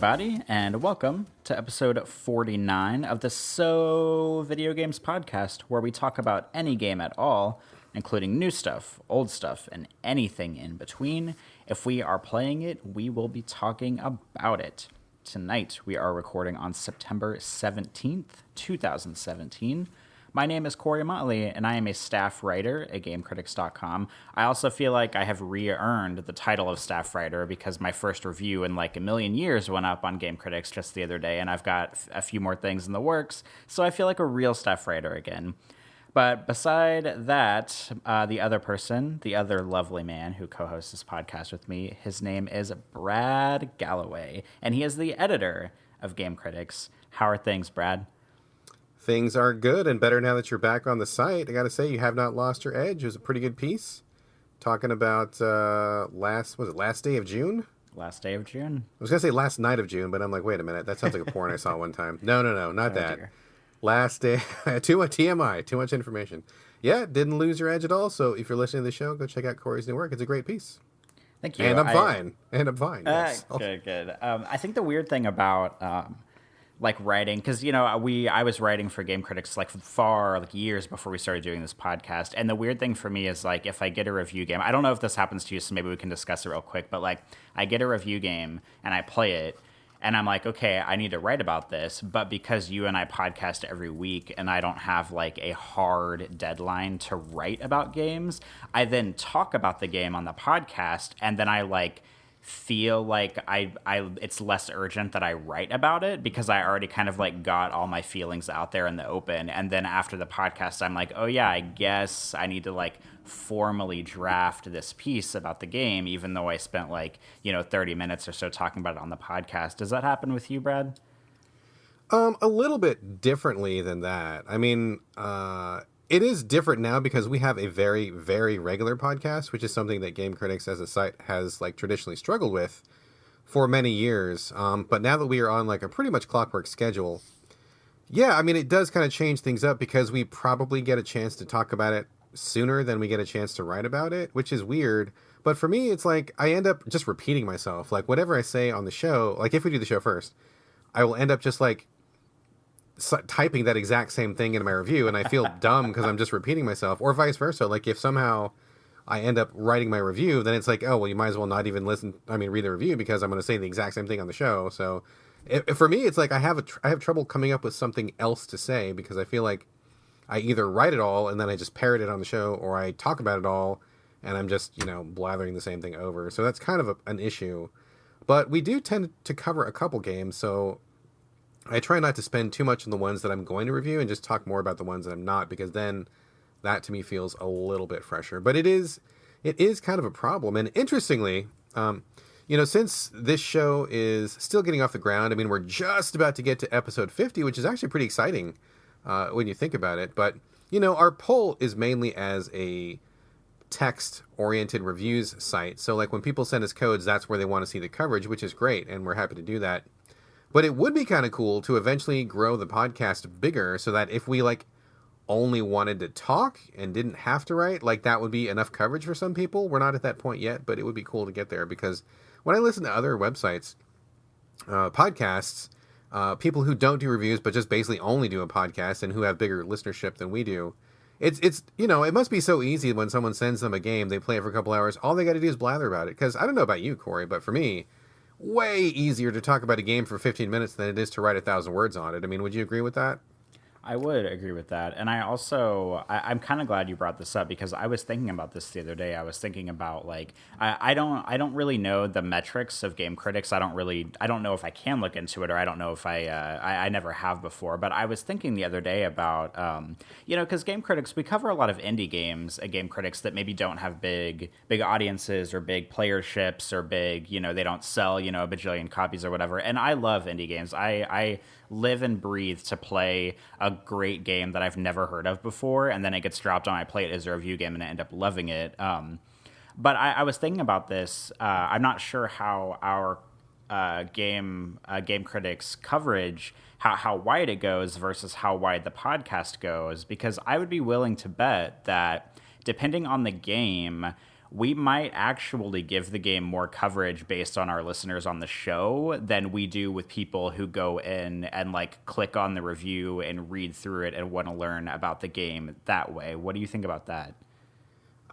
everybody, and welcome to episode 49 of the So Video Games podcast, where we talk about any game at all, including new stuff, old stuff, and anything in between. If we are playing it, we will be talking about it. Tonight, we are recording on September 17th, 2017. My name is Corey Motley, and I am a staff writer at GameCritics.com. I also feel like I have re-earned the title of staff writer because my first review in like a million years went up on Game Critics just the other day, and I've got a few more things in the works, so I feel like a real staff writer again. But beside that, the other person, the other lovely man who co-hosts this podcast with me, his name is Brad Galloway, and he is the editor of Game Critics. How are things, Brad? Things are good and better now that you're back on the site. I got to say, you have not lost your edge. It was a pretty good piece. Talking about last day of June? Last day of June. I was going to say last night of June, but I'm like, wait a minute. That sounds like a porn I saw one time. No, not that. Dear. Last day. Too much TMI. Too much information. Yeah, didn't lose your edge at all. So if you're listening to the show, go check out Corey's new work. It's a great piece. Thank you. And I'm fine. Yes. Good. I think the weird thing about... like writing, because I was writing for Game Critics years before we started doing this podcast, and the weird thing for me is like if I get a review game, I don't know if this happens to you, so maybe we can discuss it real quick, but like I get a review game and I play it and I'm like, okay, I need to write about this, but because you and I podcast every week and I don't have like a hard deadline to write about games, I then talk about the game on the podcast, and then I like feel like I it's less urgent that I write about it because I already kind of like got all my feelings out there in the open. And then after the podcast, I'm like, oh yeah, I guess I need to like formally draft this piece about the game, even though I spent 30 minutes or so talking about it on the podcast. Does that happen with you, Brad? A little bit differently than that. I mean, it is different now because we have a very, very regular podcast, which is something that Game Critics as a site has like traditionally struggled with for many years. But now that we are on like a pretty much clockwork schedule, yeah, I mean, it does kind of change things up because we probably get a chance to talk about it sooner than we get a chance to write about it, which is weird. But for me, it's like I end up just repeating myself. Like whatever I say on the show, like if we do the show first, I will end up just like typing that exact same thing in my review, and I feel dumb because I'm just repeating myself, or vice versa. Like if somehow I end up writing my review, then it's like, oh, well, you might as well not even read the review because I'm going to say the exact same thing on the show. So for me, it's like I have trouble coming up with something else to say because I feel like I either write it all and then I just parrot it on the show, or I talk about it all and I'm just, blathering the same thing over. So that's kind of an issue. But we do tend to cover a couple games, so I try not to spend too much on the ones that I'm going to review and just talk more about the ones that I'm not, because then that to me feels a little bit fresher. But it is kind of a problem. And interestingly, since this show is still getting off the ground, I mean, we're just about to get to episode 50, which is actually pretty exciting when you think about it. But, our poll is mainly as a text-oriented reviews site. So like when people send us codes, that's where they want to see the coverage, which is great. And we're happy to do that. But it would be kind of cool to eventually grow the podcast bigger so that if we only wanted to talk and didn't have to write, that would be enough coverage for some people. We're not at that point yet, but it would be cool to get there, because when I listen to other websites, podcasts, people who don't do reviews but just basically only do a podcast and who have bigger listenership than we do, it's it must be so easy when someone sends them a game, they play it for a couple hours, all they got to do is blather about it. Because I don't know about you, Corey, but for me, way easier to talk about a game for 15 minutes than it is to write 1,000 words on it. I mean, would you agree with that? I would agree with that. And I also, I'm kind of glad you brought this up, because I was thinking about this the other day. I was thinking about I don't really know the metrics of Game Critics. I don't know if I can look into it, or I don't know if I never have before. But I was thinking the other day about, because Game Critics, we cover a lot of indie games at Game Critics that maybe don't have big audiences or big playerships or big, they don't sell, a bajillion copies or whatever. And I love indie games. I live and breathe to play a great game that I've never heard of before, and then it gets dropped on my plate as a review game, and I end up loving it. But I was thinking about this. I'm not sure how our Game Critics coverage, how wide it goes versus how wide the podcast goes, because I would be willing to bet that depending on the game, we might actually give the game more coverage based on our listeners on the show than we do with people who go in and like click on the review and read through it and want to learn about the game that way. What do you think about that?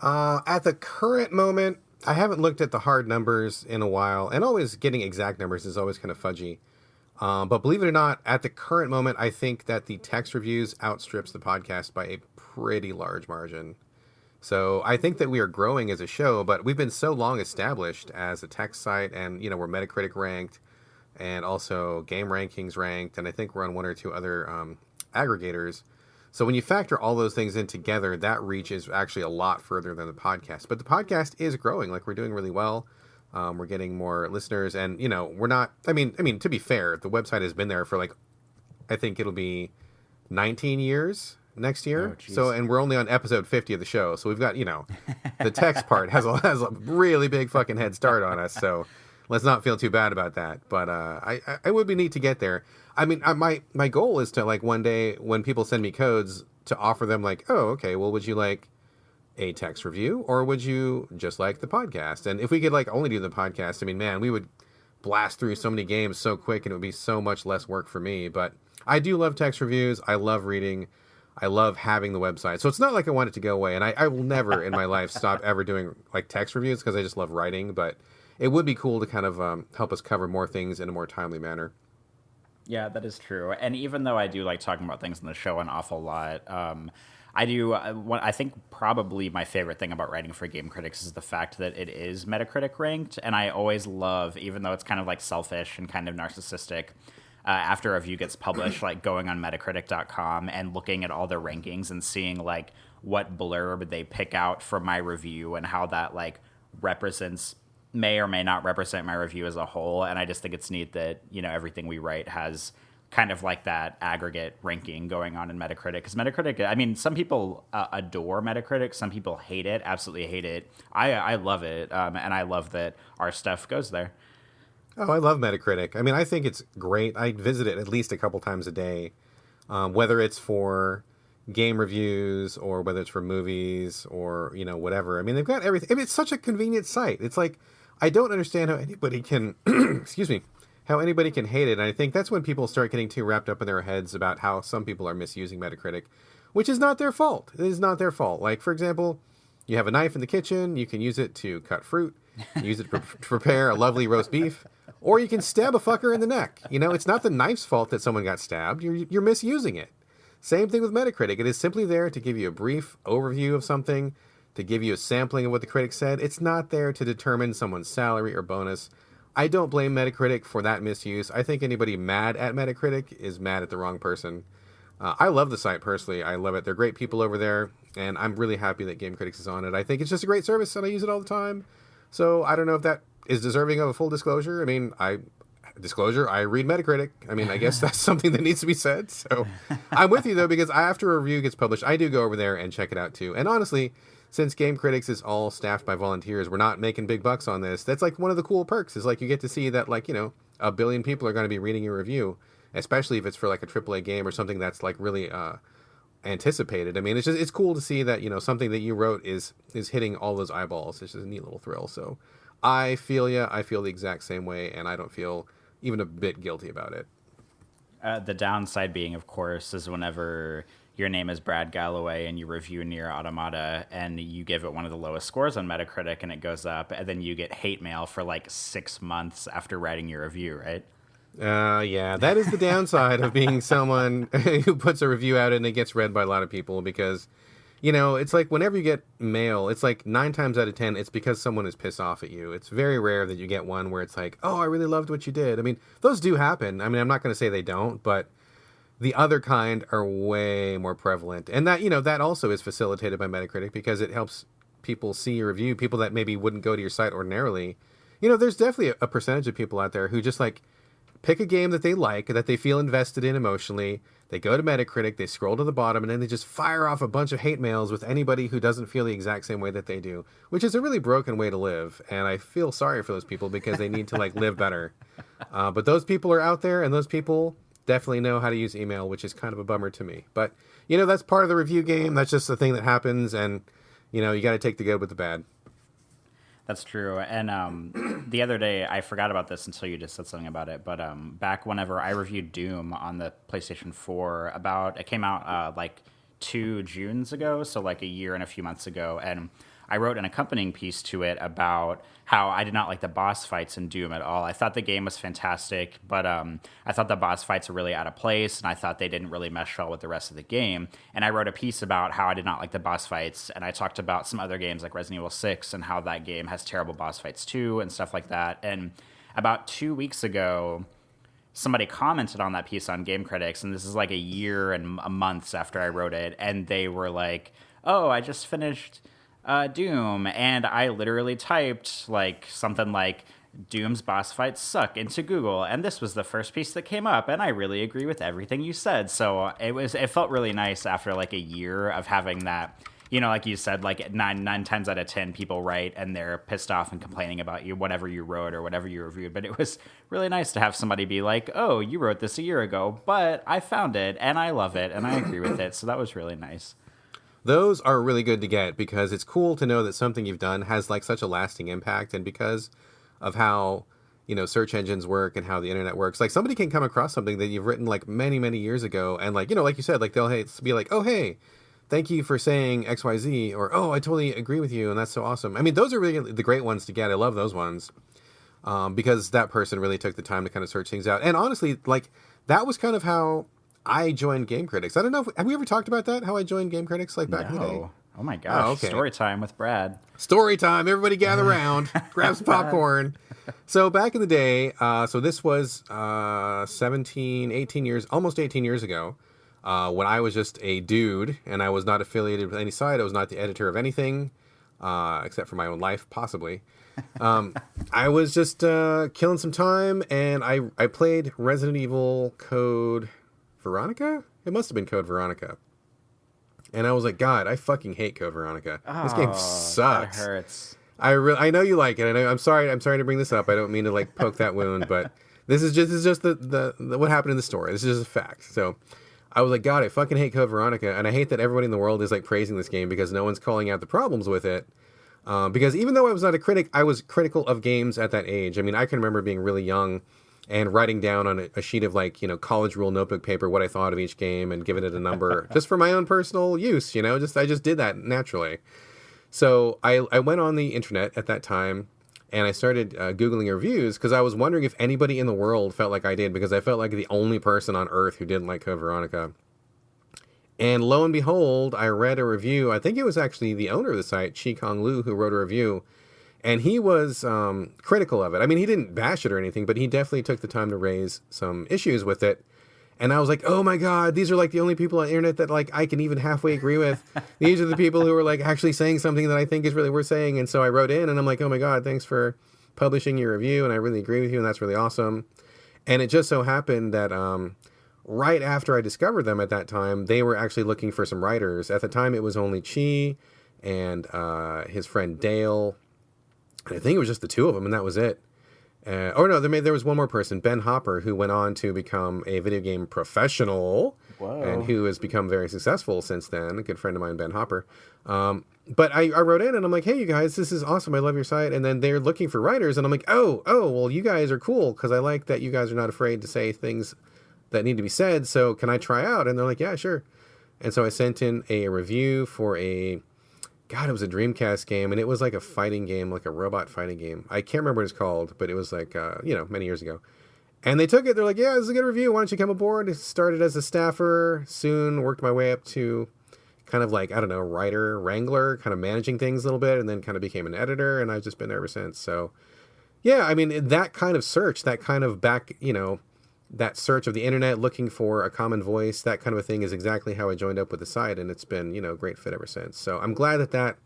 At the current moment, I haven't looked at the hard numbers in a while, and always getting exact numbers is always kind of fudgy. But believe it or not, at the current moment, I think that the text reviews outstrips the podcast by a pretty large margin. So I think that we are growing as a show, but we've been so long established as a text site, and we're Metacritic ranked, and also Game Rankings ranked, and I think we're on one or two other aggregators. So when you factor all those things in together, that reach is actually a lot further than the podcast. But the podcast is growing; like, we're doing really well. We're getting more listeners, and we're not. I mean, to be fair, the website has been there for like, I think it'll be 19 years next year. Oh, so, and we're only on episode 50 of the show. So we've got, the text part has a really big fucking head start on us. So let's not feel too bad about that. But I would be neat to get there. I mean, my goal is to, like, one day when people send me codes, to offer them like, oh, okay, well, would you like a text review, or would you just like the podcast? And if we could like only do the podcast, I mean, man, we would blast through so many games so quick, and it would be so much less work for me. But I do love text reviews. I love reading. I love having the website. So it's not like I want it to go away, and I will never in my life stop ever doing like text reviews, because I just love writing. But it would be cool to kind of help us cover more things in a more timely manner. Yeah, that is true. And even though I do like talking about things in the show an awful lot, I think probably my favorite thing about writing for Game Critics is the fact that it is Metacritic ranked. And I always love, even though it's kind of like selfish and kind of narcissistic, after a review gets published, like going on Metacritic.com and looking at all their rankings and seeing like what blurb they pick out from my review and how that like may or may not represent my review as a whole. And I just think it's neat that, everything we write has kind of like that aggregate ranking going on in Metacritic. Because Metacritic, I mean, some people adore Metacritic. Some people hate it, absolutely hate it. I love it, and I love that our stuff goes there. Oh, I love Metacritic. I mean, I think it's great. I visit it at least a couple times a day, whether it's for game reviews or whether it's for movies or, whatever. I mean, they've got everything. I mean, it's such a convenient site. It's like, I don't understand how anybody can, excuse me, how anybody can hate it. And I think that's when people start getting too wrapped up in their heads about how some people are misusing Metacritic, which is not their fault. It is not their fault. Like, for example, you have a knife in the kitchen. You can use it to cut fruit. Use it to prepare a lovely roast beef. Or you can stab a fucker in the neck. It's not the knife's fault that someone got stabbed. You're misusing it. Same thing with Metacritic. It is simply there to give you a brief overview of something, to give you a sampling of what the critic said. It's not there to determine someone's salary or bonus. I don't blame Metacritic for that misuse. I think anybody mad at Metacritic is mad at the wrong person. I love the site personally. I love it. They're great people over there, and I'm really happy that Game Critics is on it. I think it's just a great service, and I use it all the time. So I don't know if that is deserving of a full disclosure. I mean, I read Metacritic. I mean, I guess that's something that needs to be said. So I'm with you, though, because after a review gets published, I do go over there and check it out, too. And honestly, since Game Critics is all staffed by volunteers, we're not making big bucks on this. That's like one of the cool perks, is like you get to see that, like, a billion people are going to be reading your review, especially if it's for like a AAA game or something that's like really anticipated. I mean, it's cool to see that, something that you wrote is hitting all those eyeballs. It's just a neat little thrill. So I feel you. I feel the exact same way, and I don't feel even a bit guilty about it. The downside being, of course, is whenever your name is Brad Galloway and you review Nier Automata and you give it one of the lowest scores on Metacritic and it goes up, and then you get hate mail for like 6 months after writing your review, right? Yeah, that is the downside of being someone who puts a review out and it gets read by a lot of people, because, it's like whenever you get mail, it's like 9 times out of 10, it's because someone is pissed off at you. It's very rare that you get one where it's like, oh, I really loved what you did. I mean, those do happen. I mean, I'm not going to say they don't, but the other kind are way more prevalent. And that, that also is facilitated by Metacritic, because it helps people see your review, people that maybe wouldn't go to your site ordinarily. There's definitely a percentage of people out there who just like pick a game that they like, that they feel invested in emotionally. They go to Metacritic, they scroll to the bottom, and then they just fire off a bunch of hate mails with anybody who doesn't feel the exact same way that they do, which is a really broken way to live. And I feel sorry for those people, because they need to like live better. But those people are out there, and those people definitely know how to use email, which is kind of a bummer to me. But, that's part of the review game. That's just the thing that happens, and, you got to take the good with the bad. That's true. And the other day, I forgot about this until you just said something about it. But back whenever I reviewed Doom on the PlayStation 4, it came out like 2 Junes ago, so like a year and a few months ago. And I wrote an accompanying piece to it about how I did not like the boss fights in Doom at all. I thought the game was fantastic, but I thought the boss fights were really out of place, and I thought they didn't really mesh well with the rest of the game. And I wrote a piece about how I did not like the boss fights, and I talked about some other games like Resident Evil 6 and how that game has terrible boss fights too and stuff like that. And about 2 weeks ago, somebody commented on that piece on Game Critics, and this is like a year and a months after I wrote it, and they were like, oh, I just finished Doom, and I literally typed like something like Doom's boss fights suck into Google, and this was the first piece that came up, and I really agree with everything you said. So it felt really nice after like a year of having that, you know, like you said, like nine times out of 10 people write and they're pissed off and complaining about you, whatever you wrote or whatever you reviewed. But it was really nice to have somebody be like, oh, you wrote this a year ago, but I found it and I love it and I agree with it. So that was really nice. Those are really good to get because it's cool to know that something you've done has like such a lasting impact, and because of how, you know, search engines work and how the internet works, like somebody can come across something that you've written like many years ago, and like, you know, like you said, like they'll be like, oh hey, thank you for saying XYZ, or oh, I totally agree with you and that's so awesome. I mean, those are really the great ones to get. I love those ones because that person really took the time to kind of search things out. And honestly, like that was kind of how I joined Game Critics. I don't know have we ever talked about that? How I joined Game Critics, like back in the day? Oh my gosh! Oh, okay. Story time with Brad. Story time! Everybody gather around, grab some popcorn. So back in the day, so this was 18 years, almost 18 years ago, when I was just a dude and I was not affiliated with any site. I was not the editor of anything, except for my own life, possibly. I was just killing some time, and I played Resident Evil Code Veronica? It must have been Code Veronica. And I was like, God, I fucking hate Code Veronica. This game sucks. That hurts. I know you like it. I'm sorry to bring this up. I don't mean to like poke that wound, but this is just the what happened in the story. This is just a fact. So I was like, God, I fucking hate Code Veronica, and I hate that everybody in the world is like praising this game because no one's calling out the problems with it. Because even though I was not a critic, I was critical of games at that age. I mean, I can remember being really young and writing down on a sheet of like, you know, college rule notebook paper what I thought of each game and giving it a number just for my own personal use, you know, I just did that naturally. So I went on the internet at that time and I started Googling reviews because I was wondering if anybody in the world felt like I did, because I felt like the only person on earth who didn't like Code Veronica. And lo and behold, I read a review. I think it was actually the owner of the site, Chi Kong Lu, who wrote a review. And he was critical of it. I mean, he didn't bash it or anything, but he definitely took the time to raise some issues with it. And I was like, oh my God, these are like the only people on the internet that like I can even halfway agree with. These are the people who are like actually saying something that I think is really worth saying. And so I wrote in and I'm like, oh my God, thanks for publishing your review. And I really agree with you. And that's really awesome. And it just so happened that right after I discovered them at that time, they were actually looking for some writers. At the time, it was only Chi and his friend Dale. I think it was just the two of them, and that was it. There was one more person, Ben Hopper, who went on to become a video game professional. Whoa. And who has become very successful since then. A good friend of mine, Ben Hopper. But I wrote in, and I'm like, hey, you guys, this is awesome. I love your site. And then they're looking for writers, and I'm like, oh, well, you guys are cool, because I like that you guys are not afraid to say things that need to be said, so can I try out? And they're like, yeah, sure. And so I sent in a review for it was a Dreamcast game, and it was like a fighting game, like a robot fighting game. I can't remember what it's called, but it was like, many years ago. And they took it. They're like, yeah, this is a good review. Why don't you come aboard? I started as a staffer, soon worked my way up to kind of like, I don't know, writer, wrangler, kind of managing things a little bit, and then kind of became an editor, and I've just been there ever since. So, yeah, I mean, that kind of search, that kind of that search of the internet looking for a common voice, that kind of a thing is exactly how I joined up with the site, and it's been, a great fit ever since. So I'm glad that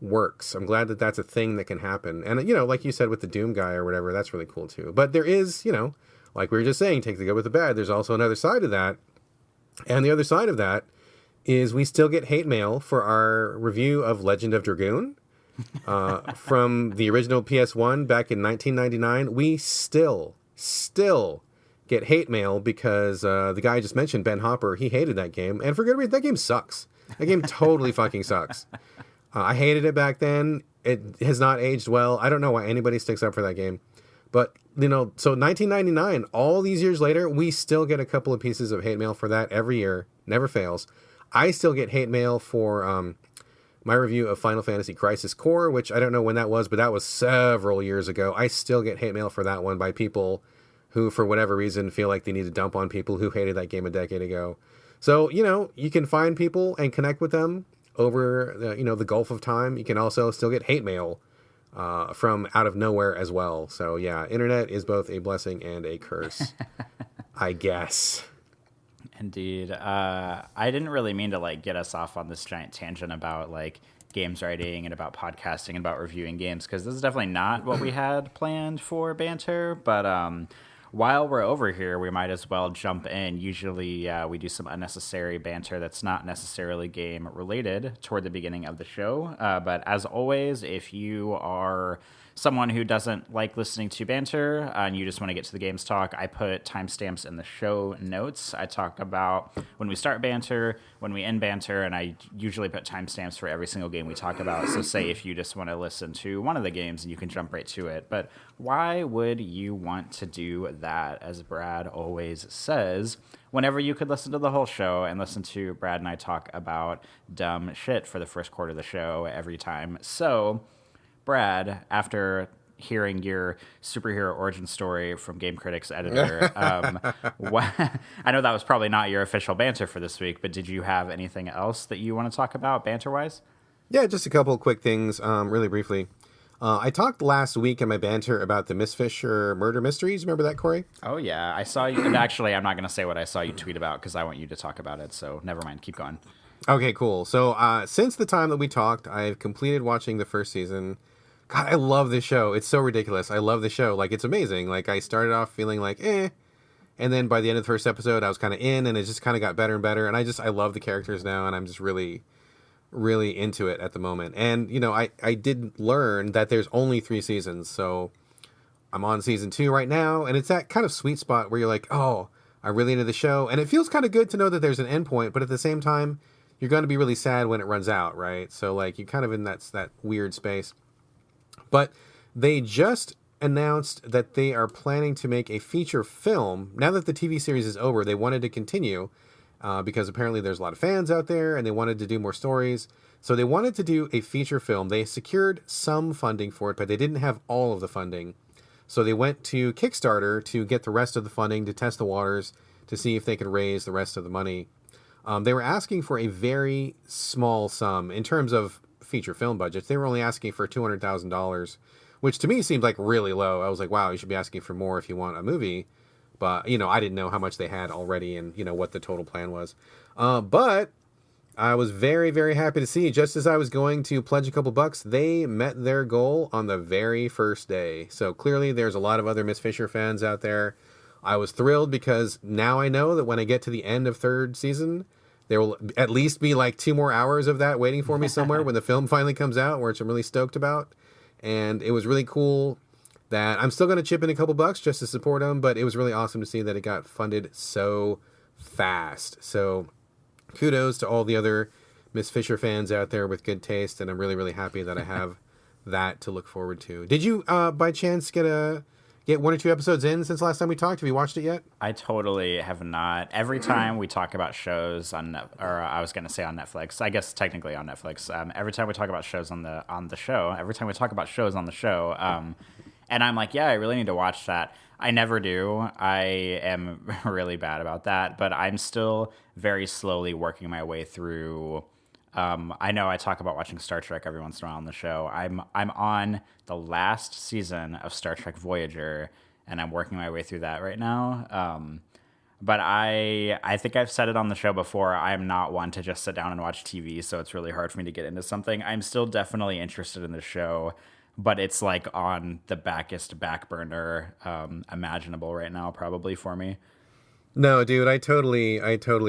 works. I'm glad that that's a thing that can happen. And, like you said with the Doom guy or whatever, that's really cool too. But there is, like we were just saying, take the good with the bad. There's also another side of that. And the other side of that is we still get hate mail for our review of Legend of Dragoon from the original PS1 back in 1999. We still get hate mail because the guy I just mentioned, Ben Hopper, he hated that game, and for good reason. That game sucks. That game totally fucking sucks. I hated it back then. it has not aged well. I don't know why anybody sticks up for that game. But, so 1999, all these years later, we still get a couple of pieces of hate mail for that every year. Never fails. I still get hate mail for my review of Final Fantasy Crisis Core, which I don't know when that was, but that was several years ago. I still get hate mail for that one by people who, for whatever reason, feel like they need to dump on people who hated that game a decade ago. So, you can find people and connect with them over the gulf of time. You can also still get hate mail from out of nowhere as well. So yeah, internet is both a blessing and a curse, I guess. Indeed. I didn't really mean to get us off on this giant tangent about games writing and about podcasting and about reviewing games, because this is definitely not what we had planned for Banter. But while we're over here, we might as well jump in. Usually we do some unnecessary banter that's not necessarily game related toward the beginning of the show. But as always, if you are someone who doesn't like listening to banter and you just want to get to the games talk, I put timestamps in the show notes. I talk about when we start banter, when we end banter, and I usually put timestamps for every single game we talk about. So say if you just want to listen to one of the games, you can jump right to it. But why would you want to do that, as Brad always says, whenever you could listen to the whole show and listen to Brad and I talk about dumb shit for the first quarter of the show every time? So Brad, after hearing your superhero origin story from Game Critic's editor, I know that was probably not your official banter for this week, but did you have anything else that you want to talk about banter-wise? Yeah, just a couple of quick things, really briefly. I talked last week in my banter about the Miss Fisher murder mysteries. Remember that, Corey? Oh, yeah. I saw you. Actually, I'm not going to say what I saw you tweet about because I want you to talk about it, so never mind. Keep going. Okay, cool. So since the time that we talked, I've completed watching the first season. God, I love this show. It's so ridiculous. I love the show. It's amazing. I started off feeling and then by the end of the first episode, I was kind of in, and it just kind of got better and better. And I love the characters now, and I'm just really, really into it at the moment. And, I did learn that there's only 3 seasons, so I'm on season 2 right now, and it's that kind of sweet spot where you're like, oh, I'm really into the show. And it feels kind of good to know that there's an end point, but at the same time, you're going to be really sad when it runs out, right? So, you're kind of in that weird space. But they just announced that they are planning to make a feature film. Now that the TV series is over, they wanted to continue because apparently there's a lot of fans out there and they wanted to do more stories. So they wanted to do a feature film. They secured some funding for it, but they didn't have all of the funding. So they went to Kickstarter to get the rest of the funding, to test the waters, to see if they could raise the rest of the money. They were asking for a very small sum in terms of feature film budgets. They were only asking for $200,000, which to me seemed really low. I was like, wow, you should be asking for more if you want a movie. But, I didn't know how much they had already and, what the total plan was. But I was very, very happy to see, just as I was going to pledge a couple bucks, they met their goal on the very first day. So clearly there's a lot of other Miss Fisher fans out there. I was thrilled because now I know that when I get to the end of 3rd season, there will at least be 2 more hours of that waiting for me somewhere when the film finally comes out, which I'm really stoked about. And it was really cool that I'm still going to chip in a couple bucks just to support them, but it was really awesome to see that it got funded so fast. So kudos to all the other Miss Fisher fans out there with good taste, and I'm really, really happy that I have that to look forward to. Did you, by chance, get 1 or 2 episodes in since last time we talked? Have you watched it yet? I totally have not. Every time we talk about shows on I was going to say on Netflix. I guess technically on Netflix. Every time we talk about shows on the show, and I'm like, yeah, I really need to watch that. I never do. I am really bad about that, but I'm still very slowly working my way through. I know I talk about watching Star Trek every once in a while on the show. I'm on the last season of Star Trek Voyager, and I'm working my way through that right now. But I think I've said it on the show before. I am not one to just sit down and watch TV, so it's really hard for me to get into something. I'm still definitely interested in the show, but it's on the back burner imaginable right now, probably for me. No, dude, I totally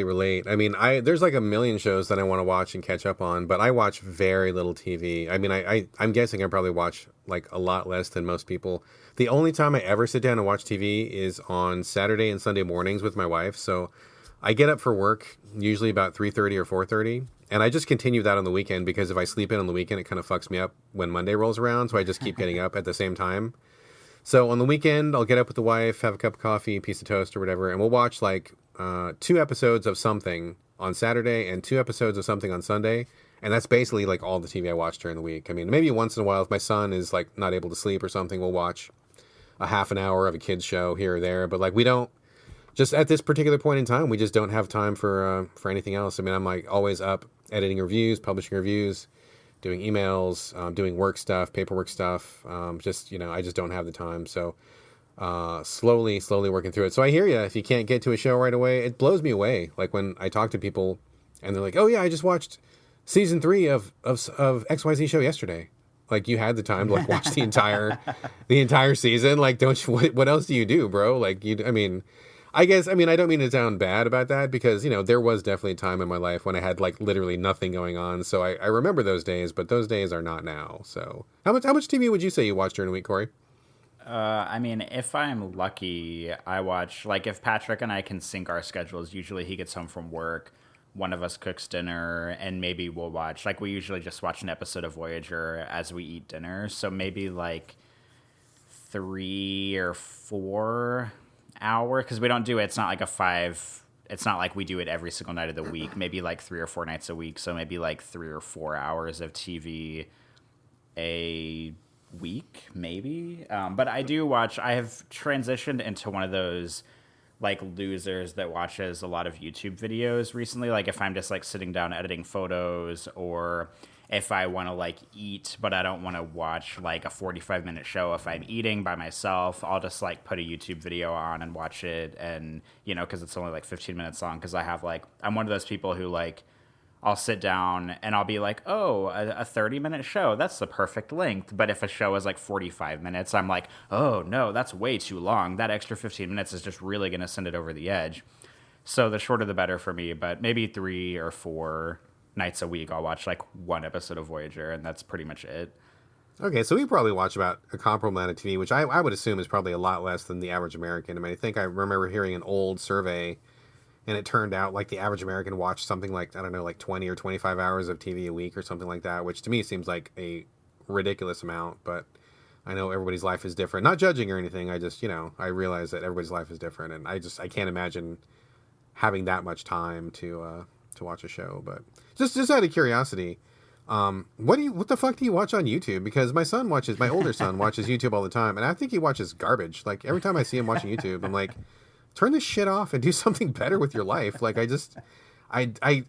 relate. I mean, there's a million shows that I want to watch and catch up on, but I watch very little TV. I mean, I'm guessing I probably watch a lot less than most people. The only time I ever sit down and watch TV is on Saturday and Sunday mornings with my wife. So I get up for work usually about 3:30 or 4:30, And I just continue that on the weekend because if I sleep in on the weekend, it kind of fucks me up when Monday rolls around. So I just keep getting up at the same time. So on the weekend, I'll get up with the wife, have a cup of coffee, a piece of toast or whatever, and we'll watch like 2 episodes of something on Saturday and 2 episodes of something on Sunday. And that's basically like all the TV I watch during the week. I mean, maybe once in a while, if my son is like not able to sleep or something, we'll watch a half an hour of a kid's show here or there. But like we don't, just at this particular point in time, we just don't have time for anything else. I mean, I'm like always up editing reviews, publishing reviews, doing emails, doing work stuff, paperwork stuff. Just, I just don't have the time. So slowly working through it. So I hear you. If you can't get to a show right away, it blows me away. Like when I talk to people and they're like, oh yeah, I just watched season 3 of XYZ show yesterday. Like you had the time to like watch the entire season. Like, don't you, what else do you do, bro? Like I don't mean to sound bad about that because, there was definitely a time in my life when I had like literally nothing going on. So I remember those days, but those days are not now. So how much TV would you say you watch during the week, Corey? If I'm lucky, I watch, like if Patrick and I can sync our schedules, usually he gets home from work, one of us cooks dinner, and maybe we'll watch, like we usually just watch an episode of Voyager as we eat dinner. So maybe like 3 or 4 hour, because we don't do it. It's not like it's not like we do it every single night of the week. Maybe like 3 or 4 nights a week. So maybe like 3 or 4 hours of TV a week, maybe. But I do watch. I have transitioned into one of those like losers that watches a lot of YouTube videos recently. Like if I'm just like sitting down editing photos, or if I want to like eat, but I don't want to watch like a 45-minute show. If I'm eating by myself, I'll just like put a YouTube video on and watch it. And, cause it's only like 15 minutes long. Cause I'm one of those people who like, I'll sit down and I'll be like, oh, a 30-minute show, that's the perfect length. But if a show is like 45 minutes, I'm like, oh no, that's way too long. That extra 15 minutes is just really going to send it over the edge. So the shorter the better for me, but maybe 3 or 4 nights a week I'll watch like 1 episode of Voyager, and that's pretty much it. Okay, so we probably watch about a comparable amount of TV, which I would assume is probably a lot less than the average American. I mean, I think I remember hearing an old survey, and it turned out like the average American watched something like, I don't know, like 20 or 25 hours of TV a week or something like that, which to me seems like a ridiculous amount. But I know everybody's life is different. Not judging or anything. I just, I realize that everybody's life is different, and I can't imagine having that much time to watch a show. But just out of curiosity, what the fuck do you watch on YouTube? Because my older son watches YouTube all the time, and I think he watches garbage. Like every time I see him watching YouTube, I'm like, turn this shit off and do something better with your life. Like I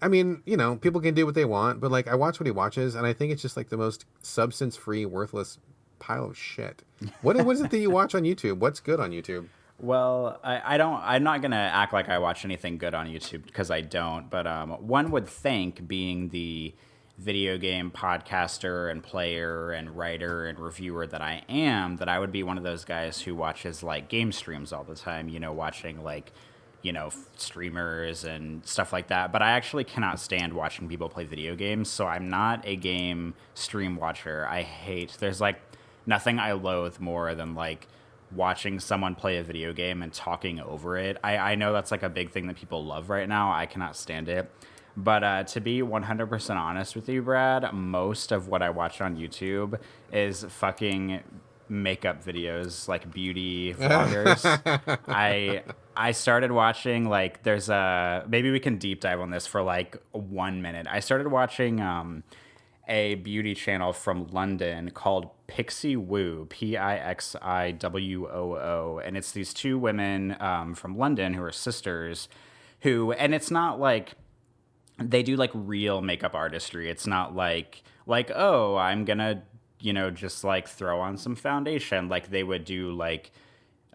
mean, people can do what they want, but like I watch what he watches, and I think it's just like the most substance-free, worthless pile of shit. What is it that you watch on YouTube? What's good on YouTube? Well, I'm not going to act like I watch anything good on YouTube because I don't, but one would think, being the video game podcaster and player and writer and reviewer that I am, that I would be one of those guys who watches like game streams all the time, watching like, streamers and stuff like that. But I actually cannot stand watching people play video games, so I'm not a game stream watcher. There's like nothing I loathe more than like watching someone play a video game and talking over it. I know that's like a big thing that people love right now. I cannot stand it. But to be 100% honest with you, Brad, most of what I watch on YouTube is fucking makeup videos, like beauty vloggers. I started watching, like, maybe we can deep dive on this for like 1 minute. I started watching a beauty channel from London called Pixie Woo, Pixiwoo, and it's these 2 women from London who are sisters and it's not like they do like real makeup artistry. It's not like, oh, I'm gonna, just like throw on some foundation. Like they would do like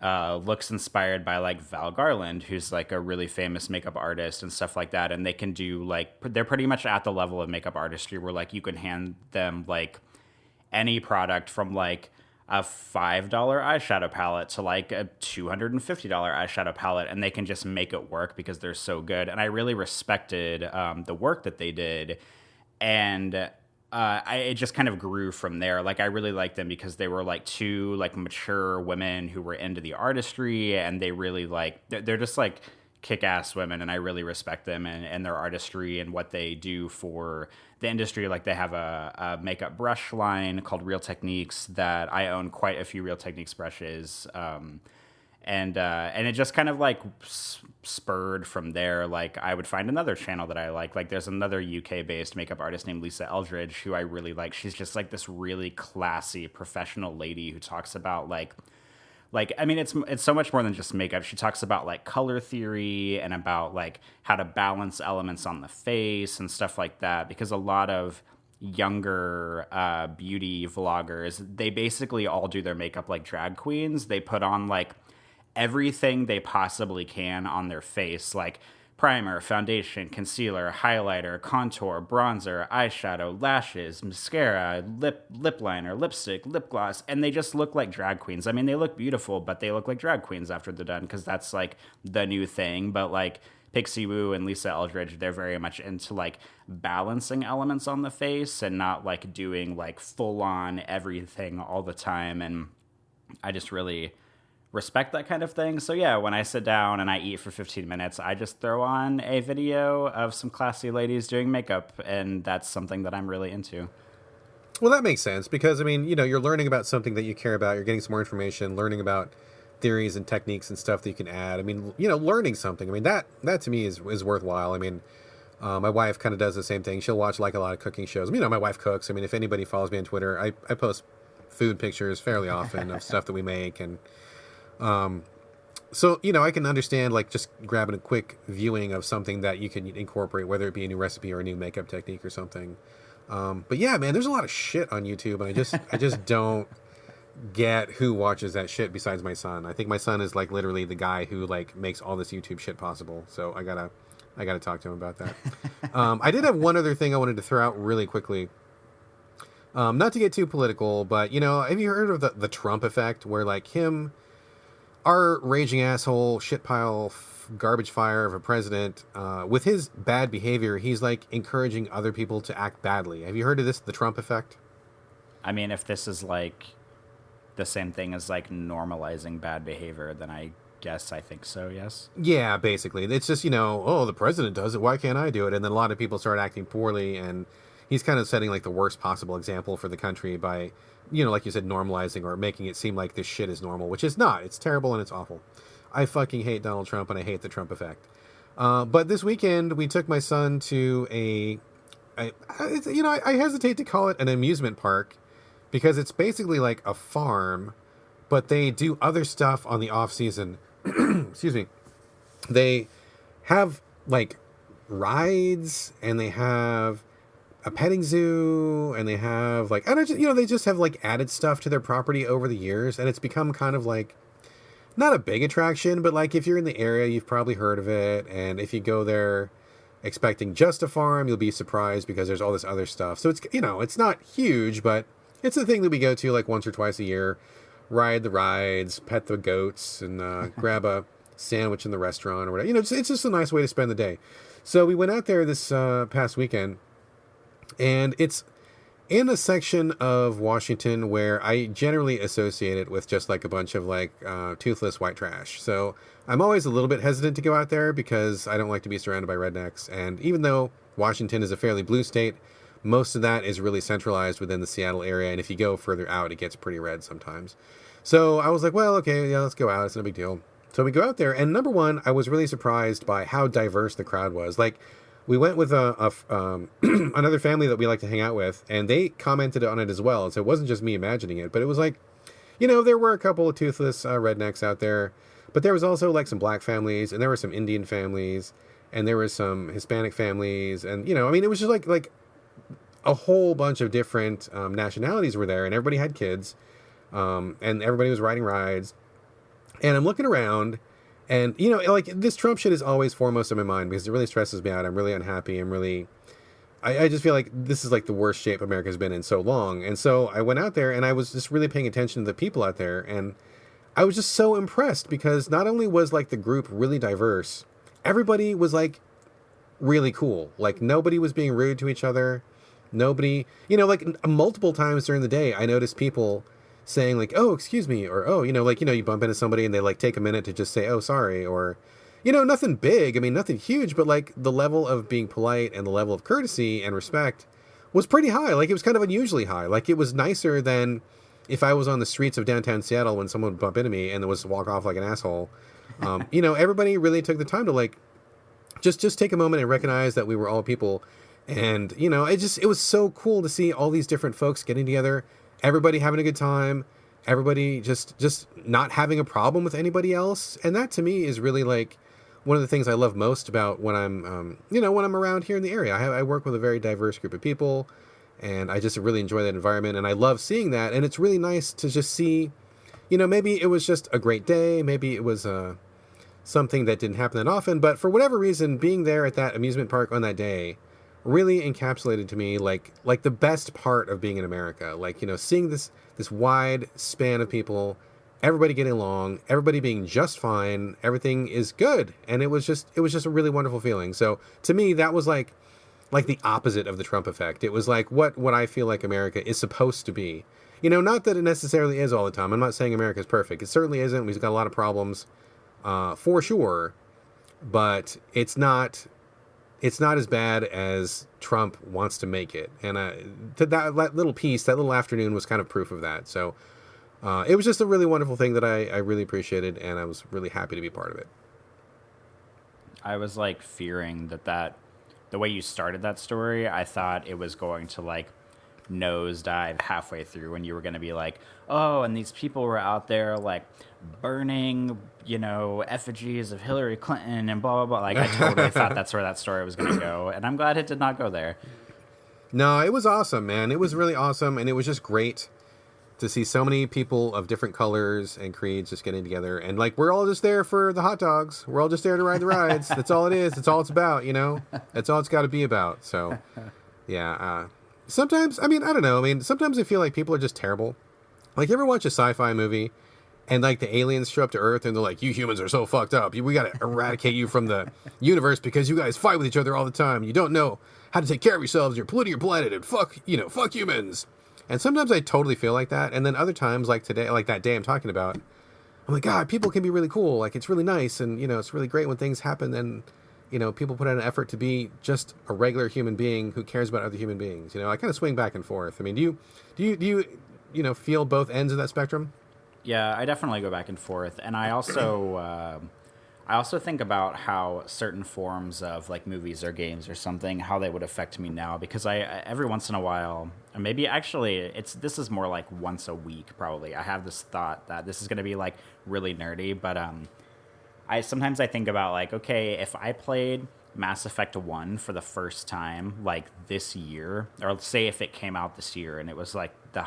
looks inspired by like Val Garland, who's like a really famous makeup artist and stuff like that. And they can do like, they're pretty much at the level of makeup artistry where like you can hand them like any product from like a $5 eyeshadow palette to like a $250 eyeshadow palette, and they can just make it work because they're so good. And I really respected the work that they did, and it just kind of grew from there. Like I really liked them because they were like 2 like mature women who were into the artistry, and they really like they're just like kick-ass women, and I really respect them and their artistry and what they do for the industry. Like, they have a makeup brush line called Real Techniques that I own quite a few Real Techniques brushes. And it just kind of like spurred from there. Like, I would find another channel that I like. Like, there's another UK-based makeup artist named Lisa Eldridge who I really like. She's just like this really classy professional lady who talks about like I mean, it's so much more than just makeup. She talks about like color theory and about like how to balance elements on the face and stuff like that. Because a lot of younger beauty vloggers, they basically all do their makeup like drag queens. They put on like everything they possibly can on their face, like primer, foundation, concealer, highlighter, contour, bronzer, eyeshadow, lashes, mascara, lip liner, lipstick, lip gloss, and they just look like drag queens. I mean, they look beautiful, but they look like drag queens after they're done, because that's like the new thing. But like Pixie Woo and Lisa Eldridge, they're very much into like balancing elements on the face and not like doing like full on everything all the time. And I just really respect that kind of thing. So yeah, when I sit down and I eat for 15 minutes, I just throw on a video of some classy ladies doing makeup, and that's something that I'm really into. Well, that makes sense, because I mean, you know, you're learning about something that you care about, you're getting some more information, learning about theories and techniques and stuff that you can add. I mean, you know, learning something, I mean, that to me is worthwhile. I mean, my wife kind of does the same thing. She'll watch like a lot of cooking shows. You know, my wife cooks. I mean, if anybody follows me on Twitter, I post food pictures fairly often of stuff that we make. And so, you know, I can understand like just grabbing a quick viewing of something that you can incorporate, whether it be a new recipe or a new makeup technique or something. But yeah, man, there's a lot of shit on YouTube, and I just don't get who watches that shit besides my son. I think my son is like literally the guy who like makes all this YouTube shit possible. So I gotta talk to him about that. I did have one other thing I wanted to throw out really quickly. Not to get too political, but you know, have you heard of the Trump effect, where like our raging asshole, shit pile, garbage fire of a president, with his bad behavior, he's like encouraging other people to act badly. Have you heard of this, the Trump effect? I mean, if this is like the same thing as like normalizing bad behavior, then I think so, yes. Yeah, basically. It's just, you know, oh, the president does it, why can't I do it? And then a lot of people start acting poorly, and he's kind of setting like the worst possible example for the country by, you know, like you said, normalizing or making it seem like this shit is normal, which is not. It's terrible and it's awful. I fucking hate Donald Trump, and I hate the Trump effect. But this weekend, we took my son to I hesitate to call it an amusement park, because it's basically like a farm, but they do other stuff on the off season. Excuse me. They have like rides, and they have a petting zoo, and they have like, and they just have like added stuff to their property over the years, and it's become kind of like not a big attraction, but like if you're in the area, you've probably heard of it, and if you go there expecting just a farm, you'll be surprised because there's all this other stuff. So it's, you know, it's not huge, but it's the thing that we go to like once or twice a year, ride the rides, pet the goats, and grab a sandwich in the restaurant or whatever. You know, it's just a nice way to spend the day. So we went out there this past weekend, and it's in a section of Washington where I generally associate it with just like a bunch of like toothless white trash. So I'm always a little bit hesitant to go out there because I don't like to be surrounded by rednecks. And even though Washington is a fairly blue state, most of that is really centralized within the Seattle area. And if you go further out, it gets pretty red sometimes. So I was like, well, okay, yeah, let's go out. It's no big deal. So we go out there. And number one, I was really surprised by how diverse the crowd was. Like, we went with another family that we like to hang out with, and they commented on it as well. So it wasn't just me imagining it, but it was like, you know, there were a couple of toothless rednecks out there, but there was also like some black families, and there were some Indian families, and there were some Hispanic families, and, you know, I mean, it was just like a whole bunch of different nationalities were there, and everybody had kids, and everybody was riding rides. And I'm looking around, and, you know, like, this Trump shit is always foremost in my mind because it really stresses me out. I'm really unhappy. I just feel like this is like the worst shape America's been in so long. And so I went out there, and I was just really paying attention to the people out there. And I was just so impressed because not only was like the group really diverse, everybody was like really cool. Like, nobody was being rude to each other. Nobody, you know, like multiple times during the day, I noticed people saying like, oh, excuse me, or, oh, you know, like, you know, you bump into somebody and they like take a minute to just say, oh, sorry, or, nothing big. I mean, nothing huge, but like the level of being polite and the level of courtesy and respect was pretty high. Like it was kind of unusually high. Like it was nicer than if I was on the streets of downtown Seattle when someone would bump into me and was walk off like an asshole. Everybody really took the time to like just take a moment and recognize that we were all people. And, it was so cool to see all these different folks getting together, everybody having a good time, everybody just not having a problem with anybody else. And that to me is really like one of the things I love most about when I'm, when I'm around here in the area. I work with a very diverse group of people, and I just really enjoy that environment. And I love seeing that. And it's really nice to just see, maybe it was just a great day. Maybe it was something that didn't happen that often. But for whatever reason, being there at that amusement park on that day really encapsulated to me like the best part of being in America. Like, seeing this wide span of people, everybody getting along, everybody being just fine, everything is good. And it was just a really wonderful feeling. So to me, that was like the opposite of the Trump effect. It was like what I feel like America is supposed to be. Not that it necessarily is all the time. I'm not saying America is perfect. It certainly isn't. We've got a lot of problems, for sure. But it's not as bad as Trump wants to make it. And that little piece, that little afternoon was kind of proof of that. So it was just a really wonderful thing that I really appreciated, and I was really happy to be part of it. I was like fearing that the way you started that story, I thought it was going to like nosedive halfway through, when you were going to be like, oh, and these people were out there like burning, effigies of Hillary Clinton and blah, blah, blah. Like, I totally thought that's where that story was going to go. And I'm glad it did not go there. No, it was awesome, man. It was really awesome. And it was just great to see so many people of different colors and creeds just getting together. And like, we're all just there for the hot dogs. We're all just there to ride the rides. That's all it is. That's all it's about, That's all it's got to be about. So, yeah. Sometimes, I don't know. Sometimes I feel like people are just terrible. Like, you ever watch a sci-fi movie and like the aliens show up to Earth and they're like, you humans are so fucked up. We got to eradicate you from the universe because you guys fight with each other all the time. You don't know how to take care of yourselves. You're polluting your planet and fuck humans. And sometimes I totally feel like that. And then other times, like today, like that day I'm talking about, I'm like, God, people can be really cool. Like, it's really nice. And, it's really great when things happen. And, people put out an effort to be just a regular human being who cares about other human beings. I kind of swing back and forth. Do you feel both ends of that spectrum? Yeah, I definitely go back and forth. And I also think about how certain forms of like movies or games or something, how they would affect me now, because I every once in a while, or maybe actually this is more like once a week probably, I have this thought that this is going to be like really nerdy, but sometimes I think about like, okay, if I played Mass Effect 1 for the first time like this year, or say if it came out this year and it was like the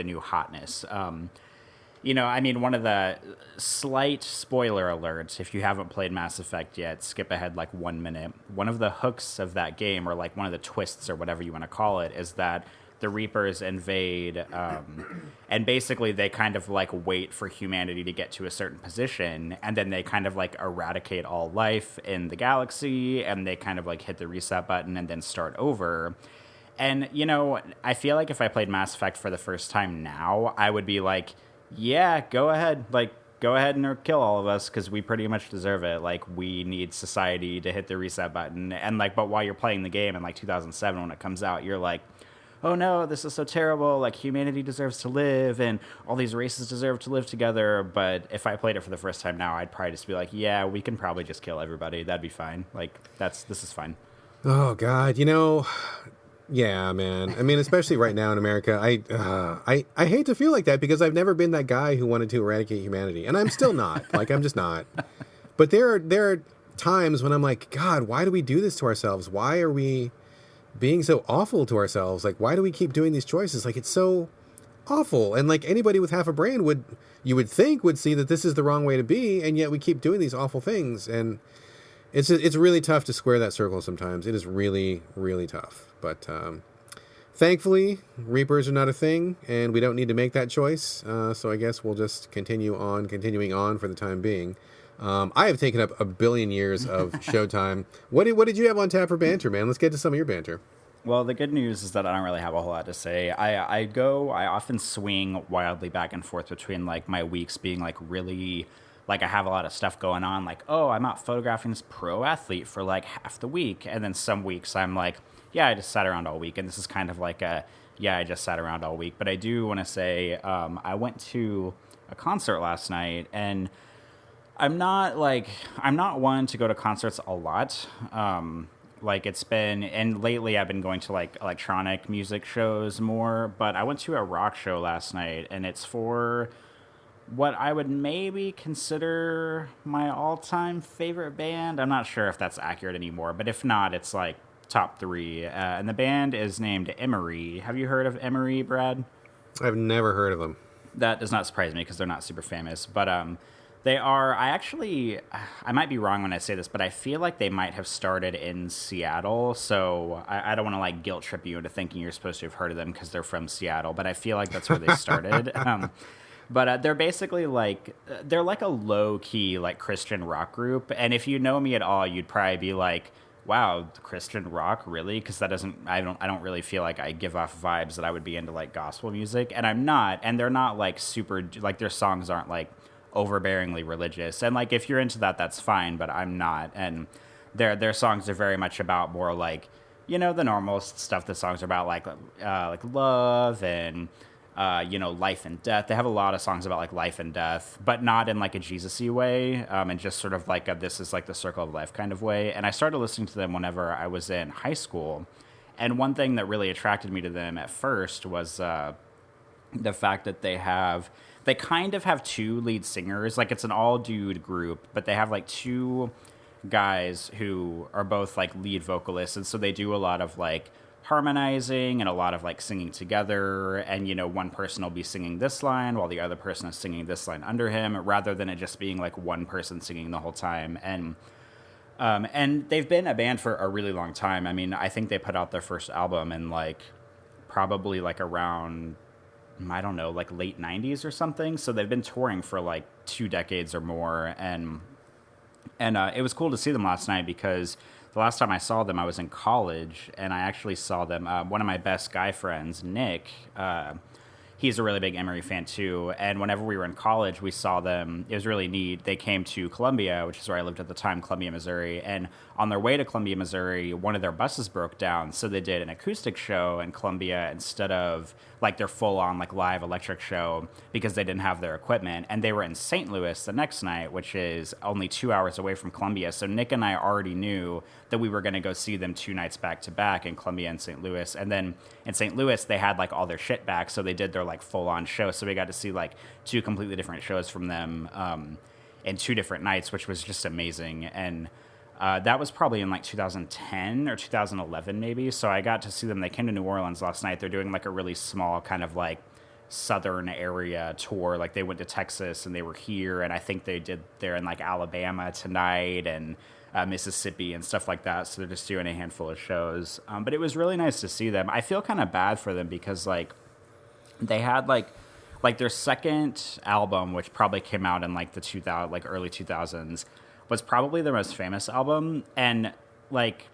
new hotness, one of the slight spoiler alerts, if you haven't played Mass Effect yet, skip ahead like 1 minute. One of the hooks of that game, or like one of the twists or whatever you want to call it, is that the Reapers invade, and basically they kind of like wait for humanity to get to a certain position, and then they kind of like eradicate all life in the galaxy, and they kind of like hit the reset button and then start over. And, I feel like if I played Mass Effect for the first time now, I would be like, yeah, go ahead. Like, go ahead and kill all of us because we pretty much deserve it. Like, we need society to hit the reset button. And, like, but while you're playing the game in, like, 2007 when it comes out, you're like, oh, no, this is so terrible. Like, humanity deserves to live and all these races deserve to live together. But if I played it for the first time now, I'd probably just be like, yeah, we can probably just kill everybody. That'd be fine. Like, this is fine. Oh, God. Yeah, man. Especially right now in America, I hate to feel like that because I've never been that guy who wanted to eradicate humanity, and I'm still not. Like, I'm just not. But there are times when I'm like, God, why do we do this to ourselves? Why are we being so awful to ourselves? Like, why do we keep doing these choices? Like, it's so awful. And like anybody with half a brain would see that this is the wrong way to be, and yet we keep doing these awful things. And it's really tough to square that circle sometimes. It is really, really tough. But thankfully, Reapers are not a thing, and we don't need to make that choice. So I guess we'll just continuing on for the time being. I have taken up a billion years of showtime. What did you have on tap for banter, man? Let's get to some of your banter. Well, the good news is that I don't really have a whole lot to say. I often swing wildly back and forth between like my weeks being like really like I have a lot of stuff going on, like, oh, I'm out photographing this pro athlete for like half the week. And then some weeks I'm like, yeah, I just sat around all week. And this is kind of like I just sat around all week. But I do want to say I went to a concert last night, and I'm not one to go to concerts a lot. Like it's been, and lately I've been going to like electronic music shows more, but I went to a rock show last night, and it's for what I would maybe consider my all-time favorite band. I'm not sure if that's accurate anymore, but if not, it's like top three. And the band is named Emery. Have you heard of Emery, Brad? I've never heard of them. That does not surprise me because they're not super famous, but they are. I might be wrong when I say this, but I feel like they might have started in Seattle. So I don't want to like guilt trip you into thinking you're supposed to have heard of them because they're from Seattle, but I feel like that's where they started. But they're basically they're like a low key like Christian rock group. And if you know me at all, you'd probably be like, wow, Christian rock, really? Because I don't really feel like I give off vibes that I would be into like gospel music. And I'm not. And they're not like super, like their songs aren't like overbearingly religious. And like if you're into that, that's fine, but I'm not. And their songs are very much about more like, the normal stuff the songs are about, like love and life and death. They have a lot of songs about like life and death, but not in like a Jesus-y way, and just sort of like this is like the circle of life kind of way. And I started listening to them whenever I was in high school. And one thing that really attracted me to them at first was the fact that they kind of have two lead singers. Like it's an all dude group, but they have like two guys who are both like lead vocalists. And so they do a lot of like harmonizing and a lot of like singing together, and one person will be singing this line while the other person is singing this line under him, rather than it just being like one person singing the whole time. And they've been a band for a really long time. I mean, I think they put out their first album in like probably like around, I don't know, like late 90s or something. So they've been touring for like 2 decades or more. And it was cool to see them last night because the last time I saw them, I was in college, and I actually saw them. One of my best guy friends, Nick, he's a really big Emery fan too. And whenever we were in college, we saw them. It was really neat. They came to Columbia, which is where I lived at the time, Columbia, Missouri. And on their way to Columbia, Missouri, one of their buses broke down. So they did an acoustic show in Columbia instead of like their full on like live electric show, because they didn't have their equipment. And they were in St. Louis the next night, which is only 2 hours away from Columbia. So Nick and I already knew that we were going to go see them 2 nights back to back in Columbia and St. Louis. And then in St. Louis, they had like all their shit back. So they did their like full on show. So we got to see like 2 completely different shows from them in 2 different nights, which was just amazing. And that was probably in like 2010 or 2011 maybe. So I got to see them. They came to New Orleans last night. They're doing like a really small kind of like southern area tour. Like they went to Texas and they were here. And I think they're in like Alabama tonight and Mississippi and stuff like that. So they're just doing a handful of shows. But it was really nice to see them. I feel kind of bad for them because like they had like their second album, which probably came out in like the early 2000s, was probably their most famous album. And like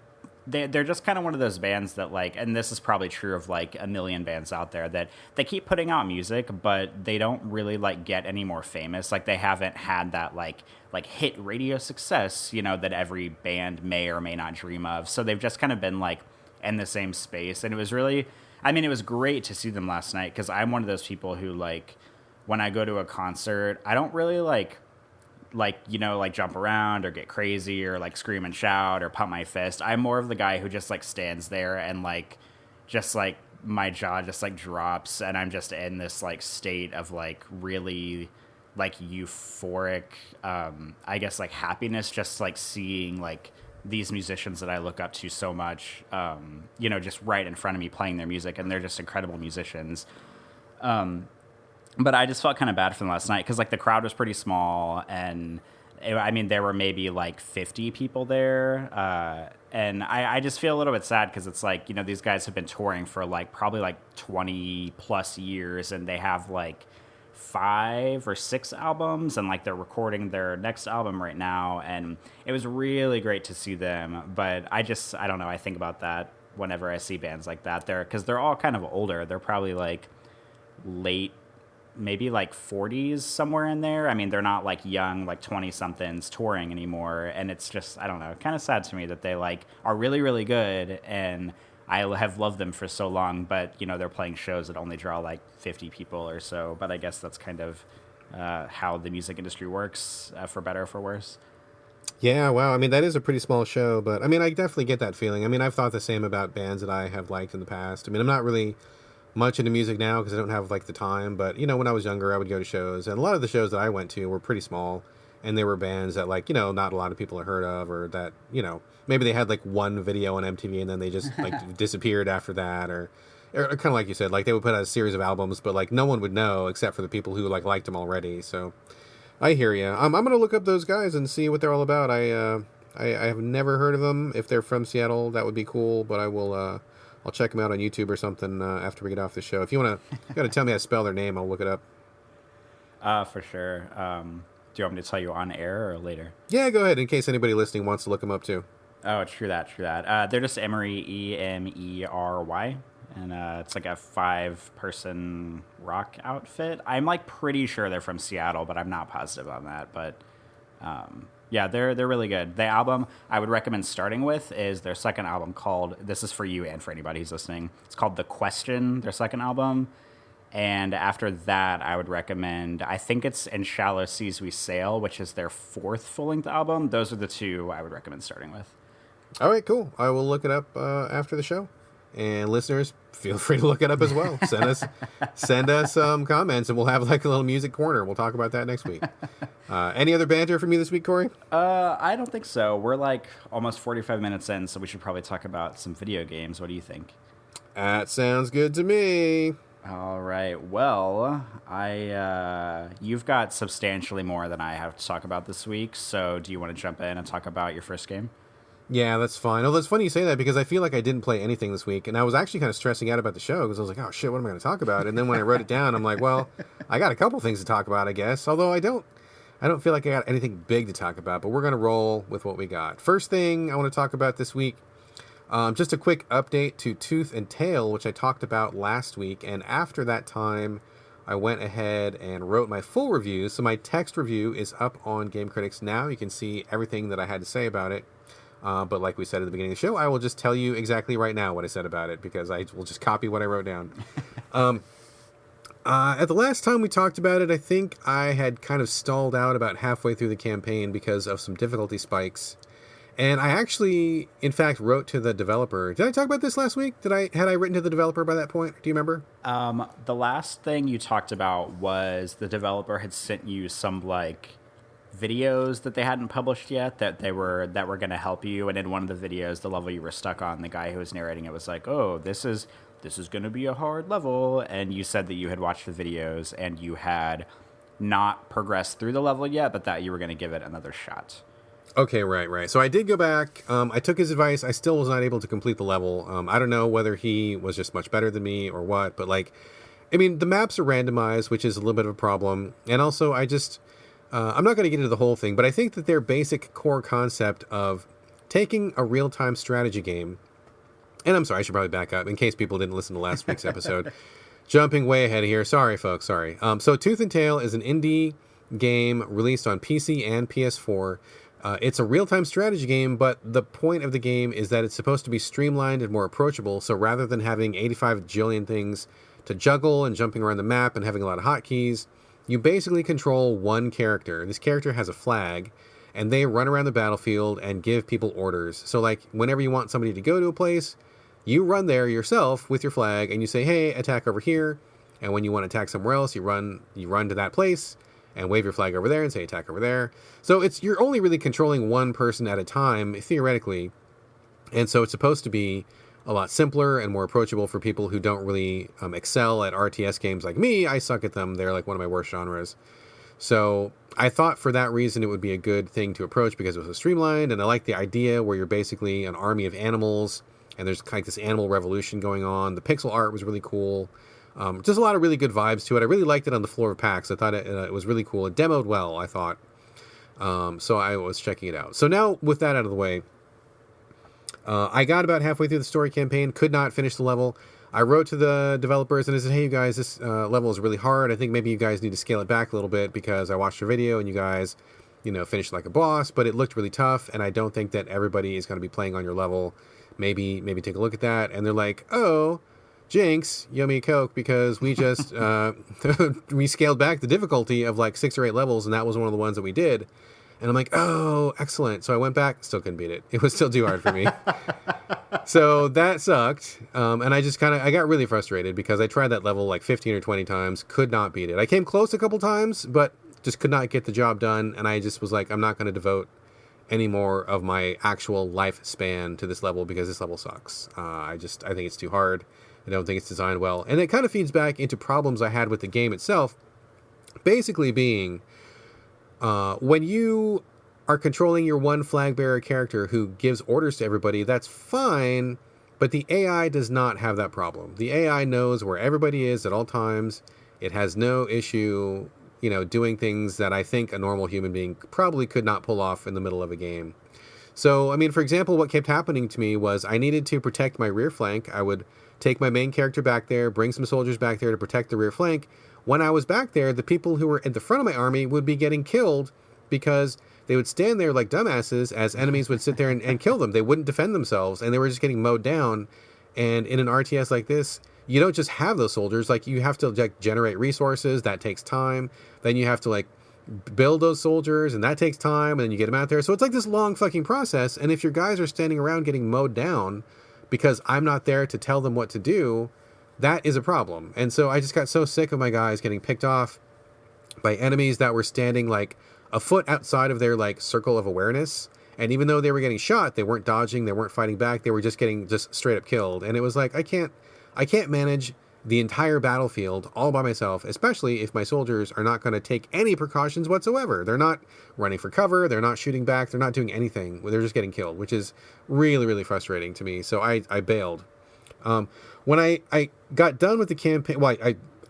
they're just kind of one of those bands that like, and this is probably true of like a million bands out there, that they keep putting out music, but they don't really like get any more famous. Like they haven't had that like hit radio success, that every band may or may not dream of. So they've just kind of been like in the same space. And it was really, I mean, it was great to see them last night, because I'm one of those people who like, when I go to a concert, I don't really like jump around or get crazy or like scream and shout or pump my fist. I'm more of the guy who just like stands there and like just like my jaw just like drops, and I'm just in this like state of like really like euphoric I guess like happiness, just like seeing like these musicians that I look up to so much just right in front of me playing their music, and they're just incredible musicians. But I just felt kind of bad for them last night because like the crowd was pretty small, and there were maybe like 50 people there. And I just feel a little bit sad because it's like, these guys have been touring for like probably like 20 plus years, and they have like 5 or 6 albums, and like they're recording their next album right now. And it was really great to see them. But I don't know. I think about that whenever I see bands like that because they're all kind of older. They're probably like late maybe like 40s, somewhere in there. I mean, they're not like young, like 20 somethings touring anymore. And it's just, I don't know, kind of sad to me that they like are really, really good. And I have loved them for so long, but they're playing shows that only draw like 50 people or so. But I guess that's kind of how the music industry works, for better or for worse. Yeah, wow. I mean, that is a pretty small show, but I mean, I definitely get that feeling. I mean, I've thought the same about bands that I have liked in the past. I mean, I'm not really much into music now because I don't have like the time, but when I was younger, I would go to shows, and a lot of the shows that I went to were pretty small, and they were bands that like not a lot of people have heard of, or that maybe they had like one video on MTV and then they just like disappeared after that, or kind of like you said, like they would put out a series of albums, but like no one would know except for the people who like liked them already. So I hear you. I'm gonna look up those guys and see what they're all about. I have never heard of them. If they're from Seattle, that would be cool, but I will. I'll check them out on YouTube or something after we get off the show. If you got to tell me how to spell their name, I'll look it up. For sure. Do you want me to tell you on air or later? Yeah, go ahead, in case anybody listening wants to look them up too. Oh, true that. They're just Emery, Emery, and it's like a 5-person rock outfit. I'm like pretty sure they're from Seattle, but I'm not positive on that. But yeah, they're really good. The album I would recommend starting with is their second album called, this is for you and for anybody who's listening, it's called The Question, their second album. And after that, I would recommend, I think it's In Shallow Seas We Sail, which is their 4th full-length album. Those are the 2 I would recommend starting with. All right, cool. I will look it up after the show. And listeners, feel free to look it up as well. Send us some comments, and we'll have like a little music corner. We'll talk about that next week. Any other banter from you this week, Corey? I don't think so. We're like almost 45 minutes in, so we should probably talk about some video games. What do you think? That sounds good to me. All right. Well, you've got substantially more than I have to talk about this week. So do you want to jump in and talk about your first game? Yeah, that's fine. Oh, that's funny you say that because I feel like I didn't play anything this week, and I was actually kind of stressing out about the show because I was like, oh shit, what am I going to talk about? And then when I wrote it down, I'm like, well, I got a couple things to talk about, I guess. Although I don't feel like I got anything big to talk about, but we're going to roll with what we got. First thing I want to talk about this week, just a quick update to Tooth and Tail, which I talked about last week, and after that time, I went ahead and wrote my full review. So my text review is up on Game Critics now. You can see everything that I had to say about it. But like we said at the beginning of the show, I will just tell you exactly right now what I said about it because I will just copy what I wrote down. At the last time we talked about it, I think I had kind of stalled out about halfway through the campaign because of some difficulty spikes. And I actually, in fact, wrote to the developer. Did I talk about this last week? Had I written to the developer by that point? Do you remember? The last thing you talked about was the developer had sent you some like videos that they hadn't published yet that were going to help you, and in one of the videos, the level you were stuck on, the guy who was narrating it was like, oh, this is going to be a hard level, and you said that you had watched the videos and you had not progressed through the level yet, but that you were going to give it another shot. Okay, right. So I did go back. I took his advice. I still was not able to complete the level. I don't know whether he was just much better than me or what, but like, I mean, the maps are randomized, which is a little bit of a problem, and also I'm not going to get into the whole thing, but I think that their basic core concept of taking a real-time strategy game, and I'm sorry, I should probably back up in case people didn't listen to last week's episode. Jumping way ahead here. Sorry, folks. Sorry. So Tooth and Tail is an indie game released on PC and PS4. It's a real-time strategy game, but the point of the game is that it's supposed to be streamlined and more approachable. So rather than having 85 jillion things to juggle and jumping around the map and having a lot of hotkeys, you basically control one character. This character has a flag, and they run around the battlefield and give people orders. So, like, whenever you want somebody to go to a place, you run there yourself with your flag, and you say, hey, attack over here. And when you want to attack somewhere else, you run to that place and wave your flag over there and say attack over there. So you're only really controlling one person at a time, theoretically. And so it's supposed to be a lot simpler and more approachable for people who don't really excel at RTS games like me. I suck at them. They're like one of my worst genres. So I thought for that reason it would be a good thing to approach because it was so streamlined, and I like the idea where you're basically an army of animals and there's like this animal revolution going on. The pixel art was really cool. Just a lot of really good vibes to it. I really liked it on the floor of PAX. I thought it was really cool. It demoed well, I thought. So I was checking it out. So now with that out of the way, I got about halfway through the story campaign, could not finish the level. I wrote to the developers and I said, hey, you guys, this level is really hard. I think maybe you guys need to scale it back a little bit because I watched your video and you guys, finished like a boss, but it looked really tough. And I don't think that everybody is going to be playing on your level. Maybe take a look at that. And they're like, oh, jinx, yummy Coke, because we just, we scaled back the difficulty of like 6 or 8 levels. And that was one of the ones that we did. And I'm like, oh, excellent. So I went back, still couldn't beat it. It was still too hard for me. So that sucked. And I got really frustrated because I tried that level like 15 or 20 times, could not beat it. I came close a couple times, but just could not get the job done. And I just was like, I'm not going to devote any more of my actual lifespan to this level because this level sucks. I think it's too hard. I don't think it's designed well. And it kind of feeds back into problems I had with the game itself, basically being... when you are controlling your one flag bearer character who gives orders to everybody, that's fine, but the AI does not have that problem. The AI knows where everybody is at all times. It has no issue, doing things that I think a normal human being probably could not pull off in the middle of a game. So, I mean, for example, what kept happening to me was I needed to protect my rear flank. I would take my main character back there, bring some soldiers back there to protect the rear flank. When I was back there, the people who were at the front of my army would be getting killed because they would stand there like dumbasses as enemies would sit there and kill them. They wouldn't defend themselves, and they were just getting mowed down. And in an RTS like this, you don't just have those soldiers. Like, you have to like generate resources. That takes time. Then you have to like build those soldiers, and that takes time, and then you get them out there. So it's like this long fucking process. And if your guys are standing around getting mowed down because I'm not there to tell them what to do, that is a problem. And so I just got so sick of my guys getting picked off by enemies that were standing like a foot outside of their like circle of awareness. And even though they were getting shot, they weren't dodging, they weren't fighting back, they were just getting just straight up killed. And it was like, I can't manage the entire battlefield all by myself, especially if my soldiers are not going to take any precautions whatsoever. They're not running for cover, they're not shooting back, they're not doing anything. They're just getting killed, which is really, really frustrating to me. So I bailed. When I got done with the campaign, well,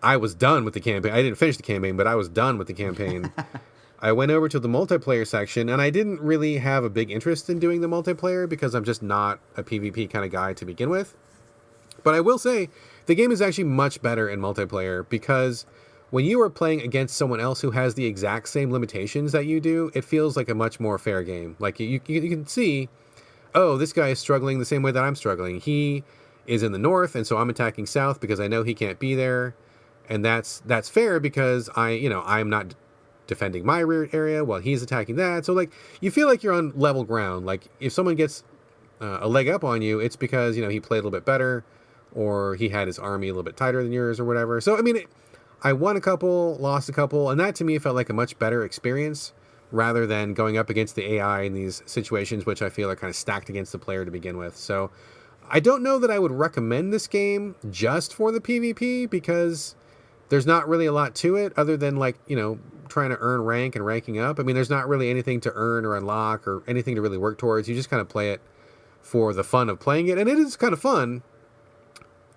I was done with the campaign. I didn't finish the campaign, but I was done with the campaign. I went over to the multiplayer section, and I didn't really have a big interest in doing the multiplayer because I'm just not a PvP kind of guy to begin with. But I will say, the game is actually much better in multiplayer because when you are playing against someone else who has the exact same limitations that you do, it feels like a much more fair game. Like, you can see, oh, this guy is struggling the same way that I'm struggling. He is in the north, and so I'm attacking south because I know he can't be there, and that's fair because I'm not defending my rear area while he's attacking that. So like, you feel like you're on level ground. Like, if someone gets a leg up on you, it's because he played a little bit better, or he had his army a little bit tighter than yours, or whatever. So I mean, I won a couple, lost a couple, and that to me felt like a much better experience rather than going up against the AI in these situations, which I feel are kind of stacked against the player to begin with. So I don't know that I would recommend this game just for the PvP because there's not really a lot to it other than like, trying to earn rank and ranking up. I mean, there's not really anything to earn or unlock or anything to really work towards. You just kind of play it for the fun of playing it. And it is kind of fun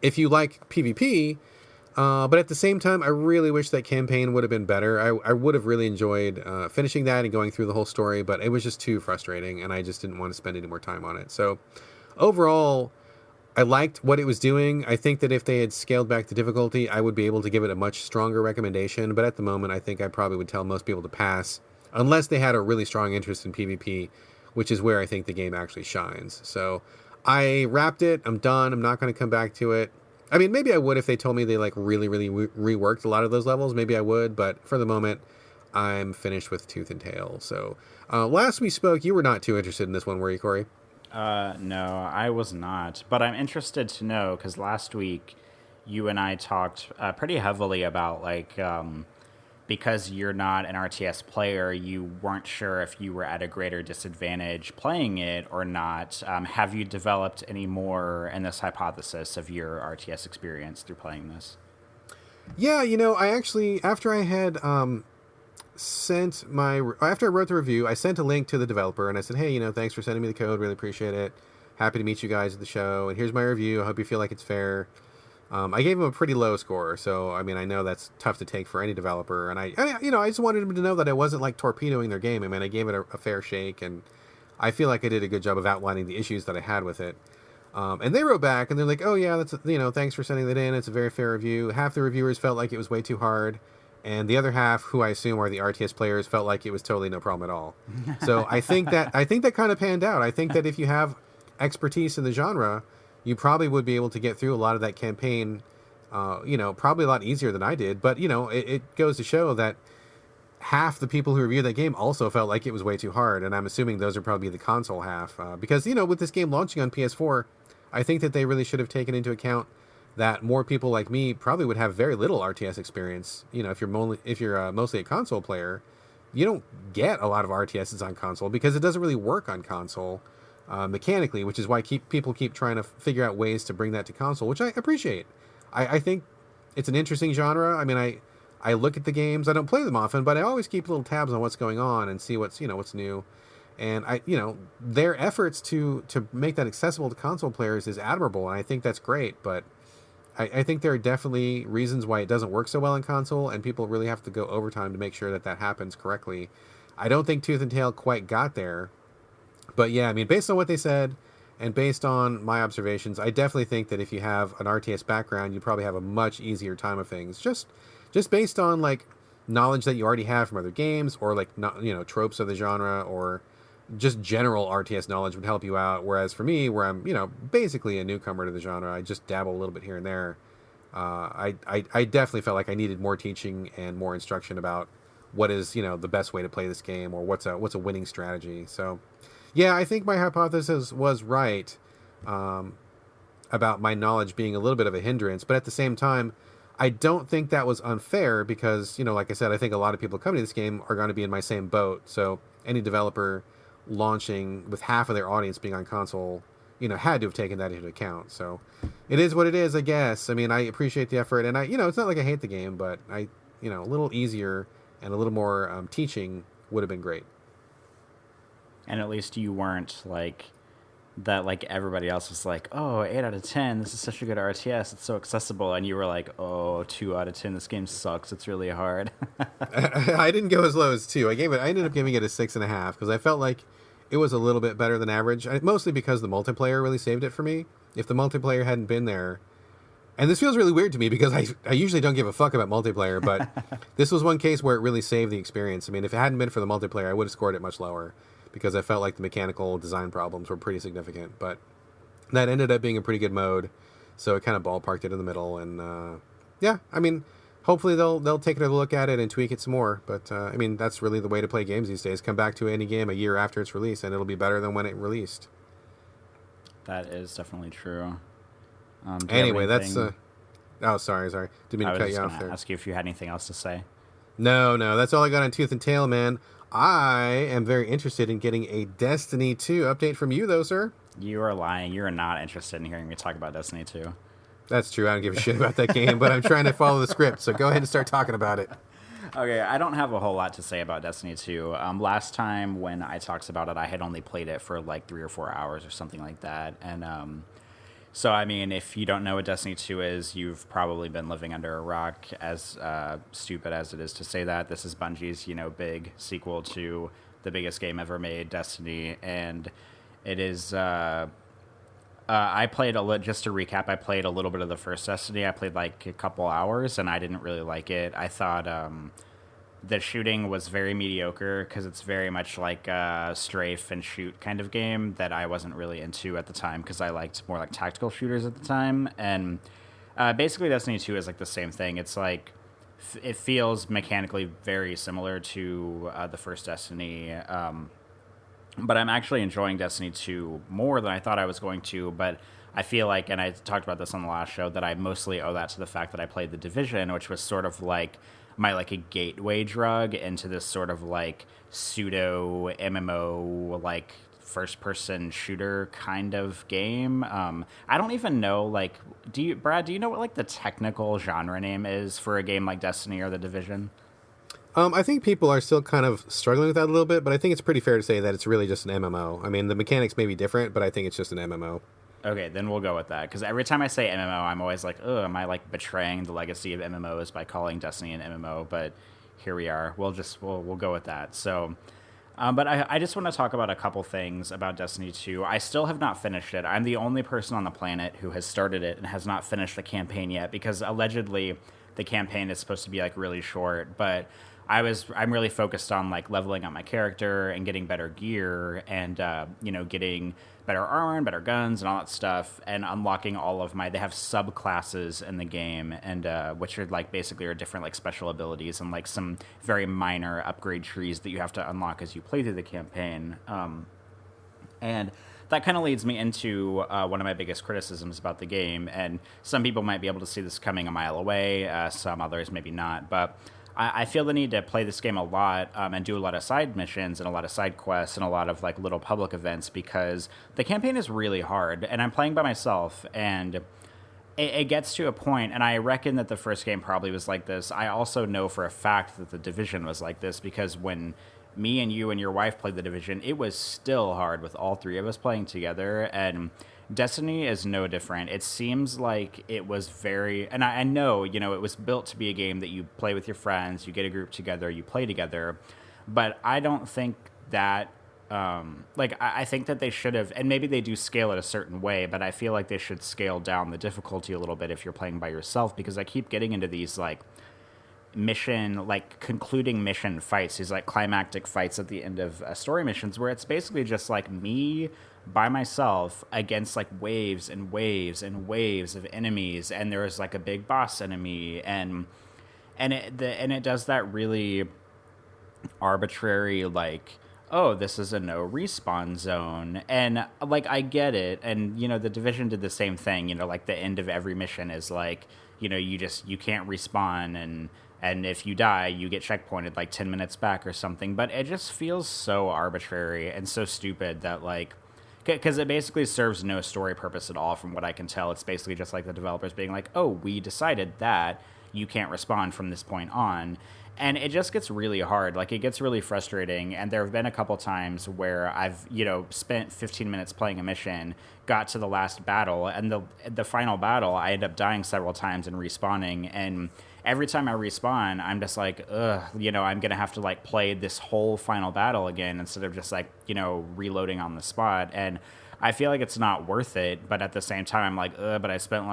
if you like PvP. But at the same time, I really wish that campaign would have been better. I would have really enjoyed finishing that and going through the whole story, but it was just too frustrating and I just didn't want to spend any more time on it. So overall, I liked what it was doing. I think that if they had scaled back the difficulty, I would be able to give it a much stronger recommendation. But at the moment, I think I probably would tell most people to pass unless they had a really strong interest in PvP, which is where I think the game actually shines. So I wrapped it. I'm done. I'm not going to come back to it. I mean, maybe I would if they told me they like really, really reworked a lot of those levels. Maybe I would. But for the moment, I'm finished with tooth and tail. So last we spoke, you were not too interested in this one, were you, Corey? No, I was not, but I'm interested to know because last week you and I talked pretty heavily about like because you're not an RTS player, you weren't sure if you were at a greater disadvantage playing it or not. Have you developed any more in this hypothesis of your RTS experience through playing this? Yeah, I actually, after I had after I wrote the review, I sent a link to the developer and I said, hey, thanks for sending me the code. Really appreciate it. Happy to meet you guys at the show. And here's my review. I hope you feel like it's fair. I gave him a pretty low score. So, I mean, I know that's tough to take for any developer. And I just wanted him to know that I wasn't like torpedoing their game. I mean, I gave it a fair shake and I feel like I did a good job of outlining the issues that I had with it. And they wrote back and they're like, oh yeah, that's, thanks for sending that in. It's a very fair review. Half the reviewers felt like it was way too hard. And the other half, who I assume are the RTS players, felt like it was totally no problem at all. So I think that kind of panned out. I think that if you have expertise in the genre, you probably would be able to get through a lot of that campaign, probably a lot easier than I did. But, it goes to show that half the people who reviewed that game also felt like it was way too hard. And I'm assuming those are probably the console half. Because, with this game launching on PS4, I think that they really should have taken into account that more people like me probably would have very little RTS experience. If you're mostly a console player, you don't get a lot of RTSs on console because it doesn't really work on console mechanically, which is why people keep trying to figure out ways to bring that to console, which I appreciate. I think it's an interesting genre. I mean, I look at the games. I don't play them often, but I always keep little tabs on what's going on and see what's new. And their efforts to make that accessible to console players is admirable, and I think that's great. But I think there are definitely reasons why it doesn't work so well in console, and people really have to go overtime to make sure that happens correctly. I don't think Tooth and Tail quite got there. But yeah, I mean, based on what they said, and based on my observations, I definitely think that if you have an RTS background, you probably have a much easier time of things. Just based on, like, knowledge that you already have from other games, or, like, tropes of the genre, or just general RTS knowledge would help you out. Whereas for me, where I'm, basically a newcomer to the genre, I just dabble a little bit here and there. I definitely felt like I needed more teaching and more instruction about what is, the best way to play this game, or what's a winning strategy. So, yeah, I think my hypothesis was right about my knowledge being a little bit of a hindrance. But at the same time, I don't think that was unfair because, like I said, I think a lot of people coming to this game are going to be in my same boat. So any developer launching with half of their audience being on console, had to have taken that into account. So it is what it is, I guess. I mean, I appreciate the effort, and it's not like I hate the game, but a little easier and a little more teaching would have been great. And at least you weren't like that, like everybody else was like, oh, 8 out of 10, this is such a good RTS, it's so accessible, and you were like, oh, 2 out of 10, this game sucks, it's really hard. I didn't go as low as 2. I ended up giving it a 6.5 because I felt like it was a little bit better than average, mostly because the multiplayer really saved it for me. If the multiplayer hadn't been there, and this feels really weird to me because I usually don't give a fuck about multiplayer, but this was one case where it really saved the experience. I mean, if it hadn't been for the multiplayer, I would have scored it much lower, because I felt like the mechanical design problems were pretty significant. But that ended up being a pretty good mode, so it kind of ballparked it in the middle. And yeah, I mean, hopefully they'll take a look at it and tweak it some more. But I mean, that's really the way to play games these days. Come back to any game a year after its release, and it'll be better than when it released. That is definitely true. Anyway, that's oh, sorry, didn't mean to cut you off there. Ask you if you had anything else to say. No, that's all I got on Tooth and Tail, man. I am very interested in getting a Destiny 2 update from you, though, sir. You are lying. You are not interested in hearing me talk about Destiny 2. That's true. I don't give a shit about that game, but I'm trying to follow the script, so go ahead and start talking about it. Okay, I don't have a whole lot to say about Destiny 2. Last time when I talked about it, I had only played it for like 3 or 4 hours or something like that. And so, I mean, if you don't know what Destiny 2 is, you've probably been living under a rock, as stupid as it is to say that. This is Bungie's, big sequel to the biggest game ever made, Destiny. And it is... I played just to recap, I played a little bit of the first Destiny. I played like a couple hours, and I didn't really like it. I thought the shooting was very mediocre because it's very much like a strafe and shoot kind of game that I wasn't really into at the time because I liked more like tactical shooters at the time. And basically Destiny 2 is like the same thing. It's like it feels mechanically very similar to the first Destiny, but I'm actually enjoying Destiny 2 more than I thought I was going to. But I feel like, and I talked about this on the last show, that I mostly owe that to the fact that I played The Division, which was sort of like a gateway drug into this sort of like pseudo MMO, like first person shooter kind of game. I don't even know, like, Brad, do you know what like the technical genre name is for a game like Destiny or The Division? I think people are still kind of struggling with that a little bit, but I think it's pretty fair to say that it's really just an MMO. I mean, the mechanics may be different, but I think it's just an MMO. Okay, then we'll go with that, because every time I say MMO, I'm always like, oh, am I like betraying the legacy of MMOs by calling Destiny an MMO? But here we are. We'll go with that. So But I just want to talk about a couple things about Destiny 2. I still have not finished it. I'm the only person on the planet who has started it and has not finished the campaign yet, because allegedly the campaign is supposed to be like really short. But I'm really focused on like leveling up my character and getting better gear and getting better armor and better guns and all that stuff, and unlocking all of they have subclasses in the game, and which are like basically are different like special abilities and like some very minor upgrade trees that you have to unlock as you play through the campaign. And that kind of leads me into one of my biggest criticisms about the game, and some people might be able to see this coming a mile away, some others maybe not, but I feel the need to play this game a lot and do a lot of side missions and a lot of side quests and a lot of like little public events, because the campaign is really hard, and I'm playing by myself, and it gets to a point, and I reckon that the first game probably was like this. I also know for a fact that the Division was like this, because when me and you and your wife played the Division, it was still hard with all three of us playing together, and Destiny is no different. It seems like it was very, and I know, it was built to be a game that you play with your friends, you get a group together, you play together, but I don't think that, I think that they should have, and maybe they do scale it a certain way, but I feel like they should scale down the difficulty a little bit if you're playing by yourself, because I keep getting into these, concluding mission fights, these climactic fights at the end of story missions, where it's basically just me by myself against waves and waves and waves of enemies, and there's a big boss enemy, and it does that really arbitrary oh, this is a no respawn zone, and I get it, and the Division did the same thing, the end of every mission is you can't respawn, and if you die, you get checkpointed 10 minutes back or something. But it just feels so arbitrary and so stupid that because it basically serves no story purpose at all from what I can tell. It's basically just the developers being oh, we decided that you can't respond from this point on. And it just gets really hard. It gets really frustrating. And there have been a couple times where I've, spent 15 minutes playing a mission, got to the last battle, and the final battle, I end up dying several times and respawning. And every time I respawn, I'm just ugh, I'm going to have to play this whole final battle again instead of just reloading on the spot. And I feel it's not worth it. But at the same time, I'm ugh, but I spent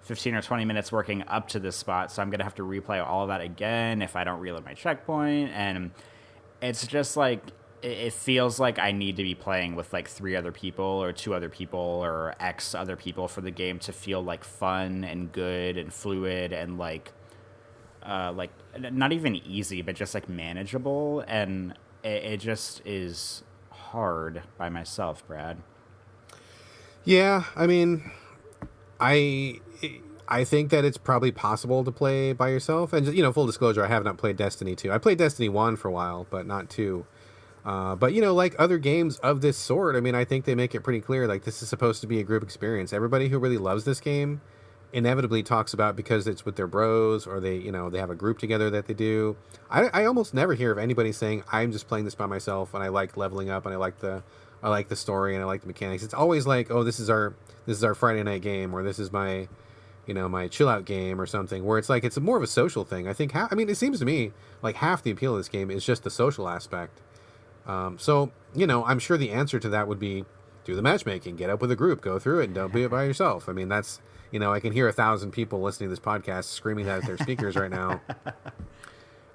15 or 20 minutes working up to this spot, so I'm going to have to replay all of that again if I don't reload my checkpoint. And it's just it feels like I need to be playing with 3 other people or 2 other people or X other people for the game to feel fun and good and fluid and not even easy, but just manageable. And it just is hard by myself, Brad. Yeah, I mean, I think that it's probably possible to play by yourself. And, full disclosure, I have not played Destiny 2. I played Destiny 1 for a while, but not 2. But, other games of this sort, I mean, I think they make it pretty clear, this is supposed to be a group experience. Everybody who really loves this game inevitably talks about because it's with their bros, or they have a group together that they do. I almost never hear of anybody saying, I'm just playing this by myself, and I like leveling up, and I like the story, and I like the mechanics. It's always oh, this is our Friday night game, or this is my my chill out game or something, where it's it's more of a social thing. I think it seems to me half the appeal of this game is just the social aspect. So I'm sure the answer to that would be do the matchmaking, get up with a group, go through it, and don't be it by yourself. I mean, that's I can hear 1,000 people listening to this podcast screaming that at their speakers right now.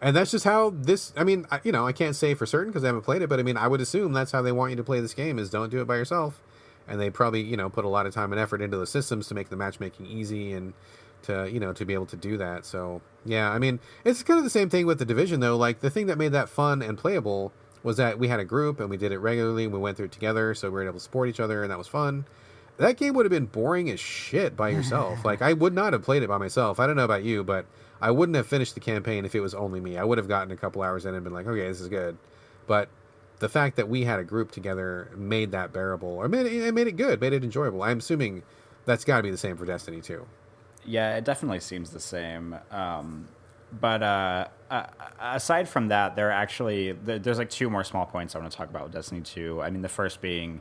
And that's just how this, I can't say for certain because I haven't played it, but I would assume that's how they want you to play this game, is don't do it by yourself. And they probably, put a lot of time and effort into the systems to make the matchmaking easy and to, to be able to do that. So, yeah, it's kind of the same thing with the Division, though. The thing that made that fun and playable was that we had a group and we did it regularly and we went through it together, so we were able to support each other, and that was fun. That game would have been boring as shit by yourself. I would not have played it by myself. I don't know about you, but I wouldn't have finished the campaign if it was only me. I would have gotten a couple hours in and been okay, this is good. But the fact that we had a group together made that bearable, or made it good, made it enjoyable. I'm assuming that's got to be the same for Destiny 2. Yeah, it definitely seems the same. But aside from that, there's 2 more small points I want to talk about with Destiny 2. The first being,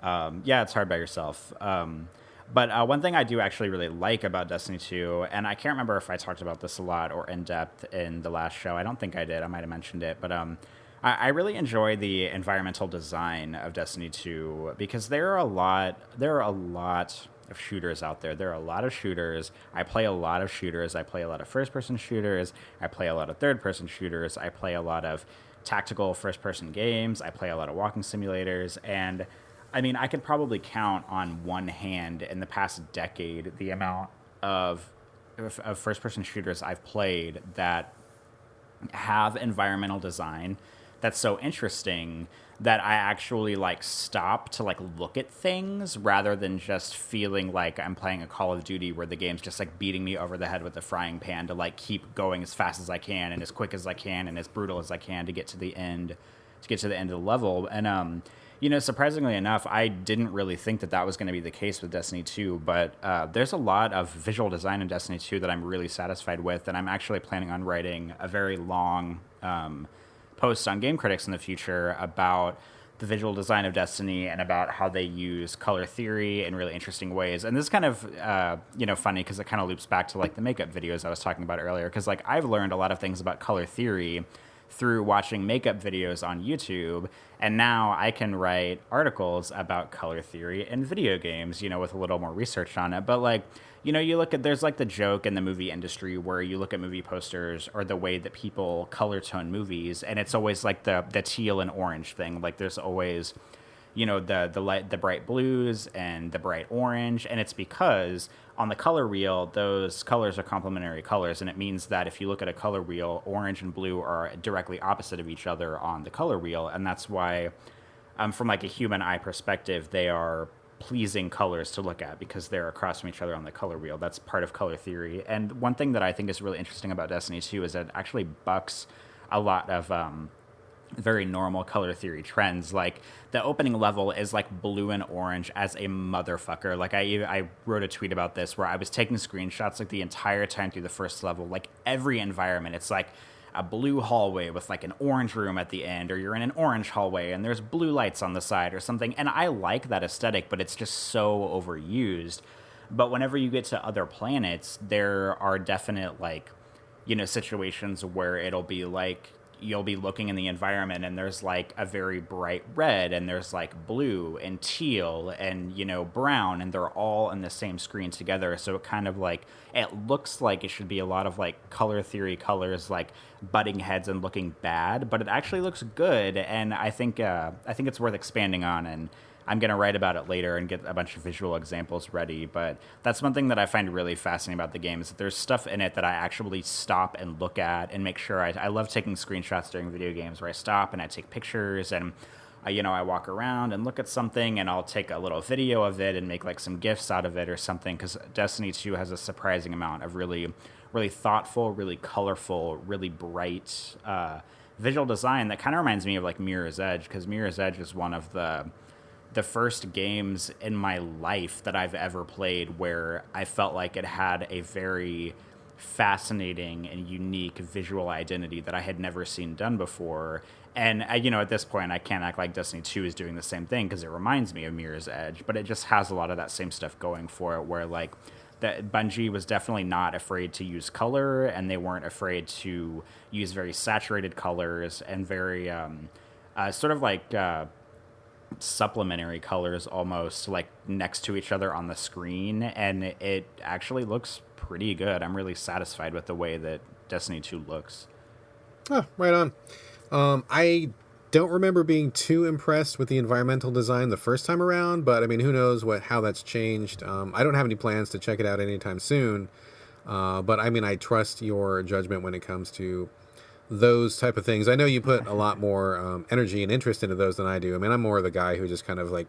it's hard by yourself. But one thing I do actually really like about Destiny 2, and I can't remember if I talked about this a lot or in depth in the last show. I don't think I did. I might have mentioned it. But I really enjoy the environmental design of Destiny 2 because there are a lot of shooters out there. There are a lot of shooters. I play a lot of shooters. I play a lot of first-person shooters. I play a lot of third-person shooters. I play a lot of tactical first-person games. I play a lot of walking simulators. And, I mean, I could probably count on one hand in the past decade the amount of first-person shooters I've played that have environmental design that's so interesting that I actually like stop to like look at things rather than just feeling like I'm playing a Call of Duty where the game's just like beating me over the head with a frying pan to like keep going as fast as I can and as quick as I can and as brutal as I can to get to the end of the level. And you know, surprisingly enough, I didn't really think that was going to be the case with Destiny 2, but there's a lot of visual design in Destiny 2 that I'm really satisfied with, and I'm actually planning on writing a very long post on Game Critics in the future about the visual design of Destiny and about how they use color theory in really interesting ways. And this is kind of, you know, funny because it kind of loops back to like the makeup videos I was talking about earlier. Because like I've learned a lot of things about color theory through watching makeup videos on YouTube. And now I can write articles about color theory in video games, you know, with a little more research on it. But like, you know, you look at, there's like the joke in the movie industry where you look at movie posters or the way that people color tone movies, and it's always like the teal and orange thing. Like there's always, you know, the bright blues and the bright orange, and it's because on the color wheel, those colors are complementary colors, and it means that if you look at a color wheel, orange and blue are directly opposite of each other on the color wheel, and that's why, from like a human eye perspective, they are pleasing colors to look at because they're across from each other on the color wheel. That's part of color theory. And one thing that I think is really interesting about Destiny 2 is that it actually bucks a lot of very normal color theory trends. Like the opening level is like blue and orange as a motherfucker. Like I wrote a tweet about this where I was taking screenshots like the entire time through the first level. Like every environment, it's like a blue hallway with like an orange room at the end, or you're in an orange hallway and there's blue lights on the side or something. And I like that aesthetic, but it's just so overused. But whenever you get to other planets, there are definite like, you know, situations where it'll be like, you'll be looking in the environment and there's like a very bright red and there's like blue and teal and, you know, brown, and they're all in the same screen together. So it kind of like, it looks like it should be a lot of like color theory colors like butting heads and looking bad, but it actually looks good. And I think it's worth expanding on, and I'm going to write about it later and get a bunch of visual examples ready. But that's one thing that I find really fascinating about the game is that there's stuff in it that I actually stop and look at and make sure I love taking screenshots during video games where I stop and I take pictures and I walk around and look at something and I'll take a little video of it and make like some GIFs out of it or something, because Destiny 2 has a surprising amount of really, really thoughtful, really colorful, really bright visual design that kind of reminds me of like Mirror's Edge, because Mirror's Edge is one of the first games in my life that I've ever played where I felt like it had a very fascinating and unique visual identity that I had never seen done before. And, at this point, I can't act like Destiny 2 is doing the same thing because it reminds me of Mirror's Edge, but it just has a lot of that same stuff going for it where, like, that Bungie was definitely not afraid to use color, and they weren't afraid to use very saturated colors and very sort of like supplementary colors almost, like next to each other on the screen, and it actually looks pretty good. I'm really satisfied with the way that Destiny 2 looks. Oh, right on. I don't remember being too impressed with the environmental design the first time around, but I mean, who knows how that's changed. I don't have any plans to check it out anytime soon, but I mean, I trust your judgment when it comes to those type of things. I know you put a lot more energy and interest into those than I do. I mean, I'm more of the guy who just kind of like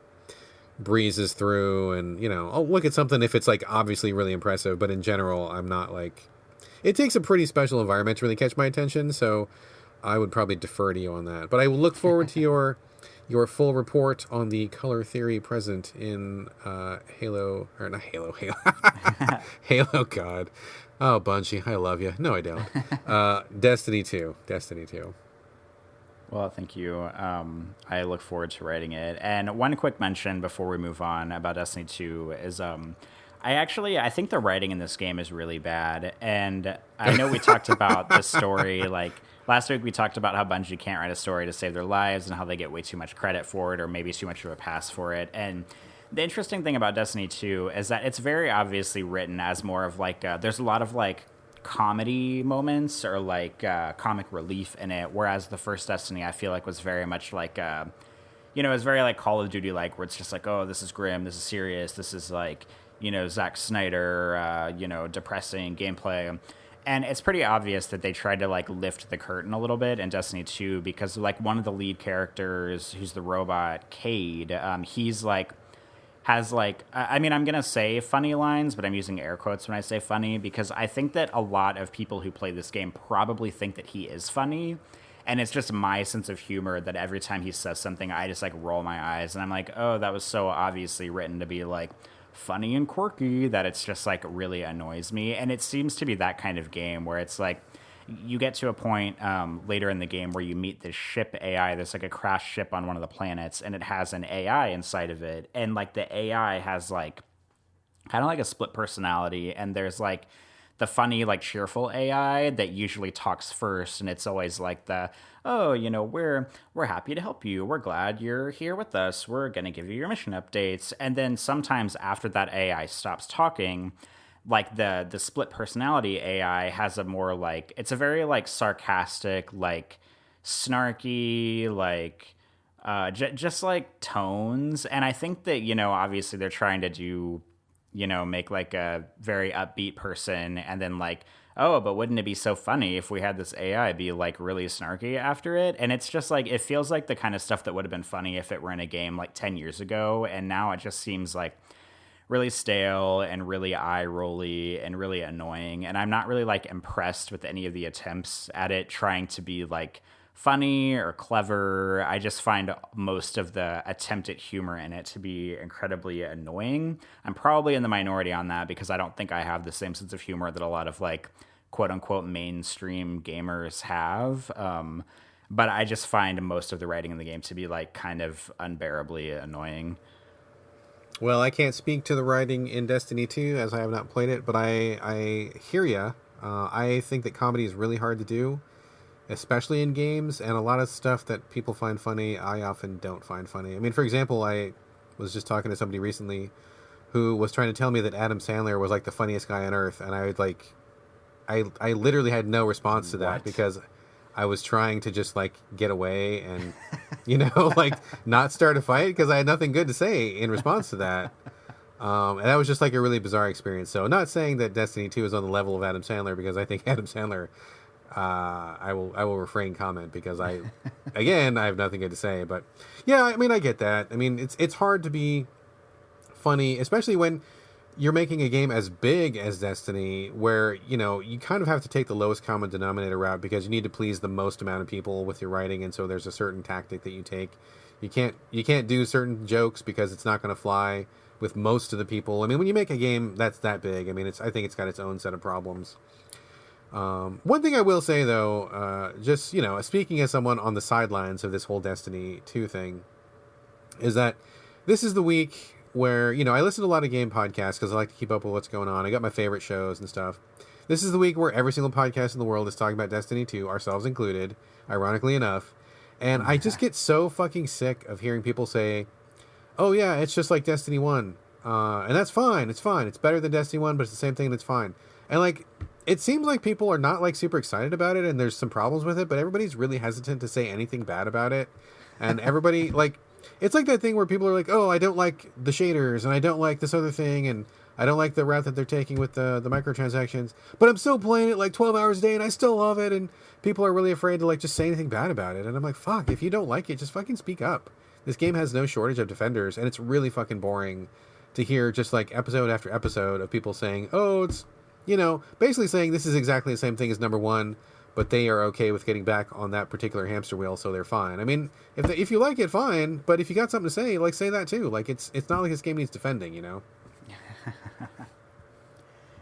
breezes through and, I'll look at something if it's like obviously really impressive, but in general, I'm not like, it takes a pretty special environment to really catch my attention, so I would probably defer to you on that. But I will look forward to your full report on the color theory present in Halo, God. Oh, Bungie, I love you. No, I don't. Destiny 2. Well, thank you. I look forward to writing it. And one quick mention before we move on about Destiny 2 is I think the writing in this game is really bad. And I know we talked about the story, like, last week we talked about how Bungie can't write a story to save their lives and how they get way too much credit for it, or maybe too much of a pass for it. And the interesting thing about Destiny 2 is that it's very obviously written as more of like, there's a lot of like comedy moments or like comic relief in it, whereas the first Destiny I feel like was very much like, it was very like Call of Duty like, where it's just like, oh, this is grim, this is serious, this is like, Zack Snyder, depressing gameplay. And it's pretty obvious that they tried to like lift the curtain a little bit in Destiny 2 because like one of the lead characters, who's the robot Cade, he's like has like, I'm going to say funny lines, but I'm using air quotes when I say funny because I think that a lot of people who play this game probably think that he is funny. And it's just my sense of humor that every time he says something, I just like roll my eyes and I'm like, oh, that was so obviously written to be like funny and quirky that it's just like really annoys me. And it seems to be that kind of game where it's like you get to a point later in the game where you meet this ship AI. There's like a crashed ship on one of the planets and it has an AI inside of it. And like the AI has like kind of like a split personality. And there's like the funny, like cheerful AI that usually talks first. And it's always like the, oh, we're happy to help you. We're glad you're here with us. We're going to give you your mission updates. And then sometimes after that AI stops talking, like the split personality AI has a more like, it's a very like sarcastic, like snarky, like just like tones. And I think that, obviously they're trying to do, make like a very upbeat person and then like, oh, but wouldn't it be so funny if we had this AI be like really snarky after it? And it's just like, it feels like the kind of stuff that would have been funny if it were in a game like 10 years ago. And now it just seems like really stale and really eye-rolly and really annoying. And I'm not really like impressed with any of the attempts at it trying to be like funny or clever. I just find most of the attempt at humor in it to be incredibly annoying. I'm probably in the minority on that because I don't think I have the same sense of humor that a lot of like quote unquote mainstream gamers have. But I just find most of the writing in the game to be like kind of unbearably annoying. Well, I can't speak to the writing in Destiny 2 as I have not played it, but I hear ya. I think that comedy is really hard to do, especially in games, and a lot of stuff that people find funny, I often don't find funny. I mean, for example, I was just talking to somebody recently who was trying to tell me that Adam Sandler was like the funniest guy on earth, and I literally had no response to that because I was trying to just like get away and, like not start a fight because I had nothing good to say in response to that. And that was just like a really bizarre experience. So not saying that Destiny 2 is on the level of Adam Sandler because I think Adam Sandler, I will refrain comment because I have nothing good to say. But yeah, I mean, I get that. I mean, it's hard to be funny, especially when you're making a game as big as Destiny where, you kind of have to take the lowest common denominator route because you need to please the most amount of people with your writing. And so there's a certain tactic that you take. You can't do certain jokes because it's not going to fly with most of the people. I mean, when you make a game that's that big, I mean, I think it's got its own set of problems. One thing I will say though, just, speaking as someone on the sidelines of this whole Destiny 2 thing, is that this is the week where, I listen to a lot of game podcasts because I like to keep up with what's going on. I got my favorite shows and stuff. This is the week where every single podcast in the world is talking about Destiny 2, ourselves included, ironically enough. And I just get so fucking sick of hearing people say, oh yeah, it's just like Destiny 1. And that's fine. It's fine. It's better than Destiny 1, but it's the same thing and it's fine. And like, it seems like people are not like super excited about it and there's some problems with it, but everybody's really hesitant to say anything bad about it. And everybody like, it's like that thing where people are like, oh, I don't like the shaders and I don't like this other thing and I don't like the route that they're taking with the microtransactions, but I'm still playing it like 12 hours a day and I still love it. And people are really afraid to like just say anything bad about it. And I'm like, fuck, if you don't like it, just fucking speak up. This game has no shortage of defenders and it's really fucking boring to hear just like episode after episode of people saying, oh, it's, basically saying this is exactly the same thing as number one, but they are okay with getting back on that particular hamster wheel, so they're fine. I mean, if you like it, fine, but if you got something to say, like, say that too. Like, it's not like this game needs defending,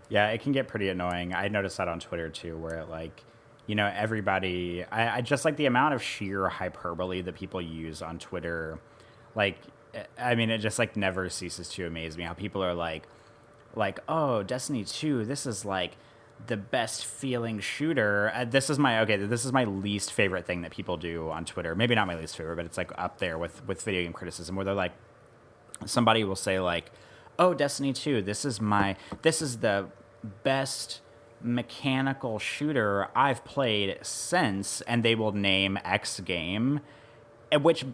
Yeah, it can get pretty annoying. I noticed that on Twitter too, where it like, everybody, I just like the amount of sheer hyperbole that people use on Twitter. Like, I mean, it just like never ceases to amaze me how people are like, like, oh, Destiny 2, this is like the best feeling shooter. This is my least favorite thing that people do on Twitter. Maybe not my least favorite, but it's like up there with video game criticism, where they're like, somebody will say like, oh, Destiny 2, this is the best mechanical shooter I've played since, and they will name X game, which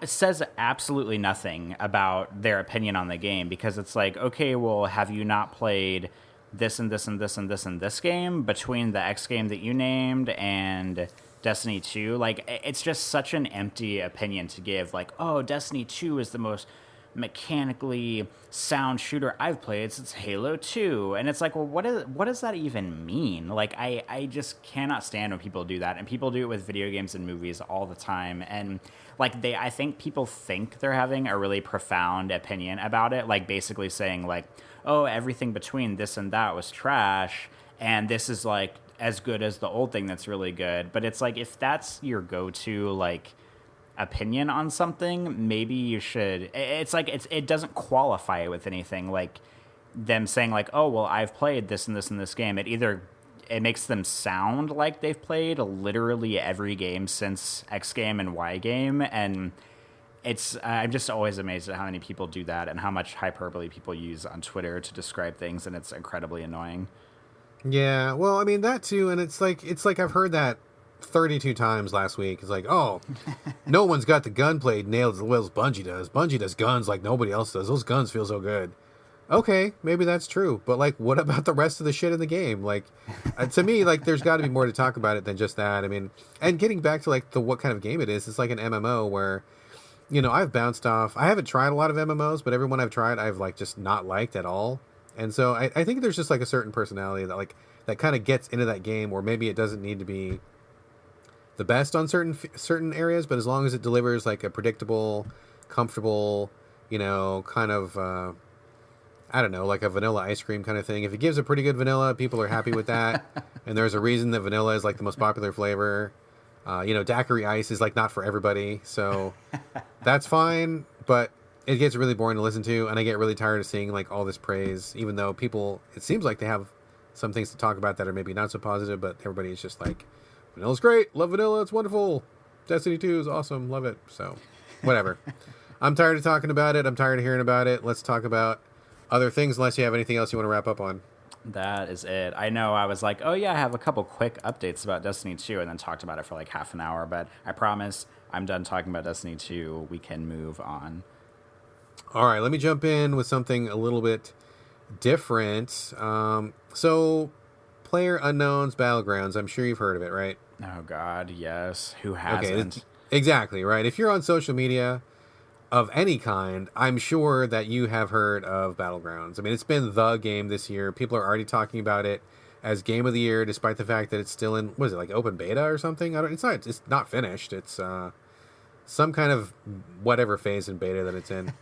says absolutely nothing about their opinion on the game, because it's like, okay, well, have you not played this and this and this and this and this game between the X game that you named and Destiny 2? Like, it's just such an empty opinion to give, like, oh, Destiny 2 is the most mechanically sound shooter I've played since Halo 2. And it's like, well, what does that even mean? Like, I just cannot stand when people do that. And people do it with video games and movies all the time. And like, I think people think they're having a really profound opinion about it, like basically saying like, oh, everything between this and that was trash, and this is like as good as the old thing that's really good. But it's like, if that's your go-to like opinion on something, maybe you should, it's like, it doesn't qualify it with anything. Like them saying like, oh, well, I've played this and this and this game, it makes them sound like they've played literally every game since X game and Y game. And I'm just always amazed at how many people do that and how much hyperbole people use on Twitter to describe things, and it's incredibly annoying. Yeah, well, I mean, that too, and it's like I've heard that 32 times last week. It's like, oh, no one's got the gunplay nailed as well as Bungie does. Bungie does guns like nobody else does. Those guns feel so good. Okay, maybe that's true, but like, what about the rest of the shit in the game? Like, to me, like, there's got to be more to talk about it than just that. I mean, and getting back to like what kind of game it is, it's like an MMO where, you know, I've bounced off. I haven't tried a lot of MMOs, but every one I've tried, I've like just not liked at all. And so I think there's just like a certain personality that kind of gets into that game, where maybe it doesn't need to be the best on certain areas, but as long as it delivers like a predictable, comfortable, you know, kind of I don't know, like a vanilla ice cream kind of thing. If it gives a pretty good vanilla, people are happy with that. And there's a reason that vanilla is like the most popular flavor. You know, daiquiri ice is like not for everybody, so that's fine. But it gets really boring to listen to, and I get really tired of seeing like all this praise, even though people, it seems like they have some things to talk about that are maybe not so positive, but everybody is just like, vanilla's great, love vanilla, it's wonderful. Destiny 2 is awesome, love it. So, whatever. I'm tired of talking about it. I'm tired of hearing about it. Let's talk about other things, unless you have anything else you want to wrap up on. That is it. I know I was like, oh yeah, I have a couple quick updates about Destiny 2, and then talked about it for like half an hour, but I promise I'm done talking about Destiny 2. We can move on. All right, let me jump in with something a little bit different. So, PlayerUnknown's Battlegrounds, I'm sure you've heard of it, right? Oh God, yes. Who hasn't? Okay, exactly, right. If you're on social media of any kind, I'm sure that you have heard of Battlegrounds. I mean, it's been the game this year. People are already talking about it as game of the year, despite the fact that it's still in, what is it, like open beta or something? It's not finished. It's some kind of whatever phase in beta that it's in.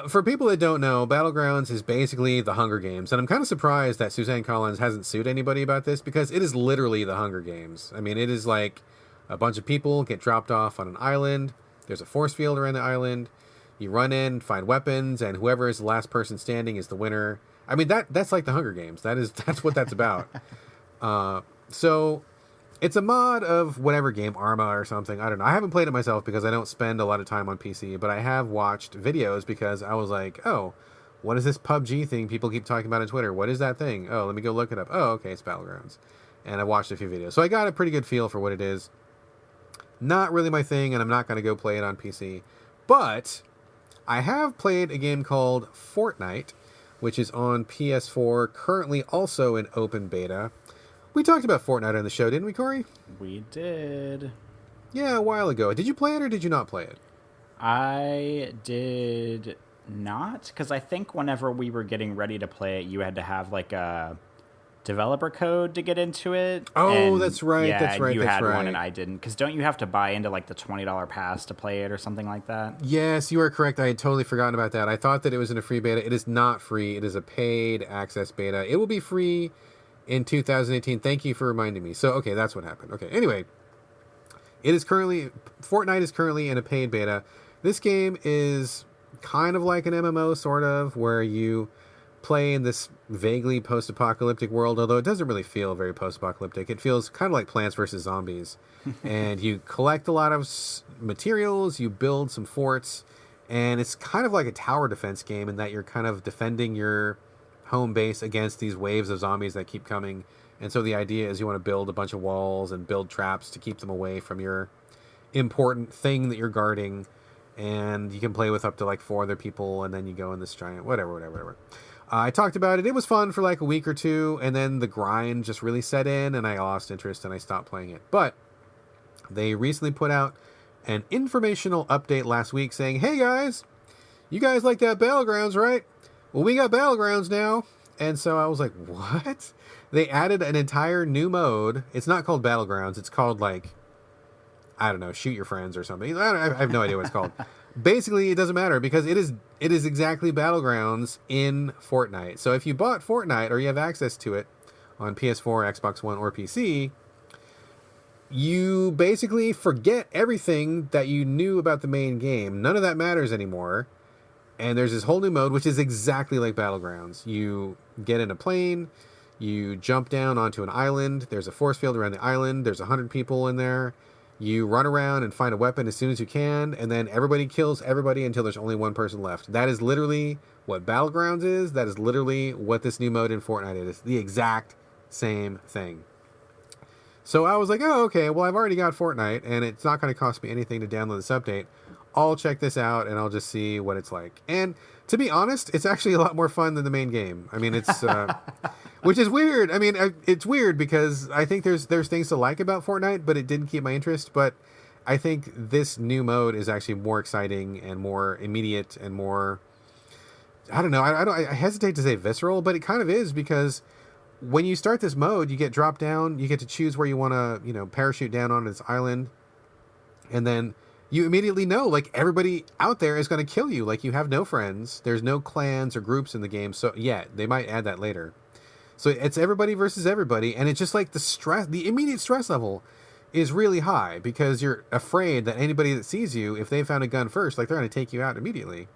For people that don't know, Battlegrounds is basically the Hunger Games. And I'm kind of surprised that Suzanne Collins hasn't sued anybody about this, because it is literally the Hunger Games. I mean, it is like a bunch of people get dropped off on an island. There's a force field around the island. You run in, find weapons, and whoever is the last person standing is the winner. I mean, that's like the Hunger Games. That's what that's about. So it's a mod of whatever game, Arma or something. I don't know. I haven't played it myself because I don't spend a lot of time on PC, but I have watched videos because I was like, oh, what is this PUBG thing people keep talking about on Twitter? What is that thing? Oh, let me go look it up. Oh, okay, it's Battlegrounds. And I watched a few videos. So I got a pretty good feel for what it is. Not really my thing, and I'm not going to go play it on PC. But I have played a game called Fortnite, which is on PS4, currently also in open beta. We talked about Fortnite on the show, didn't we, Corey? We did. Yeah, a while ago. Did you play it or did you not play it? I did not, because I think whenever we were getting ready to play it, you had to have like a developer code to get into it. Oh, and that's right. Yeah, that's right. You that's had right. one and I didn't. Because don't you have to buy into like the $20 pass to play it or something like that? Yes, you are correct. I had totally forgotten about that. I thought that it was in a free beta. It is not free. It is a paid access beta. It will be free in 2018. Thank you for reminding me. So, okay, that's what happened. Okay, anyway, Fortnite is currently in a paid beta. This game is kind of like an MMO, sort of, where you play in this vaguely post-apocalyptic world, although it doesn't really feel very post-apocalyptic. It feels kind of like Plants vs. Zombies. And you collect a lot of materials, you build some forts, and it's kind of like a tower defense game in that you're kind of defending your home base against these waves of zombies that keep coming. And so the idea is you want to build a bunch of walls and build traps to keep them away from your important thing that you're guarding. And you can play with up to like 4 other people, and then you go in this giant whatever. I talked about it. It was fun for like a week or two, and then the grind just really set in, and I lost interest and I stopped playing it. But they recently put out an informational update last week saying, hey guys, you guys like that Battlegrounds, right? Well, we got Battlegrounds now. And so I was like, what? They added an entire new mode. It's not called Battlegrounds. It's called like, I don't know, Shoot Your Friends or something. I have no idea what it's called. Basically, it doesn't matter because it is exactly Battlegrounds in Fortnite. So if you bought Fortnite or you have access to it on PS4, Xbox One, or PC, you basically forget everything that you knew about the main game. None of that matters anymore. And there's this whole new mode, which is exactly like Battlegrounds. You get in a plane, you jump down onto an island. There's a force field around the island. There's 100 people in there. You run around and find a weapon as soon as you can, and then everybody kills everybody until there's only one person left. That is literally what Battlegrounds is. That is literally what this new mode in Fortnite is. The exact same thing. So I was like, oh, okay, well, I've already got Fortnite, and it's not going to cost me anything to download this update. I'll check this out, and I'll just see what it's like. And to be honest, it's actually a lot more fun than the main game. I mean, it's... which is weird. I mean, it's weird because I think there's things to like about Fortnite, but it didn't keep my interest. But I think this new mode is actually more exciting and more immediate and more... I don't know. I hesitate to say visceral, but it kind of is because when you start this mode, you get dropped down. You get to choose where you want to, parachute down onto this island. And then you immediately know, like, everybody out there is going to kill you. Like, you have no friends. There's no clans or groups in the game. So, yeah, they might add that later. So it's everybody versus everybody. And it's just like the immediate stress level is really high because you're afraid that anybody that sees you, if they found a gun first, like, they're going to take you out immediately.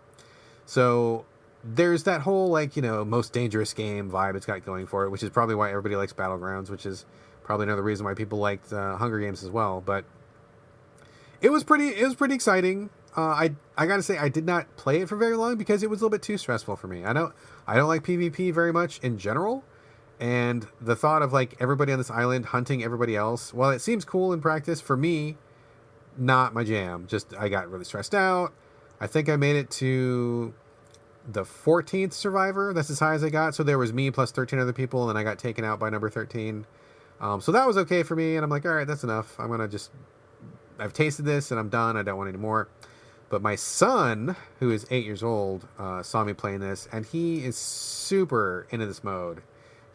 So there's that whole, like, most dangerous game vibe it's got going for it, which is probably why everybody likes Battlegrounds, which is probably another reason why people liked Hunger Games as well. But it was pretty exciting. I gotta say, I did not play it for very long because it was a little bit too stressful for me. I don't like PvP very much in general, and the thought of like everybody on this island hunting everybody else, while it seems cool in practice, for me, not my jam. Just I got really stressed out. I think I made it to the 14th survivor. That's as high as I got. So there was me plus 13 other people, and I got taken out by number 13. So that was okay for me, and I'm like, all right, that's enough. I've tasted this and I'm done. I don't want any more. But my son, who is 8 years old, saw me playing this, and he is super into this mode.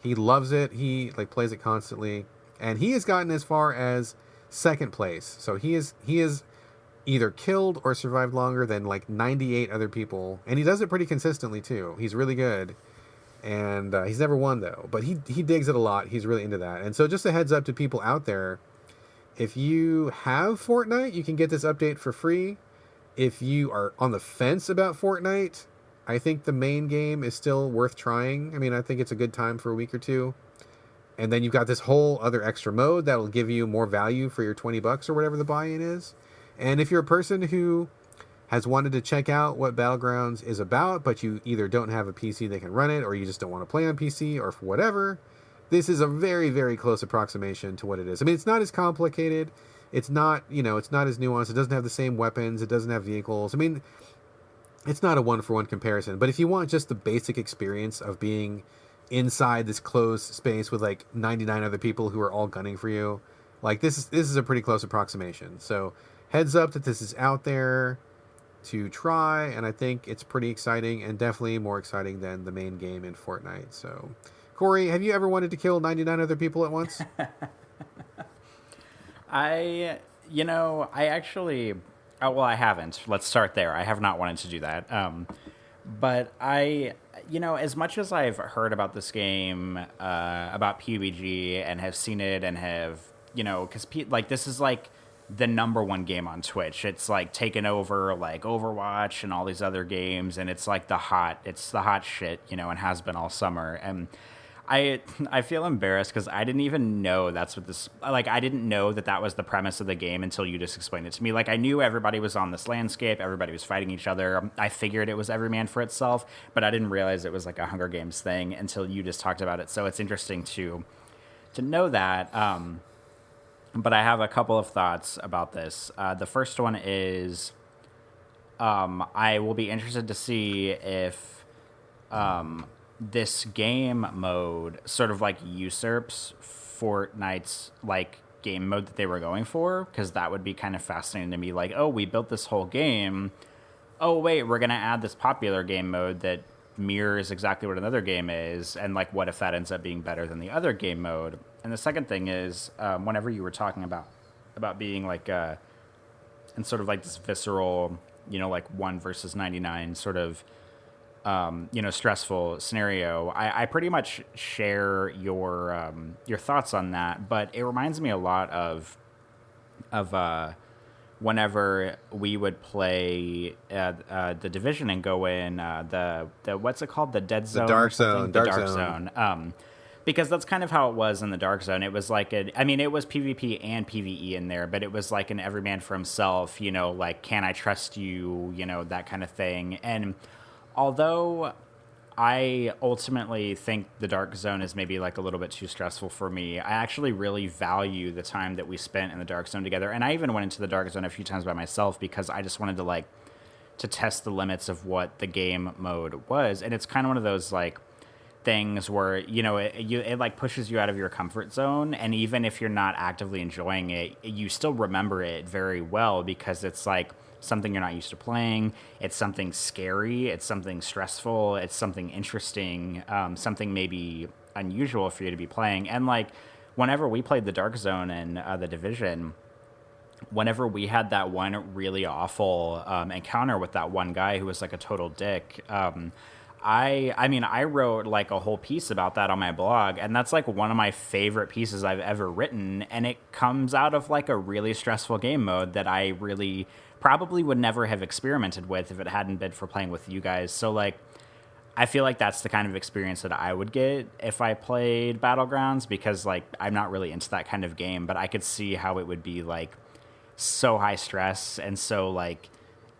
He loves it. He plays it constantly, and he has gotten as far as second place. So he is either killed or survived longer than like 98 other people, and he does it pretty consistently too. He's really good, and he's never won though. But he digs it a lot. He's really into that. And so just a heads up to people out there. If you have Fortnite, you can get this update for free. If you are on the fence about Fortnite, I think the main game is still worth trying. I mean, I think it's a good time for a week or two. And then you've got this whole other extra mode that will give you more value for your $20 or whatever the buy-in is. And if you're a person who has wanted to check out what Battlegrounds is about, but you either don't have a PC that can run it, or you just don't want to play on PC, or for whatever, this is a very, very close approximation to what it is. I mean, it's not as complicated. It's not, it's not as nuanced. It doesn't have the same weapons. It doesn't have vehicles. I mean, it's not a one-for-one comparison. But if you want just the basic experience of being inside this closed space with like 99 other people who are all gunning for you, like this is a pretty close approximation. So heads up that this is out there to try, and I think it's pretty exciting, and definitely more exciting than the main game in Fortnite. So Corey, have you ever wanted to kill 99 other people at once? I actually, I haven't. Let's start there. I have not wanted to do that. But as much as I've heard about this game, about PUBG, and have seen it, and have, because this is like the number one game on Twitch. It's like taken over like Overwatch and all these other games, and it's like the hot shit, you know, and has been all summer. And I feel embarrassed because I didn't even know that's what this, like, I didn't know that was the premise of the game until you just explained it to me. Like, I knew everybody was on this landscape, everybody was fighting each other. I figured it was every man for itself, but I didn't realize it was like a Hunger Games thing until you just talked about it. So it's interesting to know that. But I have a couple of thoughts about this. The first one is I will be interested to see if this game mode sort of like usurps Fortnite's like game mode that they were going for, because that would be kind of fascinating to me. Like, oh, we built this whole game. Oh, wait, we're going to add this popular game mode that mirrors exactly what another game is, and like what if that ends up being better than the other game mode? And the second thing is, whenever you were talking about being like and sort of like this visceral, you know, like 1 versus 99 sort of you know, stressful scenario, I pretty much share your thoughts on that, but it reminds me a lot of whenever we would play the Division and go in the what's it called, the Dead Zone, the Dark Zone, the Dark Zone. Because that's kind of how it was in the Dark Zone. It was like it was PvP and PvE in there, but it was like an every man for himself, you know, like, can I trust you, you know, that kind of thing. And although I ultimately think the Dark Zone is maybe like a little bit too stressful for me, I actually really value the time that we spent in the Dark Zone together. And I even went into the Dark Zone a few times by myself because I just wanted to test the limits of what the game mode was. And it's kind of one of those like things where, you know, it like pushes you out of your comfort zone, and even if you're not actively enjoying it, you still remember it very well because it's like something you're not used to playing. It's something scary, it's something stressful, it's something interesting, something maybe unusual for you to be playing. And like whenever we played the Dark Zone and the Division, whenever we had that one really awful encounter with that one guy who was like a total dick, I mean, I wrote like a whole piece about that on my blog, and that's like one of my favorite pieces I've ever written, and it comes out of like a really stressful game mode that I really probably would never have experimented with if it hadn't been for playing with you guys. So like, I feel like that's the kind of experience that I would get if I played Battlegrounds, because like I'm not really into that kind of game, but I could see how it would be like so high stress and so like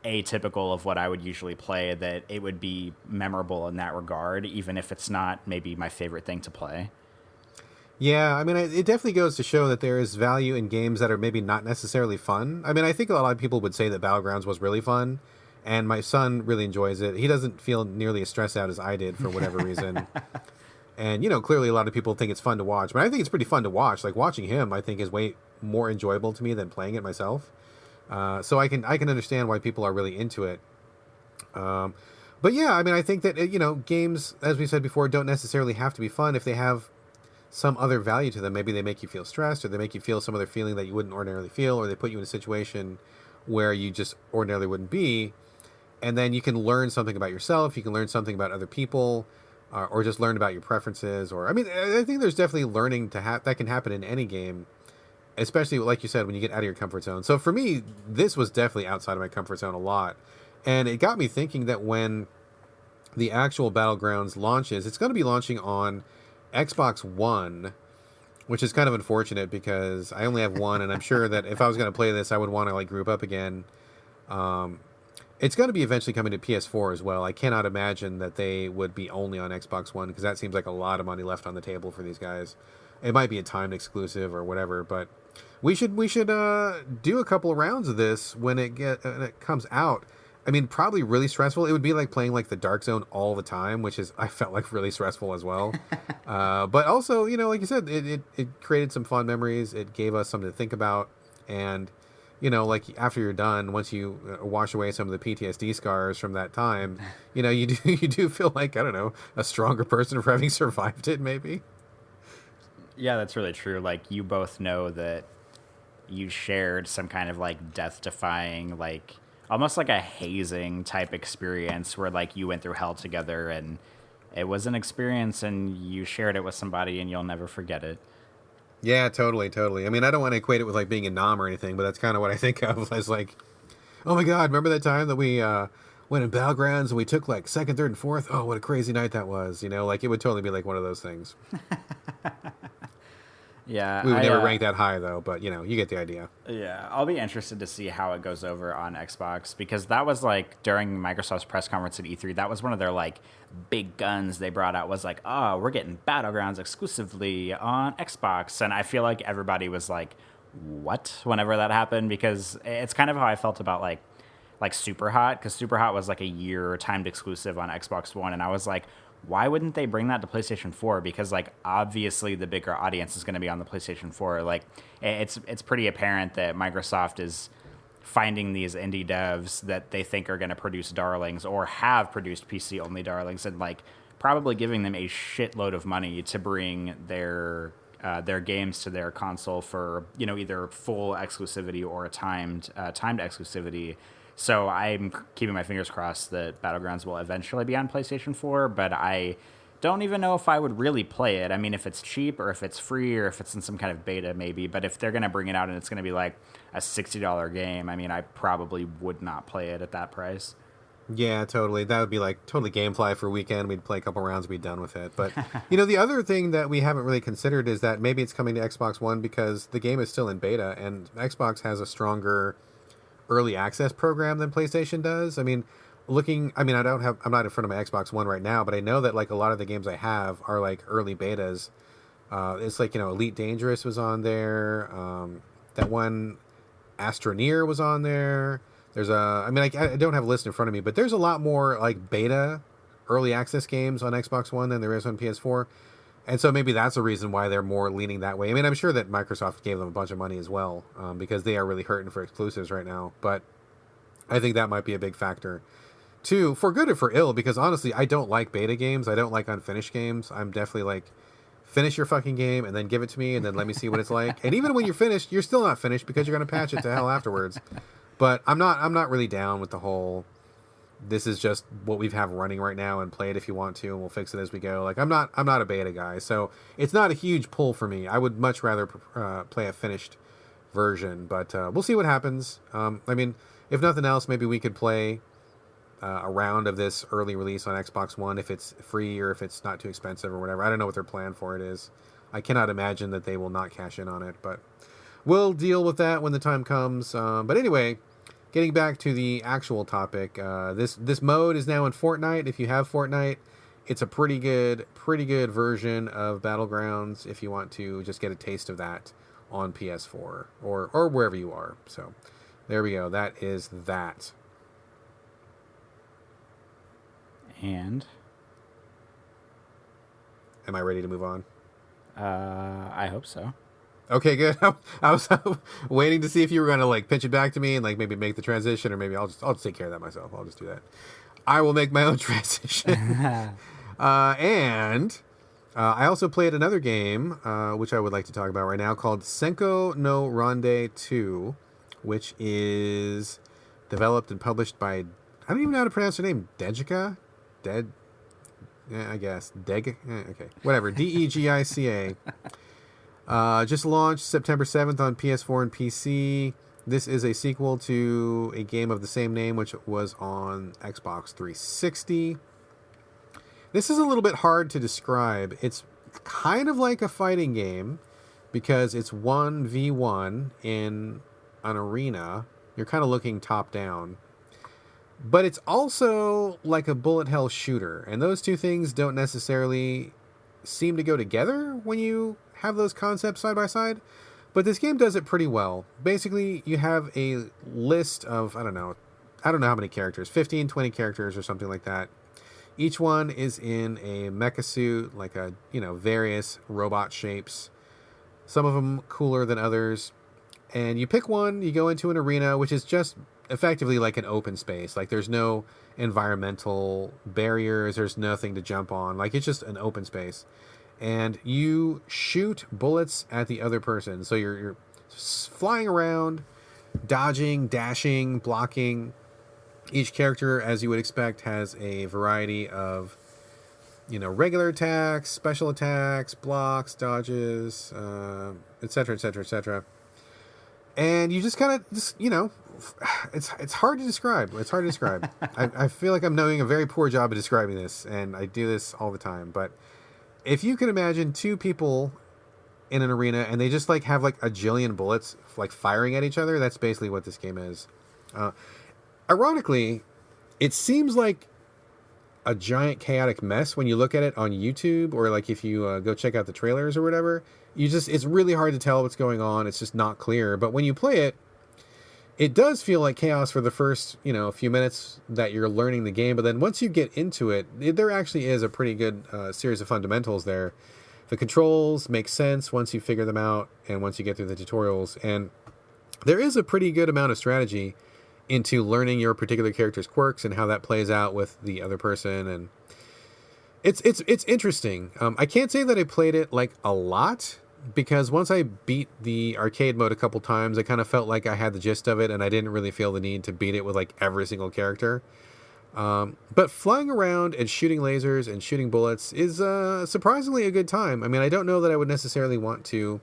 atypical of what I would usually play that it would be memorable in that regard, even if it's not maybe my favorite thing to play. Yeah, I mean, it definitely goes to show that there is value in games that are maybe not necessarily fun. I mean, I think a lot of people would say that Battlegrounds was really fun, and my son really enjoys it. He doesn't feel nearly as stressed out as I did for whatever reason. And, you know, clearly a lot of people think it's fun to watch, but I think it's pretty fun to watch. Like, watching him, I think, is way more enjoyable to me than playing it myself. So I can understand why people are really into it. But yeah, I mean, I think that, you know, games, as we said before, don't necessarily have to be fun if they have some other value to them. Maybe they make you feel stressed, or they make you feel some other feeling that you wouldn't ordinarily feel, or they put you in a situation where you just ordinarily wouldn't be. And then you can learn something about yourself. You can learn something about other people, or just learn about your preferences. Or, I mean, I think there's definitely learning that can happen in any game, especially like you said, when you get out of your comfort zone. So for me, this was definitely outside of my comfort zone a lot. And it got me thinking that when the actual Battlegrounds launches, it's going to be launching on Xbox One, which is kind of unfortunate because I only have one, and I'm sure that if I was going to play this, I would want to like group up again. It's going to be eventually coming to PS4 as well. I cannot imagine that they would be only on Xbox One, because that seems like a lot of money left on the table for these guys. It might be a timed exclusive or whatever, but we should do a couple of rounds of this when it comes out. I mean, probably really stressful. It would be like playing like the Dark Zone all the time, which is, I felt like, really stressful as well. But also, you know, like you said, it created some fun memories. It gave us something to think about. And, you know, like after you're done, once you wash away some of the PTSD scars from that time, you know, you do feel like, I don't know, a stronger person for having survived it, maybe. Yeah, that's really true. Like, you both know that you shared some kind of like death-defying, like almost like a hazing type experience where like you went through hell together, and it was an experience and you shared it with somebody and you'll never forget it. Yeah, totally, totally. I mean, I don't want to equate it with like being a nom or anything, but that's kind of what I think of as like, oh my God, remember that time that we went in Battlegrounds and we took like second, third, and fourth? Oh, what a crazy night that was. You know, like it would totally be like one of those things. Yeah, We would never rank that high though, but you know, you get the idea. Yeah, I'll be interested to see how it goes over on Xbox because that was like during Microsoft's press conference at E3. That was one of their like big guns they brought out was like, oh, we're getting Battlegrounds exclusively on Xbox, and I feel like everybody was like, what? Whenever that happened, because it's kind of how I felt about like Super Hot, because Super Hot was like a year timed exclusive on Xbox One, and I was like, why wouldn't they bring that to PlayStation 4? Because like obviously the bigger audience is going to be on the PlayStation 4. Like it's pretty apparent that Microsoft is finding these indie devs that they think are going to produce darlings or have produced PC only darlings, and like probably giving them a shitload of money to bring their games to their console for, you know, either full exclusivity or a timed exclusivity. So I'm keeping my fingers crossed that Battlegrounds will eventually be on PlayStation 4, but I don't even know if I would really play it. I mean, if it's cheap or if it's free or if it's in some kind of beta, maybe. But if they're going to bring it out and it's going to be like a $60 game, I mean, I probably would not play it at that price. Yeah, totally. That would be like totally Gamefly for a weekend. We'd play a couple rounds, we'd be done with it. But, you know, the other thing that we haven't really considered is that maybe it's coming to Xbox One because the game is still in beta and Xbox has a stronger early access program than PlayStation does. I mean, I'm not in front of my Xbox One right now, but I know that like a lot of the games I have are like early betas. It's like, you know, Elite Dangerous was on there. That one Astroneer was on there. There's I don't have a list in front of me, but there's a lot more like beta early access games on Xbox One than there is on PS4. And so maybe that's a reason why they're more leaning that way. I mean, I'm sure that Microsoft gave them a bunch of money as well, because they are really hurting for exclusives right now. But I think that might be a big factor, too, for good or for ill, because honestly, I don't like beta games. I don't like unfinished games. I'm definitely like, finish your fucking game and then give it to me and then let me see what it's like. And even when you're finished, you're still not finished because you're going to patch it to hell afterwards. But I'm not really down with the whole, this is just what we have running right now and play it if you want to and we'll fix it as we go. Like I'm not a beta guy, so it's not a huge pull for me. I would much rather play a finished version, but we'll see what happens. I mean, if nothing else, maybe we could play a round of this early release on Xbox One if it's free or if it's not too expensive or whatever. I don't know what their plan for it is. I cannot imagine that they will not cash in on it, but we'll deal with that when the time comes. But anyway, getting back to the actual topic, this mode is now in Fortnite. If you have Fortnite, it's a pretty good version of Battlegrounds if you want to just get a taste of that on PS4 or wherever you are. So there we go. That is that. And am I ready to move on? I hope so. Okay, good. I was waiting to see if you were going to like pitch it back to me and like maybe make the transition, or maybe I'll just take care of that myself. I'll just do that. I will make my own transition. And I also played another game, which I would like to talk about right now, called Senko no Ronde 2, which is developed and published by, I don't even know how to pronounce her name, Degica? I guess. Okay. Whatever. Degica. Just launched September 7th on PS4 and PC. This is a sequel to a game of the same name, which was on Xbox 360. This is a little bit hard to describe. It's kind of like a fighting game because it's 1v1 in an arena. You're kind of looking top down. But it's also like a bullet hell shooter. And those two things don't necessarily seem to go together when you have those concepts side by side. But this game does it pretty well. Basically, you have a list of, I don't know how many characters, 15, 20 characters or something like that. Each one is in a mecha suit, like a, various robot shapes. Some of them cooler than others. And you pick one, you go into an arena, which is just effectively like an open space. Like there's no environmental barriers, there's nothing to jump on. Like it's just an open space. And you shoot bullets at the other person. So you're flying around, dodging, dashing, blocking. Each character, as you would expect, has a variety of, regular attacks, special attacks, blocks, dodges, etc., etc., etc. And you just kind of it's hard to describe. It's hard to describe. I feel like I'm doing a very poor job of describing this, and I do this all the time. But if you can imagine two people in an arena and they just like have like a jillion bullets like firing at each other, that's basically what this game is. Ironically, it seems like a giant chaotic mess when you look at it on YouTube, or like if you go check out the trailers or whatever. It's really hard to tell what's going on. It's just not clear. But when you play it, it does feel like chaos for the first, few minutes that you're learning the game. But then once you get into it, there actually is a pretty good series of fundamentals there. The controls make sense once you figure them out and once you get through the tutorials. And there is a pretty good amount of strategy into learning your particular character's quirks and how that plays out with the other person. And it's interesting. I can't say that I played it like a lot, because once I beat the arcade mode a couple times, I kind of felt like I had the gist of it, and I didn't really feel the need to beat it with like every single character. But flying around and shooting lasers and shooting bullets is surprisingly a good time. I mean, I don't know that I would necessarily want to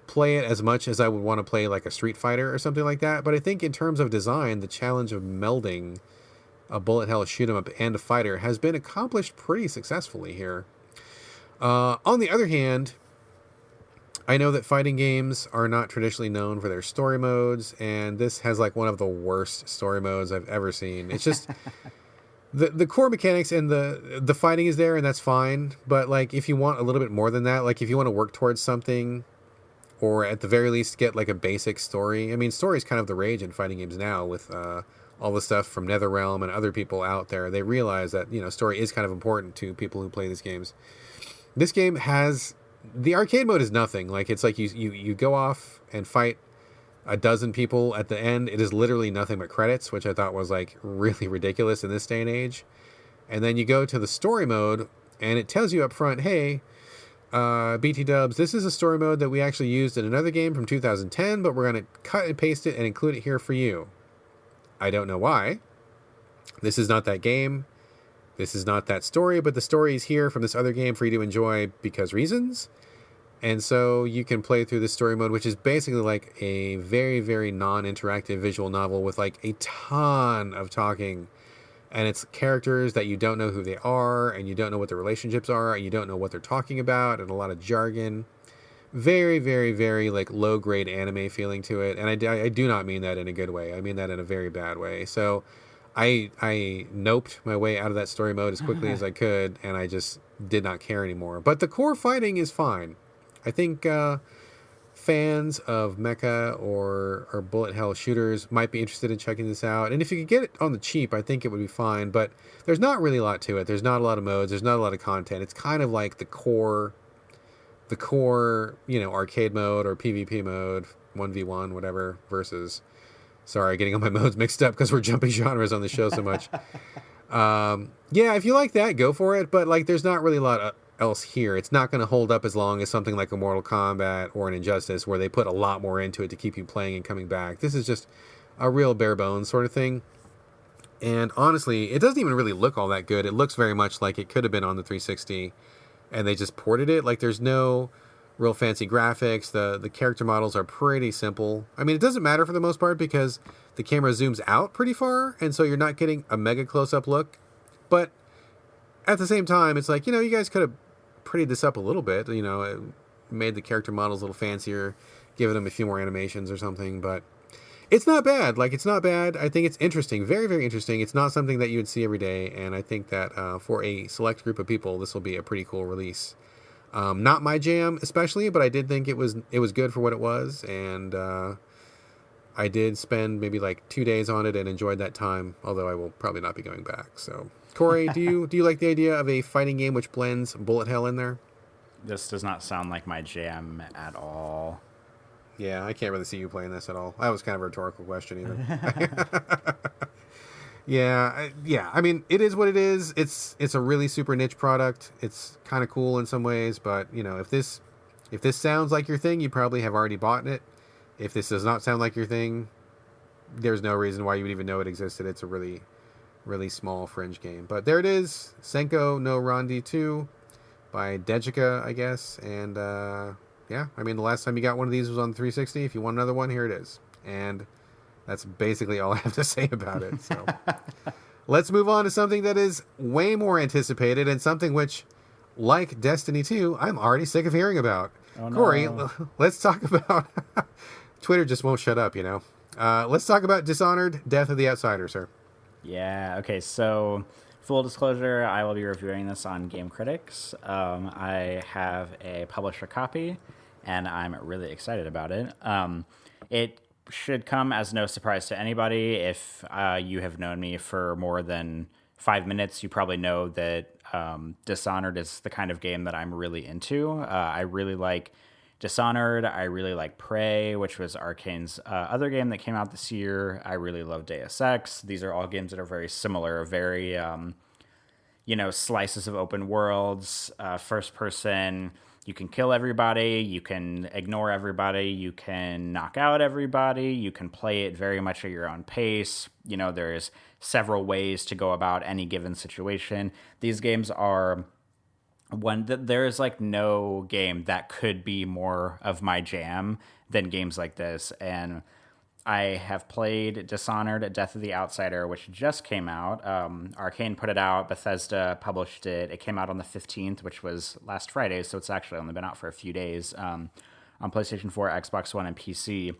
play it as much as I would want to play like a Street Fighter or something like that, but I think in terms of design, the challenge of melding a bullet hell shoot 'em up and a fighter has been accomplished pretty successfully here. On the other hand, I know that fighting games are not traditionally known for their story modes, and this has like one of the worst story modes I've ever seen. It's just the core mechanics and the fighting is there, and that's fine. But like, if you want a little bit more than that, like if you want to work towards something, or at the very least get like a basic story. I mean, story is kind of the rage in fighting games now with all the stuff from NetherRealm and other people out there. They realize that story is kind of important to people who play these games. This game has the arcade mode is nothing. Like, it's like you go off and fight a dozen people at the end. It is literally nothing but credits, which I thought was like really ridiculous in this day and age. And then you go to the story mode and it tells you up front, hey, BT dubs, this is a story mode that we actually used in another game from 2010, but we're going to cut and paste it and include it here for you. I don't know why. This is not that game. This is not that story, but the story is here from this other game for you to enjoy because reasons. And so you can play through this story mode, which is basically like a very, very non-interactive visual novel with like a ton of talking. And it's characters that you don't know who they are, and you don't know what their relationships are, and you don't know what they're talking about, and a lot of jargon. Very, very, very like low-grade anime feeling to it. And I do not mean that in a good way. I mean that in a very bad way. So I noped my way out of that story mode as quickly as I could, and I just did not care anymore. But the core fighting is fine. I think fans of mecha or bullet hell shooters might be interested in checking this out. And if you could get it on the cheap, I think it would be fine. But there's not really a lot to it. There's not a lot of modes. There's not a lot of content. It's kind of like the core, arcade mode or PvP mode, 1v1, whatever, versus... Sorry, getting all my modes mixed up because we're jumping genres on the show so much. Yeah, if you like that, go for it. But like, there's not really a lot else here. It's not going to hold up as long as something like a Mortal Kombat or an Injustice, where they put a lot more into it to keep you playing and coming back. This is just a real bare bones sort of thing. And honestly, it doesn't even really look all that good. It looks very much like it could have been on the 360, and they just ported it. Like, there's no real fancy graphics. The character models are pretty simple. I mean, it doesn't matter for the most part because the camera zooms out pretty far, and so you're not getting a mega close-up look. But at the same time, it's like, you guys could have prettied this up a little bit, made the character models a little fancier, given them a few more animations or something. But it's not bad. Like, it's not bad. I think it's interesting. Very, very interesting. It's not something that you would see every day, and I think that for a select group of people, this will be a pretty cool release. Not my jam especially, but I did think it was good for what it was, and I did spend maybe like 2 days on it and enjoyed that time, although I will probably not be going back. So, Corey, do you like the idea of a fighting game which blends bullet hell in there? This does not sound like my jam at all. Yeah, I can't really see you playing this at all. That was kind of a rhetorical question even. Yeah. I mean, it is what it is. It's a really super niche product. It's kind of cool in some ways, but if this sounds like your thing, you probably have already bought it. If this does not sound like your thing, there's no reason why you would even know it existed. It's a really, really small fringe game. But there it is, Senko no Ronde 2 by Dejika, I guess. And yeah, I mean, the last time you got one of these was on 360. If you want another one, here it is. And that's basically all I have to say about it. So let's move on to something that is way more anticipated and something which, like Destiny 2, I'm already sick of hearing about. Oh, no. Corey, let's talk about... Twitter just won't shut up, you know. Let's talk about Dishonored, Death of the Outsider, sir. Yeah, okay, so full disclosure, I will be reviewing this on Game Critics. I have a publisher copy, and I'm really excited about it. It should come as no surprise to anybody. If you have known me for more than 5 minutes, you probably know that Dishonored is the kind of game that I'm really into. I really like Dishonored. I really like Prey, which was Arcane's other game that came out this year. I really love Deus Ex. These are all games that are very similar, very, slices of open worlds, first person. You can kill everybody. You can ignore everybody. You can knock out everybody. You can play it very much at your own pace. You know, there's several ways to go about any given situation. These games are... there is like no game that could be more of my jam than games like this. And I have played Dishonored, Death of the Outsider, which just came out. Arcane put it out. Bethesda published it. It came out on the 15th, which was last Friday. So it's actually only been out for a few days on PlayStation 4, Xbox One, and PC.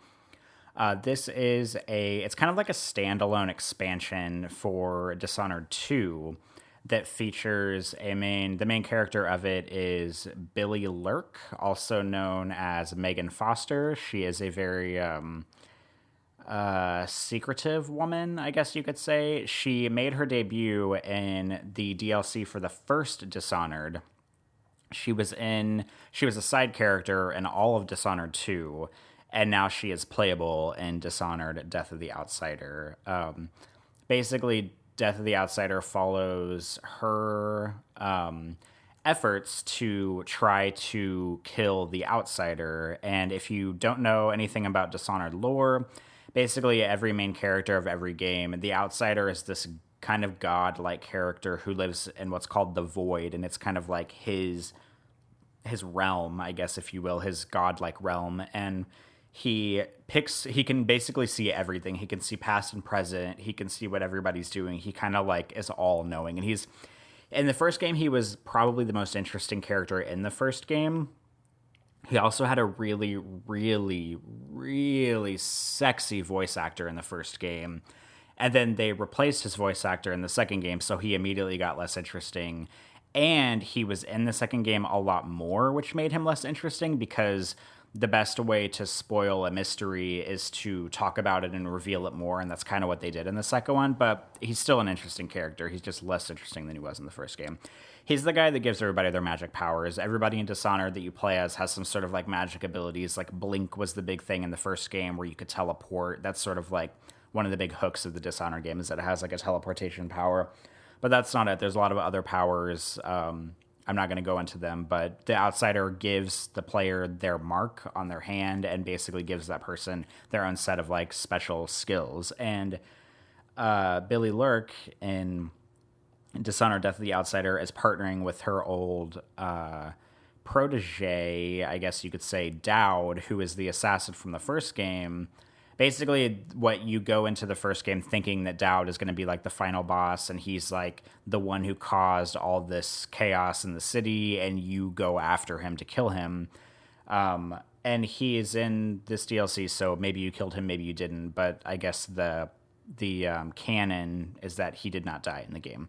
This is it's kind of like a standalone expansion for Dishonored 2. That features the main character of it is Billy Lurk, also known as Megan Foster. She is a very secretive woman, I guess you could say. She made her debut in the DLC for the first Dishonored. She was a side character in all of Dishonored 2, and now she is playable in Dishonored, Death of the Outsider. Basically, Death of the Outsider follows her efforts to try to kill the Outsider. And if you don't know anything about Dishonored lore, basically every main character of every game, the Outsider is this kind of god-like character who lives in what's called the Void, and it's kind of like his realm, I guess, if you will, his god-like realm. And he can basically see everything. He can see past and present. He can see what everybody's doing. He kind of like is all knowing. And in the first game, he was probably the most interesting character in the first game. He also had a really, really, really sexy voice actor in the first game. And then they replaced his voice actor in the second game, so he immediately got less interesting. And he was in the second game a lot more, which made him less interesting because the best way to spoil a mystery is to talk about it and reveal it more, and that's kind of what they did in the second one, but he's still an interesting character. He's just less interesting than he was in the first game. He's the guy that gives everybody their magic powers. Everybody in Dishonored that you play as has some sort of like magic abilities, like Blink was the big thing in the first game where you could teleport. That's sort of like one of the big hooks of the Dishonored game is that it has like a teleportation power, but that's not it. There's a lot of other powers. I'm not going to go into them, but the Outsider gives the player their mark on their hand and basically gives that person their own set of like special skills. And Billy Lurk in Dishonored Death of the Outsider is partnering with her old protege, I guess you could say, Dowd, who is the assassin from the first game. Basically, what you go into the first game thinking that Dowd is going to be like the final boss, and he's like the one who caused all this chaos in the city, and you go after him to kill him. And he is in this DLC, so maybe you killed him, maybe you didn't. But I guess the canon is that he did not die in the game.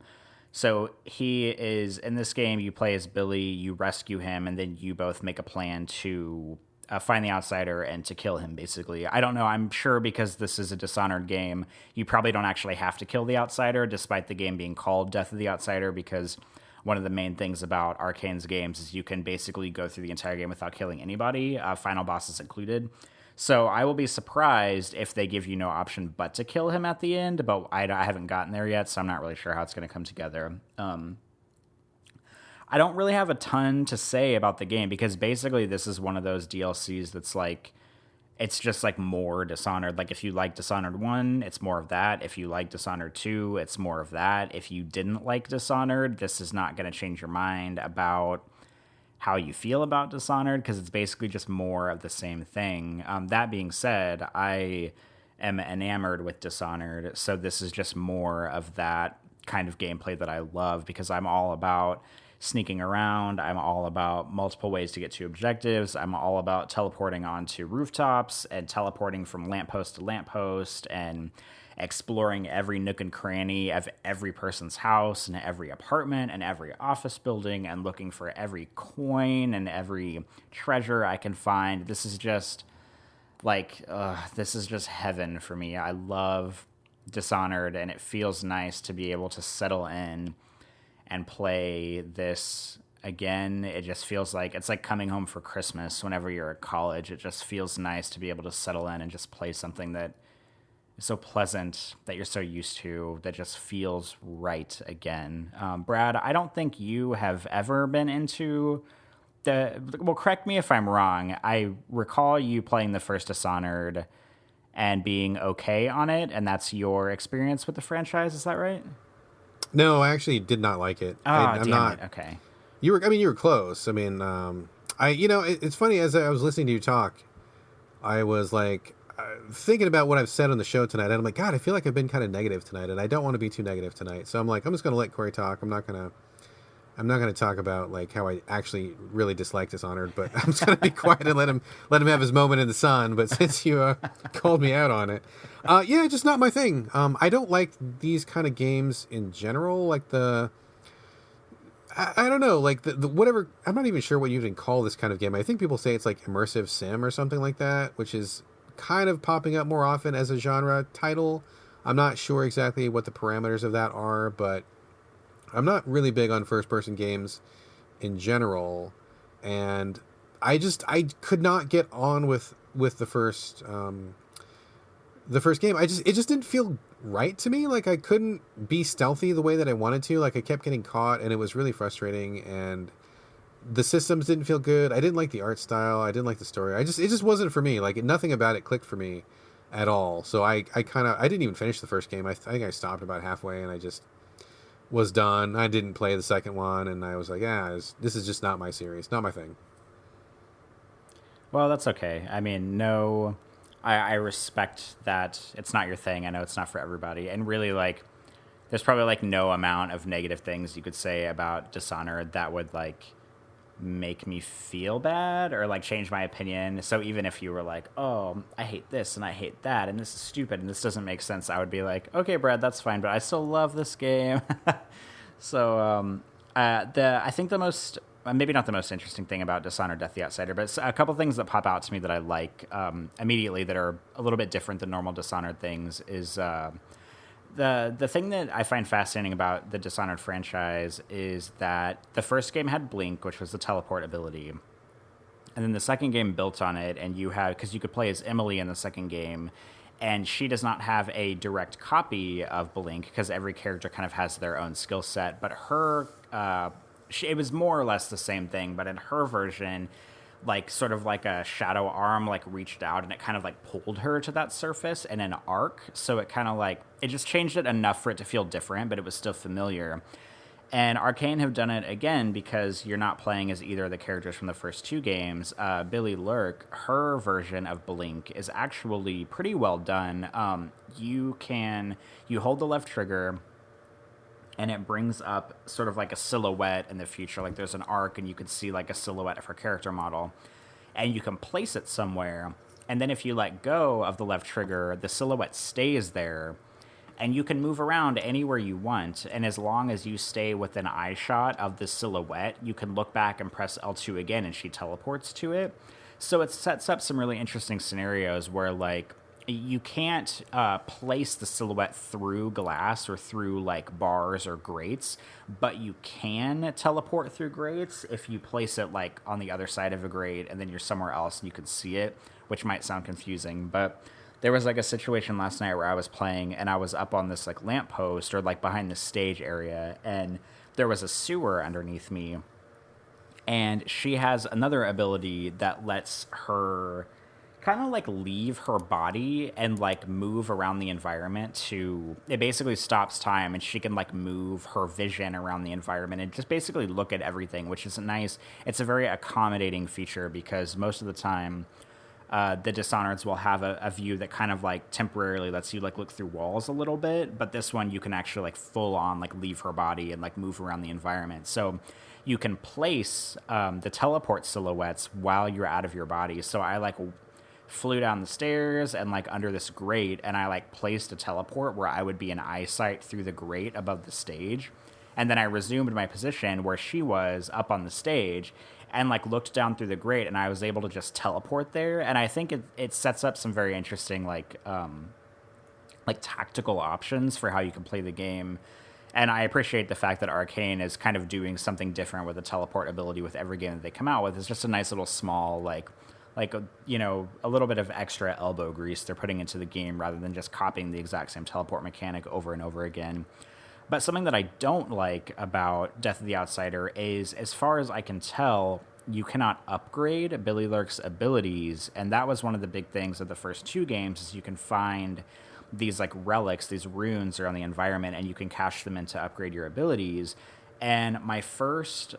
So he is in this game. You play as Billy, you rescue him, and then you both make a plan to find the Outsider and to kill him, basically. I don't know. I'm sure because this is a Dishonored game, you probably don't actually have to kill the Outsider, despite the game being called Death of the Outsider, because one of the main things about Arcane's games is you can basically go through the entire game without killing anybody, final bosses included. So I will be surprised if they give you no option but to kill him at the end, but I haven't gotten there yet, so I'm not really sure how it's going to come together. I don't really have a ton to say about the game because basically this is one of those DLCs that's like, it's just like more Dishonored. Like if you like Dishonored 1, it's more of that. If you like Dishonored 2, it's more of that. If you didn't like Dishonored, this is not going to change your mind about how you feel about Dishonored, because it's basically just more of the same thing. That being said, I am enamored with Dishonored, so this is just more of that kind of gameplay that I love, because I'm all about sneaking around. I'm all about multiple ways to get to objectives. I'm all about teleporting onto rooftops and teleporting from lamppost to lamppost and exploring every nook and cranny of every person's house and every apartment and every office building and looking for every coin and every treasure I can find. This is just this is just heaven for me. I love Dishonored, and it feels nice to be able to settle in and play this again. It just feels like it's like coming home for Christmas whenever you're at college. It just feels nice to be able to settle in and just play something that is so pleasant, that you're so used to, that just feels right again. Brad, I don't think you have ever been into well, correct me if I'm wrong. I recall you playing the first Dishonored and being okay on it, and that's your experience with the franchise. Is that right? No, I actually did not like it. I'm damn not. It. Okay. You were close. I mean, it's funny, as I was listening to you talk, I was like thinking about what I've said on the show tonight, and I'm like, God, I feel like I've been kind of negative tonight, and I don't want to be too negative tonight. So I'm like, I'm just going to let Corey talk. I'm not going to talk about like how I actually really dislike Dishonored, but I'm just going to be quiet and let him have his moment in the sun. But since you called me out on it, yeah, just not my thing. I don't like these kind of games in general. Like I don't know, like the whatever. I'm not even sure what you even call this kind of game. I think people say it's like immersive sim or something like that, which is kind of popping up more often as a genre title. I'm not sure exactly what the parameters of that are, but I'm not really big on first-person games in general, and I could not get on with the first game. It just didn't feel right to me. Like I couldn't be stealthy the way that I wanted to. Like I kept getting caught, and it was really frustrating. And the systems didn't feel good. I didn't like the art style. I didn't like the story. It just wasn't for me. Like nothing about it clicked for me at all. So I didn't even finish the first game. I think I stopped about halfway, and I just was done. I didn't play the second one, and I was like, this is just not my series, not my thing. Well, that's okay. I mean, no, I respect that it's not your thing. I know it's not for everybody, and really, like, there's probably like no amount of negative things you could say about Dishonored that would like make me feel bad or like change my opinion. So even if you were like, oh, I hate this and I hate that and this is stupid and this doesn't make sense, I would be like, okay, Brad, that's fine, but I still love this game. So I think the most, maybe not the most interesting thing about Dishonored Death the Outsider, but a couple things that pop out to me that I like immediately that are a little bit different than normal Dishonored things is the thing that I find fascinating about the Dishonored franchise is that the first game had Blink, which was the teleport ability. And then the second game built on it, and because you could play as Emily in the second game, and she does not have a direct copy of Blink because every character kind of has their own skill set. But it was more or less the same thing, but in her version, like sort of like a shadow arm like reached out and it kind of like pulled her to that surface in an arc. So it kind of like, it just changed it enough for it to feel different, but it was still familiar. And Arcane have done it again because you're not playing as either of the characters from the first two games. Billy Lurk, her version of Blink is actually pretty well done. You hold the left trigger and it brings up sort of like a silhouette in the future. Like there's an arc and you can see like a silhouette of her character model. And you can place it somewhere. And then if you let go of the left trigger, the silhouette stays there. And you can move around anywhere you want. And as long as you stay within eye shot of the silhouette, you can look back and press L2 again and she teleports to it. So it sets up some really interesting scenarios where like you can't place the silhouette through glass or through like bars or grates, but you can teleport through grates if you place it like on the other side of a grate and then you're somewhere else and you can see it, which might sound confusing. But there was like a situation last night where I was playing and I was up on this like lamppost or like behind the stage area, and there was a sewer underneath me, and she has another ability that lets her kind of like leave her body and like move around the environment to it basically stops time and she can like move her vision around the environment and just basically look at everything, which is nice. It's a very accommodating feature because most of the time the Dishonoreds will have a view that kind of like temporarily lets you like look through walls a little bit, but this one you can actually like full on like leave her body and like move around the environment. So you can place the teleport silhouettes while you're out of your body. So I like flew down the stairs and like under this grate, and I like placed a teleport where I would be in eyesight through the grate above the stage. And then I resumed my position where she was up on the stage and like looked down through the grate, and I was able to just teleport there. And I think it sets up some very interesting like tactical options for how you can play the game. And I appreciate the fact that Arcane is kind of doing something different with the teleport ability with every game that they come out with. It's just a nice little small a little bit of extra elbow grease they're putting into the game rather than just copying the exact same teleport mechanic over and over again. But something that I don't like about Death of the Outsider is, as far as I can tell, you cannot upgrade Billy Lurk's abilities, and that was one of the big things of the first two games, is you can find these like relics, these runes around the environment, and you can cache them in to upgrade your abilities. And my favorite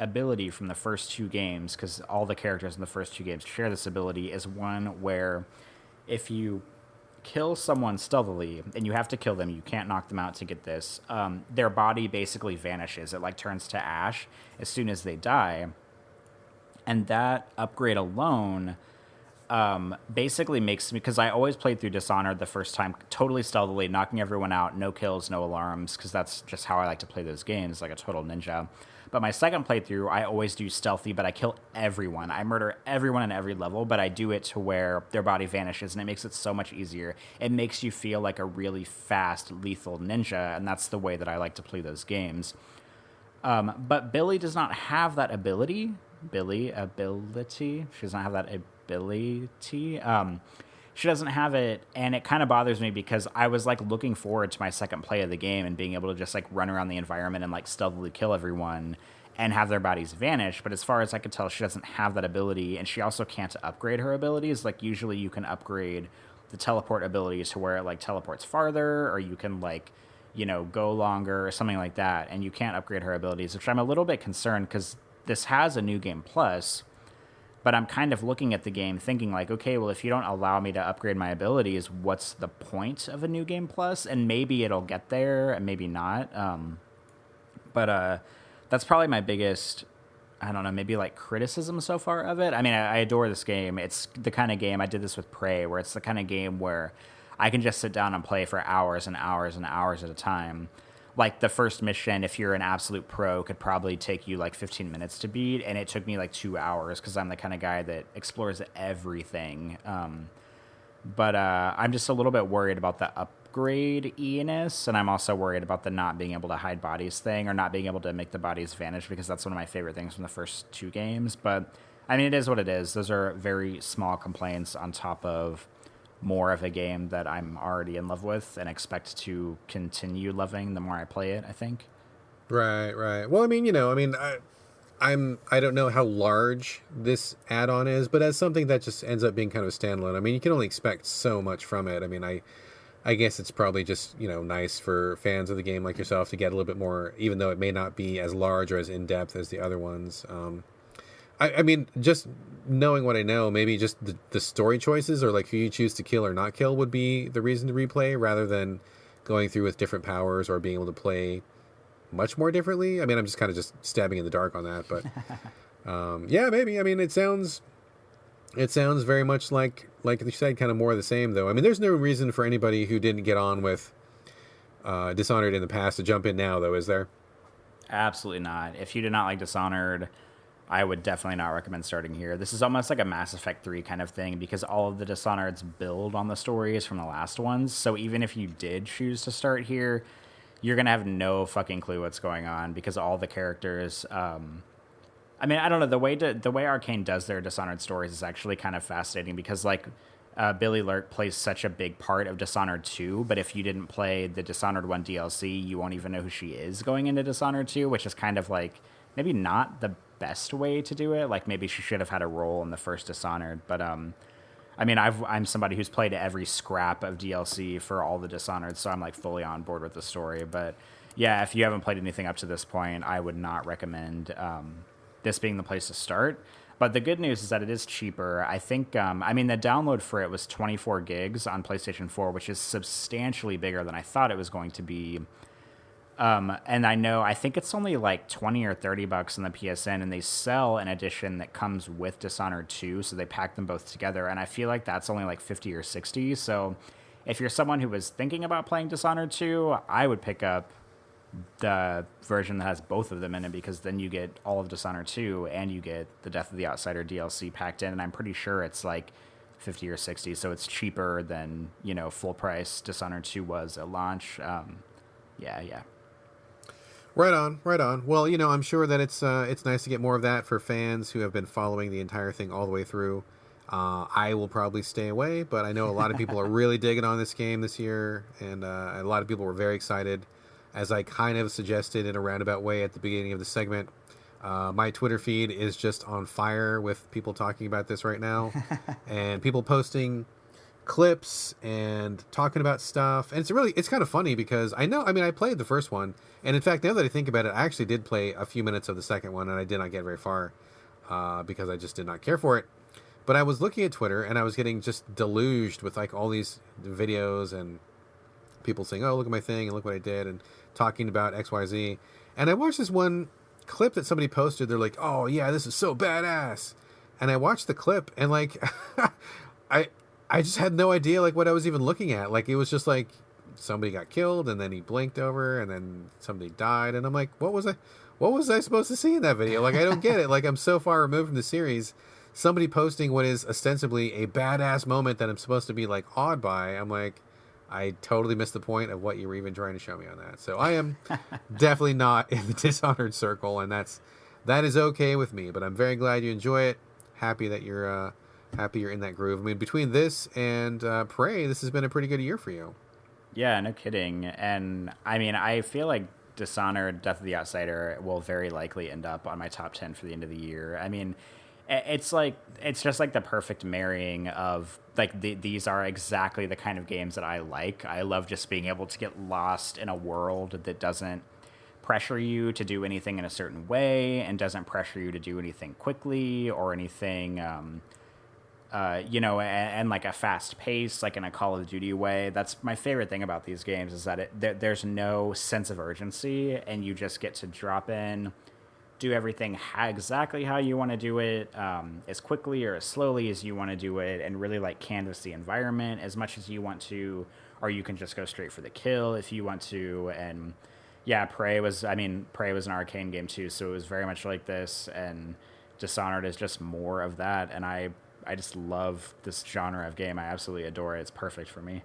ability from the first two games, because all the characters in the first two games share this ability, is one where if you kill someone stealthily, and you have to kill them, you can't knock them out to get this, their body basically vanishes. It like turns to ash as soon as they die. And that upgrade alone basically makes me, because I always played through Dishonored the first time totally stealthily, knocking everyone out, no kills, no alarms, because that's just how I like to play those games, like a total ninja. But my second playthrough, I always do stealthy, but I kill everyone. I murder everyone in every level, but I do it to where their body vanishes, and it makes it so much easier. It makes you feel like a really fast, lethal ninja, and that's the way that I like to play those games. But Billy does not have that ability. She does not have that ability. She doesn't have it, and it kind of bothers me because I was like looking forward to my second play of the game and being able to just like run around the environment and like stealthily kill everyone and have their bodies vanish. But as far as I could tell, she doesn't have that ability, and she also can't upgrade her abilities. Like usually you can upgrade the teleport abilities to where it like teleports farther, or you can like, go longer or something like that, and you can't upgrade her abilities, which I'm a little bit concerned because this has a New Game Plus. But I'm kind of looking at the game thinking like, okay, well, if you don't allow me to upgrade my abilities, what's the point of a New Game Plus? And maybe it'll get there and maybe not. But that's probably my biggest, I don't know, maybe like criticism so far of it. I mean, I adore this game. It's the kind of game, I did this with Prey, where it's the kind of game where I can just sit down and play for hours and hours and hours at a time. Like the first mission, if you're an absolute pro, could probably take you like 15 minutes to beat, and it took me like 2 hours because I'm the kind of guy that explores everything. But I'm just a little bit worried about the upgrade-iness, and I'm also worried about the not being able to hide bodies thing, or not being able to make the bodies vanish, because that's one of my favorite things from the first two games. But I mean, it is what it is. Those are very small complaints on top of more of a game that I'm already in love with and expect to continue loving the more I play it, I think. Right. Well, I mean, I don't know how large this add-on is, but as something that just ends up being kind of a standalone, I mean, you can only expect so much from it. I mean, I guess it's probably just, nice for fans of the game like yourself to get a little bit more, even though it may not be as large or as in-depth as the other ones. I mean, just knowing what I know, maybe just the story choices, or like who you choose to kill or not kill, would be the reason to replay, rather than going through with different powers or being able to play much more differently. I mean, I'm just kind of just stabbing in the dark on that, but yeah, maybe. I mean, it sounds very much like you said, kind of more of the same, though. I mean, there's no reason for anybody who didn't get on with Dishonored in the past to jump in now, though, is there? Absolutely not. If you did not like Dishonored, I would definitely not recommend starting here. This is almost like a Mass Effect 3 kind of thing, because all of the Dishonoreds build on the stories from the last ones. So even if you did choose to start here, you're going to have no fucking clue what's going on, because all the characters... I mean, I don't know. The way Arcane does their Dishonored stories is actually kind of fascinating, because like Billy Lurk plays such a big part of Dishonored 2, but if you didn't play the Dishonored 1 DLC, you won't even know who she is going into Dishonored 2, which is kind of like maybe not the best way to do it. Like maybe she should have had a role in the first Dishonored, but I mean, I'm somebody who's played every scrap of DLC for all the Dishonored, so I'm like fully on board with the story. But yeah, if you haven't played anything up to this point, I would not recommend this being the place to start. But the good news is that it is cheaper. I think, I mean, the download for it was 24 gigs on PlayStation 4, which is substantially bigger than I thought it was going to be. And I think it's only like 20 or 30 bucks in the PSN, and they sell an edition that comes with Dishonored 2, so they pack them both together, and I feel like that's only like 50 or 60. So if you're someone who was thinking about playing Dishonored 2, I would pick up the version that has both of them in it, because then you get all of Dishonored 2 and you get the Death of the Outsider DLC packed in, and I'm pretty sure it's like 50 or 60, so it's cheaper than, full price Dishonored 2 was at launch. Yeah. Right on. Well, I'm sure that it's nice to get more of that for fans who have been following the entire thing all the way through. I will probably stay away, but I know a lot of people are really digging on this game this year, and a lot of people were very excited, as I kind of suggested in a roundabout way at the beginning of the segment. My Twitter feed is just on fire with people talking about this right now, and people posting clips and talking about stuff, and it's kind of funny because I played the first one, and in fact, now that I think about it, I actually did play a few minutes of the second one, and I did not get very far because I just did not care for it. But I was looking at Twitter, and I was getting just deluged with like all these videos and people saying, "Oh, look at my thing, and look what I did," and talking about XYZ. And I watched this one clip that somebody posted. They're like, "Oh yeah, this is so badass," and I watched the clip, and like I just had no idea like what I was even looking at. Like it was just like somebody got killed, and then he blinked over, and then somebody died, and I'm like, what was I supposed to see in that video? Like I don't get it. Like I'm so far removed from the series. Somebody posting what is ostensibly a badass moment that I'm supposed to be like awed by. I'm like, I totally missed the point of what you were even trying to show me on that. So I am definitely not in the Dishonored circle, and that is okay with me. But I'm very glad you enjoy it. Happy that you're in that groove. I mean, between this and Prey, this has been a pretty good year for you. Yeah, no kidding. And I mean, I feel like Dishonored, Death of the Outsider will very likely end up on my top 10 for the end of the year. I mean, it's just like the perfect marrying of like these are exactly the kind of games that I like. I love just being able to get lost in a world that doesn't pressure you to do anything in a certain way and doesn't pressure you to do anything quickly or anything, and like a fast pace, like in a Call of Duty way. That's my favorite thing about these games, is that there's no sense of urgency, and you just get to drop in, do everything exactly how you want to do it, as quickly or as slowly as you want to do it, and really like canvas the environment as much as you want to, or you can just go straight for the kill if you want to. And yeah, Prey was an arcane game too, so it was very much like this, and Dishonored is just more of that, and I just love this genre of game. I absolutely adore it. It's perfect for me.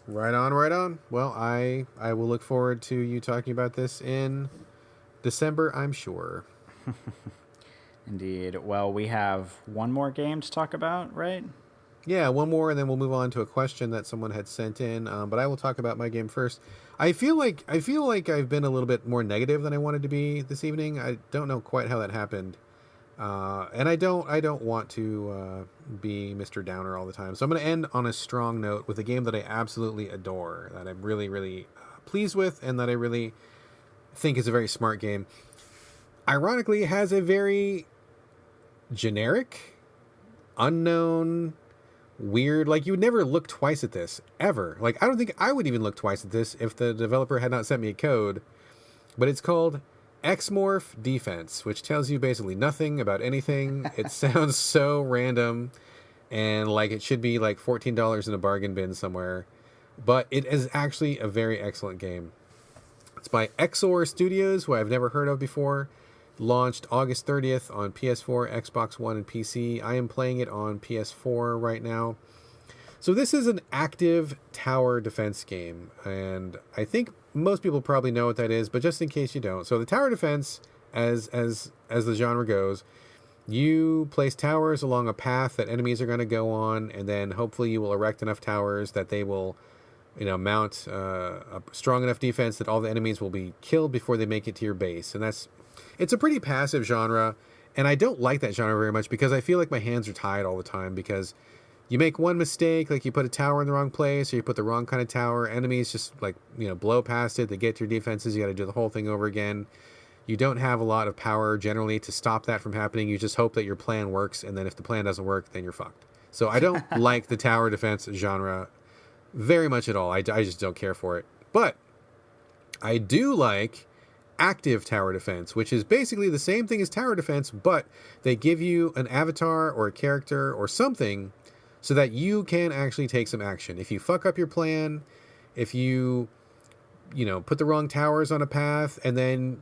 Right on. Well, I will look forward to you talking about this in December, I'm sure. Indeed. Well, we have one more game to talk about, right? Yeah, one more, and then we'll move on to a question that someone had sent in. But I will talk about my game first. I feel like I've been a little bit more negative than I wanted to be this evening. I don't know quite how that happened, and I don't want to be Mr. Downer all the time. So I'm going to end on a strong note with a game that I absolutely adore, that I'm really, really pleased with, and that I really think is a very smart game. Ironically, it has a very generic, unknown, weird, like you would never look twice at this ever. Like I don't think I would even look twice at this if the developer had not sent me a code. But it's called X-Morph Defense, which tells you basically nothing about anything. It sounds so random, and like it should be like $14 in a bargain bin somewhere. But it is actually a very excellent game. It's by Xor Studios, who I've never heard of before. Launched August 30th on PS4, Xbox One, and PC. I am playing it on PS4 right now. So this is an active tower defense game, and I think most people probably know what that is, but just in case you don't. So the tower defense, as the genre goes, you place towers along a path that enemies are going to go on, and then hopefully you will erect enough towers that they will mount a strong enough defense that all the enemies will be killed before they make it to your base. And it's a pretty passive genre, and I don't like that genre very much because I feel like my hands are tied all the time because you make one mistake, like you put a tower in the wrong place or you put the wrong kind of tower, enemies just like, blow past it, they get to your defenses, you got to do the whole thing over again. You don't have a lot of power generally to stop that from happening. You just hope that your plan works, and then if the plan doesn't work, then you're fucked. So I don't like the tower defense genre very much at all. I just don't care for it. But I do like active tower defense, which is basically the same thing as tower defense, but they give you an avatar or a character or something so that you can actually take some action. If you fuck up your plan, if you put the wrong towers on a path and then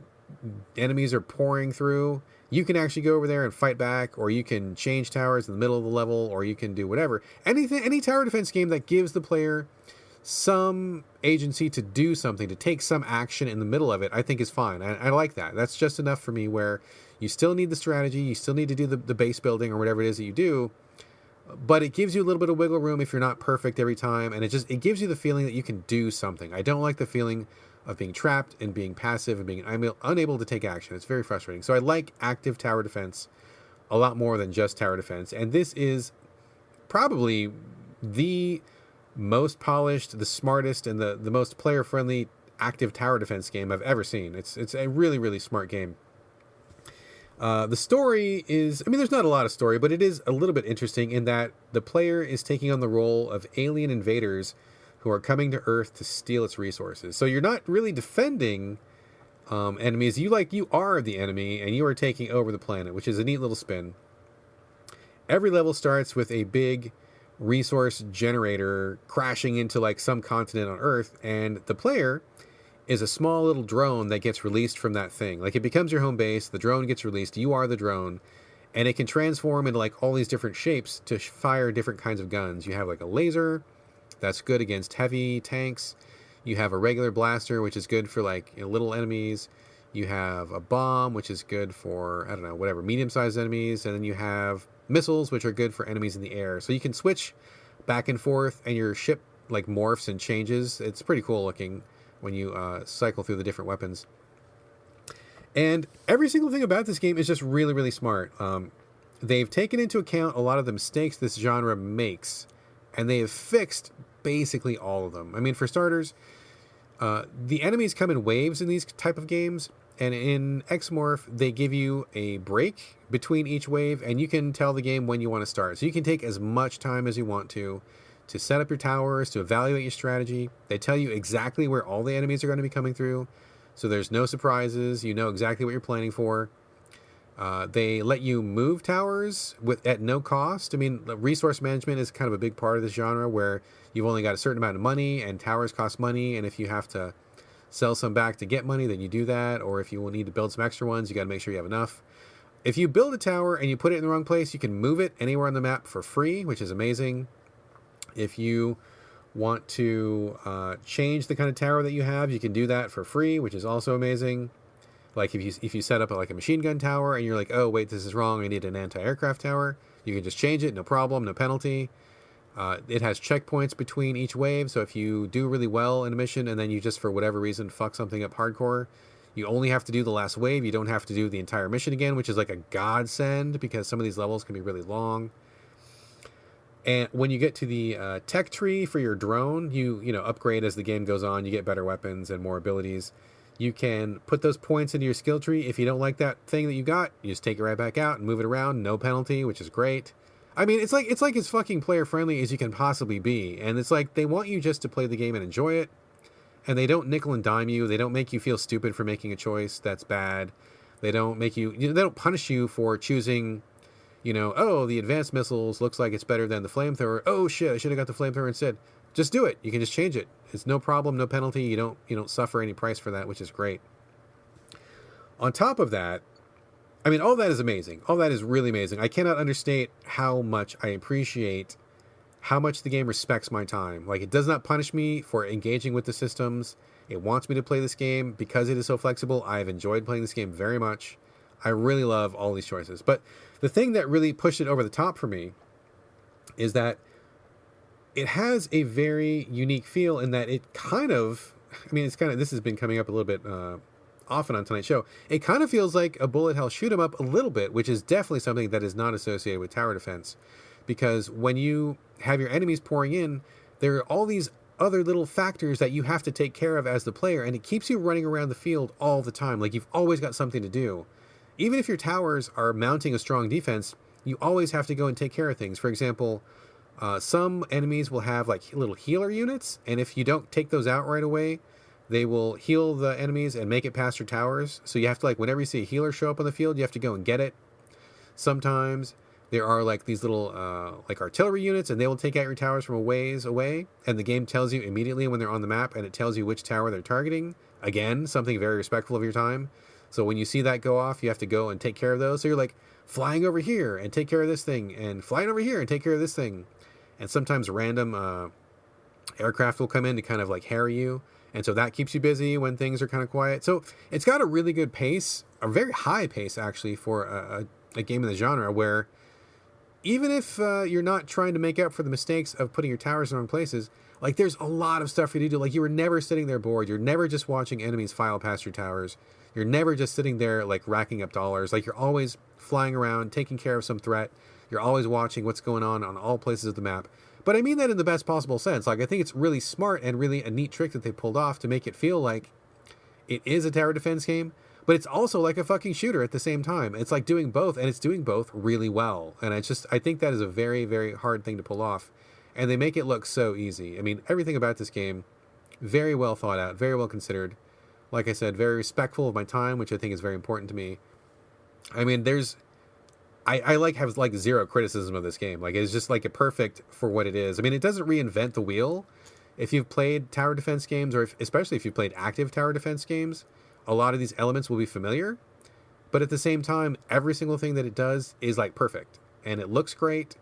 enemies are pouring through, you can actually go over there and fight back, or you can change towers in the middle of the level, or you can do whatever. Any tower defense game that gives the player some agency to do something, to take some action in the middle of it, I think is fine. I like that. That's just enough for me, where you still need the strategy, you still need to do the base building or whatever it is that you do, but it gives you a little bit of wiggle room if you're not perfect every time, and it gives you the feeling that you can do something. I don't like the feeling of being trapped and being passive and being unable to take action. It's very frustrating. So I like active tower defense a lot more than just tower defense, and this is probably the most polished, the smartest, and the most player-friendly active tower defense game I've ever seen. It's a really, really smart game. The story is, there's not a lot of story, but it is a little bit interesting in that the player is taking on the role of alien invaders who are coming to Earth to steal its resources. So you're not really defending enemies. You are the enemy, and you are taking over the planet, which is a neat little spin. Every level starts with a big resource generator crashing into like some continent on Earth, and the player is a small little drone that gets released from that thing. Like, it becomes your home base, the drone gets released, you are the drone, and it can transform into like all these different shapes to fire different kinds of guns. You have like a laser that's good against heavy tanks. You have a regular blaster, which is good for like little enemies. You have a bomb, which is good for, whatever, medium-sized enemies. And then you have missiles, which are good for enemies in the air. So you can switch back and forth, and your ship like morphs and changes. It's pretty cool looking when you cycle through the different weapons. And every single thing about this game is just really, really smart. They've taken into account a lot of the mistakes this genre makes, and they have fixed basically all of them. For starters, the enemies come in waves in these type of games, and in X-Morph, they give you a break between each wave, and you can tell the game when you want to start. So you can take as much time as you want to set up your towers, to evaluate your strategy. They tell you exactly where all the enemies are going to be coming through, so there's no surprises. You know exactly what you're planning for. They let you move towers at no cost. Resource management is kind of a big part of this genre, where you've only got a certain amount of money, and towers cost money, and if you have to sell some back to get money, then you do that, or if you will need to build some extra ones, you got to make sure you have enough. If you build a tower and you put it in the wrong place, you can move it anywhere on the map for free, which is amazing. If you want to change the kind of tower that you have, you can do that for free, which is also amazing. Like if you set up a machine gun tower and you're like, oh wait, this is wrong, I need an anti-aircraft tower, you can just change it, no problem, no penalty. It has checkpoints between each wave, so if you do really well in a mission and then you just for whatever reason fuck something up hardcore, you only have to do the last wave, you don't have to do the entire mission again, which is like a godsend because some of these levels can be really long. And when you get to the tech tree for your drone, you upgrade as the game goes on, you get better weapons and more abilities. You can put those points into your skill tree. If you don't like that thing that you got, you just take it right back out and move it around, no penalty, which is great. It's like as fucking player friendly as you can possibly be. And it's like they want you just to play the game and enjoy it. And they don't nickel and dime you. They don't make you feel stupid for making a choice that's bad. They don't make you, they don't punish you for choosing, the advanced missiles looks like it's better than the flamethrower. Oh shit, I should have got the flamethrower instead. Just do it. You can just change it. It's no problem, no penalty. You don't suffer any price for that, which is great. On top of that, all that is amazing. All that is really amazing. I cannot understate how much I appreciate how much the game respects my time. Like, it does not punish me for engaging with the systems. It wants me to play this game because it is so flexible. I've enjoyed playing this game very much. I really love all these choices. But the thing that really pushed it over the top for me is that it has a very unique feel in that it kind of, this has been coming up a little bit often on tonight's show, it kind of feels like a bullet hell shoot 'em up a little bit, which is definitely something that is not associated with tower defense. Because when you have your enemies pouring in, there are all these other little factors that you have to take care of as the player, and it keeps you running around the field all the time. Like, you've always got something to do. Even if your towers are mounting a strong defense, you always have to go and take care of things. For example, some enemies will have like little healer units, and if you don't take those out right away, they will heal the enemies and make it past your towers. So you have to, like, whenever you see a healer show up on the field, you have to go and get it. Sometimes there are like these little like artillery units, and they will take out your towers from a ways away, and the game tells you immediately when they're on the map, and it tells you which tower they're targeting. Again, something very respectful of your time. So when you see that go off, you have to go and take care of those. So you're like flying over here and take care of this thing, and flying over here and take care of this thing. And sometimes random aircraft will come in to kind of like harry you. And so that keeps you busy when things are kind of quiet. So it's got a really good pace, a very high pace actually, for a game in the genre, where even if you're not trying to make up for the mistakes of putting your towers in the wrong places, like, there's a lot of stuff for you to do. Like, you were never sitting there bored. You're never just watching enemies file past your towers. You're never just sitting there like racking up dollars. Like, you're always flying around, taking care of some threat. You're always watching what's going on all places of the map. But I mean that in the best possible sense. Like, I think it's really smart and really a neat trick that they pulled off to make it feel like it is a tower defense game, but it's also like a fucking shooter at the same time. It's like doing both, and it's doing both really well. And I think that is a very, very hard thing to pull off. And they make it look so easy. I mean, everything about this game, very well thought out, very well considered. Like I said, very respectful of my time, which I think is very important to me. I mean, I have like zero criticism of this game. Like, it's just like a perfect for what it is. I mean, it doesn't reinvent the wheel. If you've played tower defense games, or especially if you've played active tower defense games, a lot of these elements will be familiar. But at the same time, every single thing that it does is like perfect, and it looks great.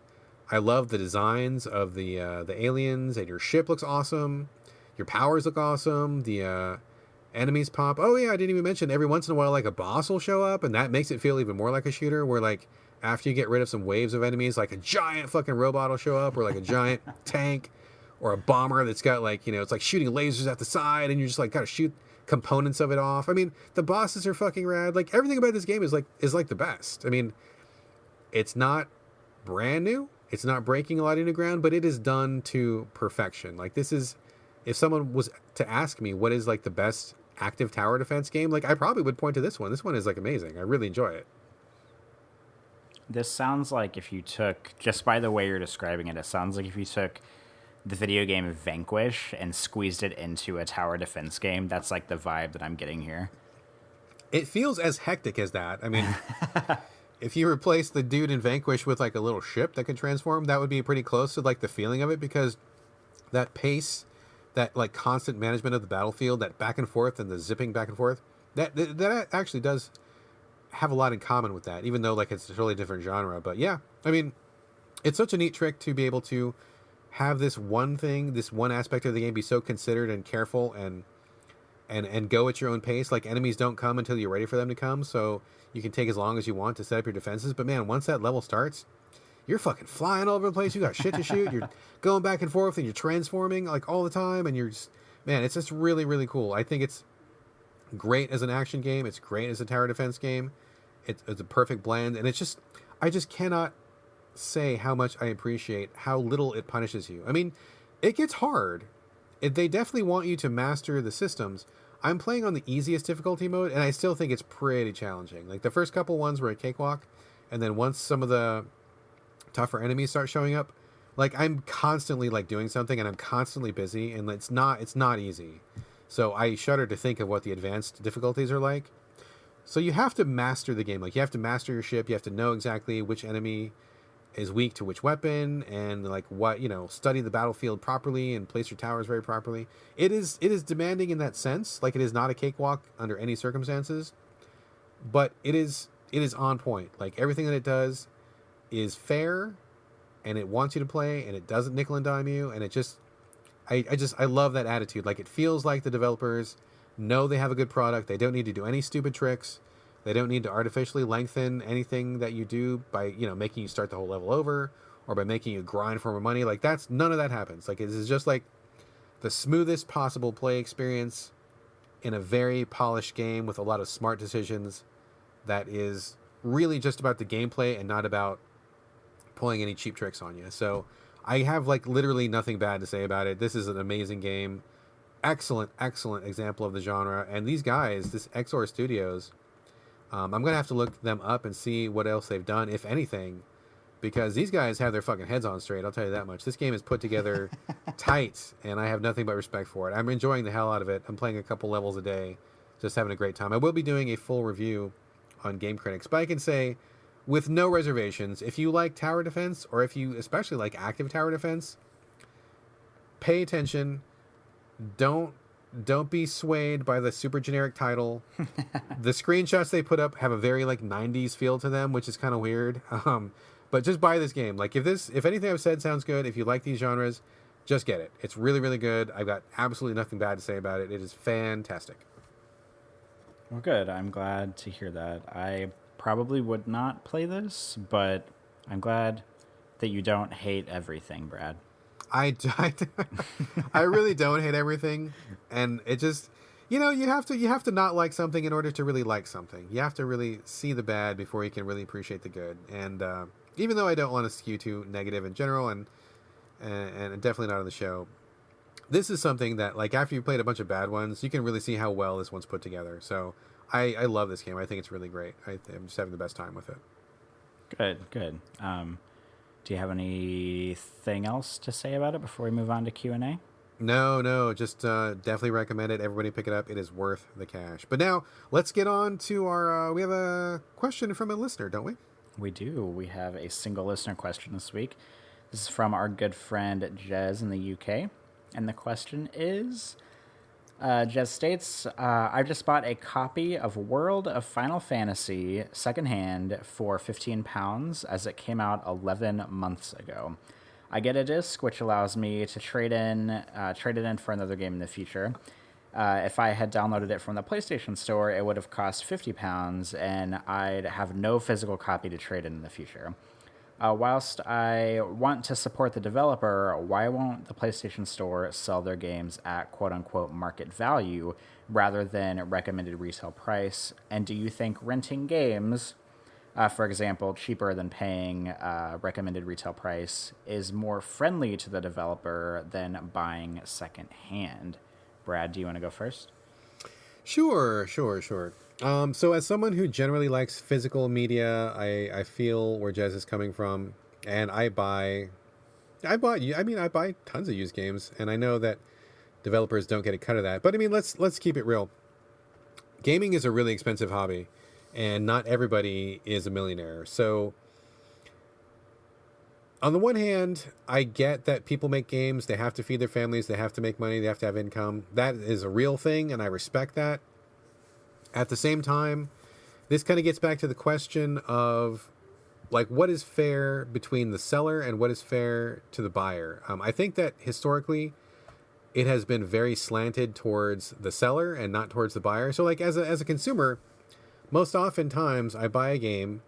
I love the designs of the aliens, and your ship looks awesome. Your powers look awesome. The enemies pop. Oh yeah, I didn't even mention, every once in a while, like, a boss will show up, and that makes it feel even more like a shooter, where, like, after you get rid of some waves of enemies, like a giant fucking robot will show up, or like a giant tank, or a bomber that's got, like, it's like shooting lasers at the side, and you just like gotta shoot components of it off. I mean, the bosses are fucking rad. Like, everything about this game is like the best. I mean, it's not brand new, it's not breaking a lot of new ground, but it is done to perfection. Like, this is, if someone was to ask me what is like the best active tower defense game, like, I probably would point to this one. This one is like amazing. I really enjoy it. This sounds like, if you took, just by the way you're describing it, it sounds like if you took the video game Vanquish and squeezed it into a tower defense game. That's like the vibe that I'm getting here. It feels as hectic as that. I mean, if you replace the dude in Vanquish with like a little ship that can transform, that would be pretty close to like the feeling of it, because that pace, that like constant management of the battlefield, that back and forth and the zipping back and forth, that actually does have a lot in common with that, even though like it's a totally different genre. But yeah, I mean, it's such a neat trick to be able to have this one thing, this one aspect of the game be so considered and careful and go at your own pace. Like, enemies don't come until you're ready for them to come, so you can take as long as you want to set up your defenses. But man, once that level starts, you're fucking flying all over the place. You got shit to shoot. You're going back and forth, and you're transforming like all the time, and you're just, man, it's just really, really cool. I think it's great as an action game. It's great as a tower defense game. It's a perfect blend, and I just cannot say how much I appreciate how little it punishes you. I mean, it gets hard. They definitely want you to master the systems. I'm playing on the easiest difficulty mode, and I still think it's pretty challenging. Like, the first couple ones were a cakewalk, and then once some of the tougher enemies start showing up, like, I'm constantly like doing something, and I'm constantly busy, and it's not easy. So I shudder to think of what the advanced difficulties are like. So you have to master the game. Like, you have to master your ship. You have to know exactly which enemy is weak to which weapon, and like what, study the battlefield properly and place your towers very properly. It is demanding in that sense. Like, it is not a cakewalk under any circumstances, but it is on point. Like, everything that it does is fair, and it wants you to play, and it doesn't nickel and dime you, and it just, I love that attitude. Like, it feels like the developers know they have a good product. They don't need to do any stupid tricks. They don't need to artificially lengthen anything that you do by, making you start the whole level over, or by making you grind for more money. Like, none of that happens. Like, it is just like the smoothest possible play experience in a very polished game with a lot of smart decisions that is really just about the gameplay and not about pulling any cheap tricks on you. So I have like literally nothing bad to say about it. This is an amazing game. Excellent example of the genre. And these guys, this XOR Studios, I'm going to have to look them up and see what else they've done, if anything, because these guys have their fucking heads on straight. I'll tell you that much. This game is put together tight, and I have nothing but respect for it. I'm enjoying the hell out of it. I'm playing a couple levels a day, just having a great time. I will be doing a full review on Game Critics, but I can say with no reservations, if you like tower defense, or if you especially like active tower defense, pay attention. Don't be swayed by the super generic title. The screenshots they put up have a very like 90s feel to them, which is kind of weird. But just buy this game. Like if anything I've said sounds good, if you like these genres, just get it. It's really, really good. I've got absolutely nothing bad to say about it. It is fantastic. Well, good. I'm glad to hear that. I probably would not play this, but I'm glad that you don't hate everything, Brad. I really don't hate everything, and it just, you have to not like something in order to really like something. You have to really see the bad before you can really appreciate the good. And even though I don't want to skew too negative in general, and definitely not on the show, this is something that, like, after you played a bunch of bad ones, you can really see how well this one's put together. So I love this game. I think it's really great. I'm just having the best time with it. Good. Do you have anything else to say about it before we move on to Q&A? No, just definitely recommend it. Everybody pick it up. It is worth the cash. But now, let's get on to our... we have a question from a listener, don't we? We do. We have a single listener question this week. This is from our good friend Jez in the UK. And the question is... Jez states, I just bought a copy of World of Final Fantasy secondhand for £15 as it came out 11 months ago. I get a disc which allows me to trade it in for another game in the future. If I had downloaded it from the PlayStation Store, it would have cost £50, and I'd have no physical copy to trade in the future. Whilst I want to support the developer, why won't the PlayStation Store sell their games at quote-unquote market value rather than recommended retail price? And do you think renting games, for example, cheaper than paying recommended retail price, is more friendly to the developer than buying secondhand? Brad, do you want to go first? Sure. So as someone who generally likes physical media, I feel where Jez is coming from, and I buy tons of used games, and I know that developers don't get a cut of that. But I mean, let's keep it real. Gaming is a really expensive hobby, and not everybody is a millionaire. So on the one hand, I get that people make games, they have to feed their families, they have to make money, they have to have income. That is a real thing, and I respect that. At the same time, this kind of gets back to the question of, like, what is fair between the seller and what is fair to the buyer? I think that historically, it has been very slanted towards the seller and not towards the buyer. So, like, as a consumer, most oftentimes I buy a game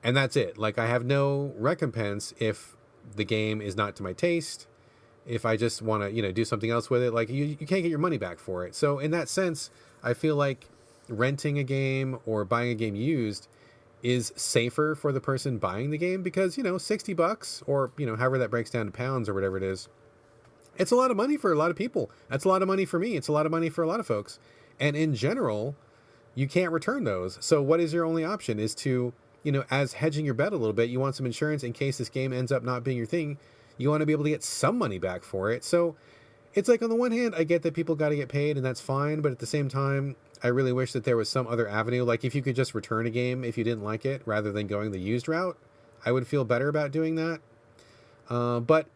and that's it. Like, I have no recompense if the game is not to my taste, if I just want to, do something else with it. Like, you can't get your money back for it. So in that sense, I feel like renting a game or buying a game used is safer for the person buying the game because, $60 or, however that breaks down to pounds or whatever it is, it's a lot of money for a lot of people. That's a lot of money for me. It's a lot of money for a lot of folks. And in general, you can't return those. So what is your only option is to, as hedging your bet a little bit, you want some insurance in case this game ends up not being your thing. You want to be able to get some money back for it. So it's like, on the one hand, I get that people got to get paid and that's fine. But at the same time, I really wish that there was some other avenue. Like, if you could just return a game if you didn't like it rather than going the used route, I would feel better about doing that. But,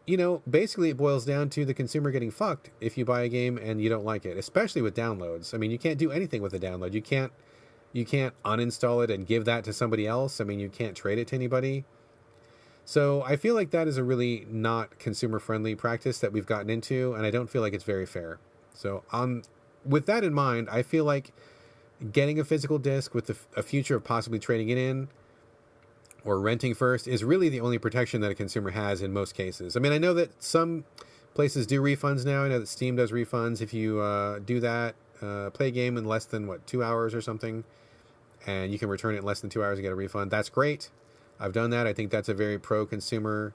basically it boils down to the consumer getting fucked if you buy a game and you don't like it, especially with downloads. I mean, you can't do anything with a download. You can't uninstall it and give that to somebody else. I mean, you can't trade it to anybody. So I feel like that is a really not consumer-friendly practice that we've gotten into, and I don't feel like it's very fair. So with that in mind, I feel like getting a physical disc with a future of possibly trading it in or renting first is really the only protection that a consumer has in most cases. I mean, I know that some places do refunds now. I know that Steam does refunds if you do that. play a game in less than 2 hours or something, and you can return it in less than 2 hours and get a refund. That's great. I've done that. I think that's a very pro-consumer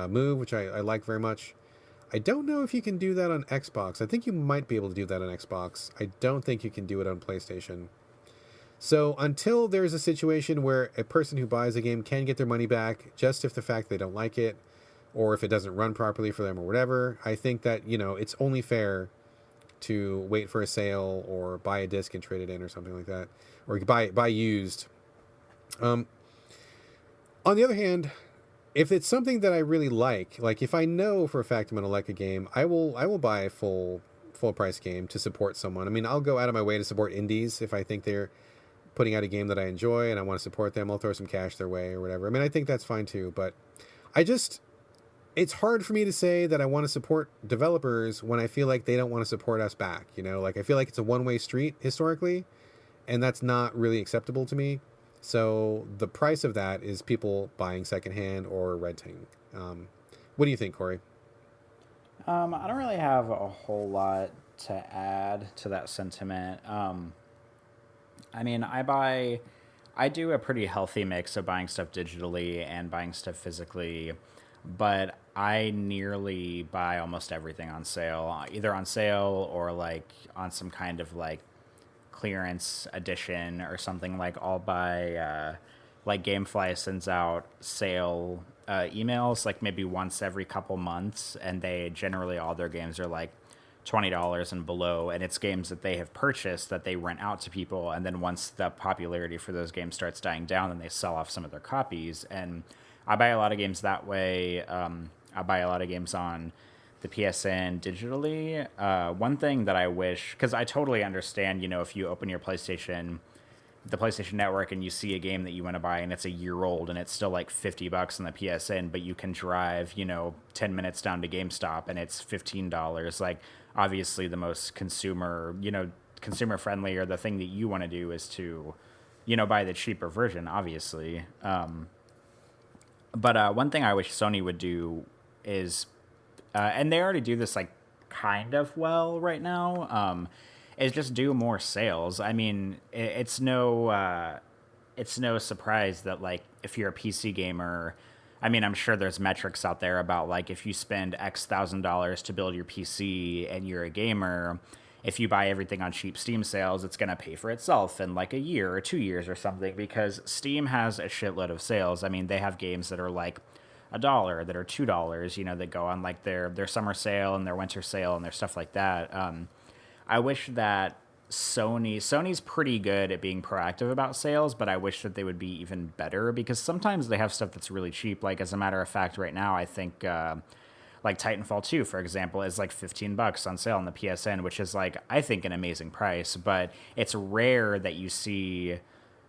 move, which I like very much. I don't know if you can do that on Xbox. I think you might be able to do that on Xbox. I don't think you can do it on PlayStation. So until there's a situation where a person who buys a game can get their money back just if the fact they don't like it, or if it doesn't run properly for them or whatever, I think that, it's only fair to wait for a sale or buy a disc and trade it in or something like that, or buy used. On the other hand, if it's something that I really like if I know for a fact I'm going to like a game, I will buy a full price game to support someone. I mean, I'll go out of my way to support indies if I think they're putting out a game that I enjoy and I want to support them. I'll throw some cash their way or whatever. I mean, I think that's fine too, but it's hard for me to say that I want to support developers when I feel like they don't want to support us back. I feel like it's a one-way street historically, and that's not really acceptable to me. So the price of that is people buying secondhand or renting. What do you think, Corey? I don't really have a whole lot to add to that sentiment. I mean, I do a pretty healthy mix of buying stuff digitally and buying stuff physically, but I nearly buy almost everything on sale, either on sale or on some kind of clearance edition or something. I'll buy, Gamefly sends out sale emails maybe once every couple months, and they generally, all their games are $20 and below, and it's games that they have purchased that they rent out to people, and then once the popularity for those games starts dying down, then they sell off some of their copies. And I buy a lot of games that way. I buy a lot of games on the PSN digitally. One thing that I wish, because I totally understand, if you open the PlayStation Network and you see a game that you want to buy and it's a year old and it's still $50 on the PSN, but you can drive 10 minutes down to GameStop and it's $15. Obviously the most consumer friendly, or the thing that you want to do is to buy the cheaper version, obviously. But one thing I wish Sony would do is, and they already do this kind of well right now, is just do more sales. I mean, it's no surprise that if you're a PC gamer, I mean, I'm sure there's metrics out there about if you spend X $1,000 to build your PC and you're a gamer, if you buy everything on cheap Steam sales, it's going to pay for itself in a year or 2 years or something, because Steam has a shitload of sales. I mean, they have games that are $1, that are $2, that go on their summer sale and their winter sale and their stuff like that. I wish that Sony's pretty good at being proactive about sales, but I wish that they would be even better, because sometimes they have stuff that's really cheap. As a matter of fact, right now, I think Titanfall 2, for example, is $15 on sale on the PSN, which is I think an amazing price, but it's rare that you see,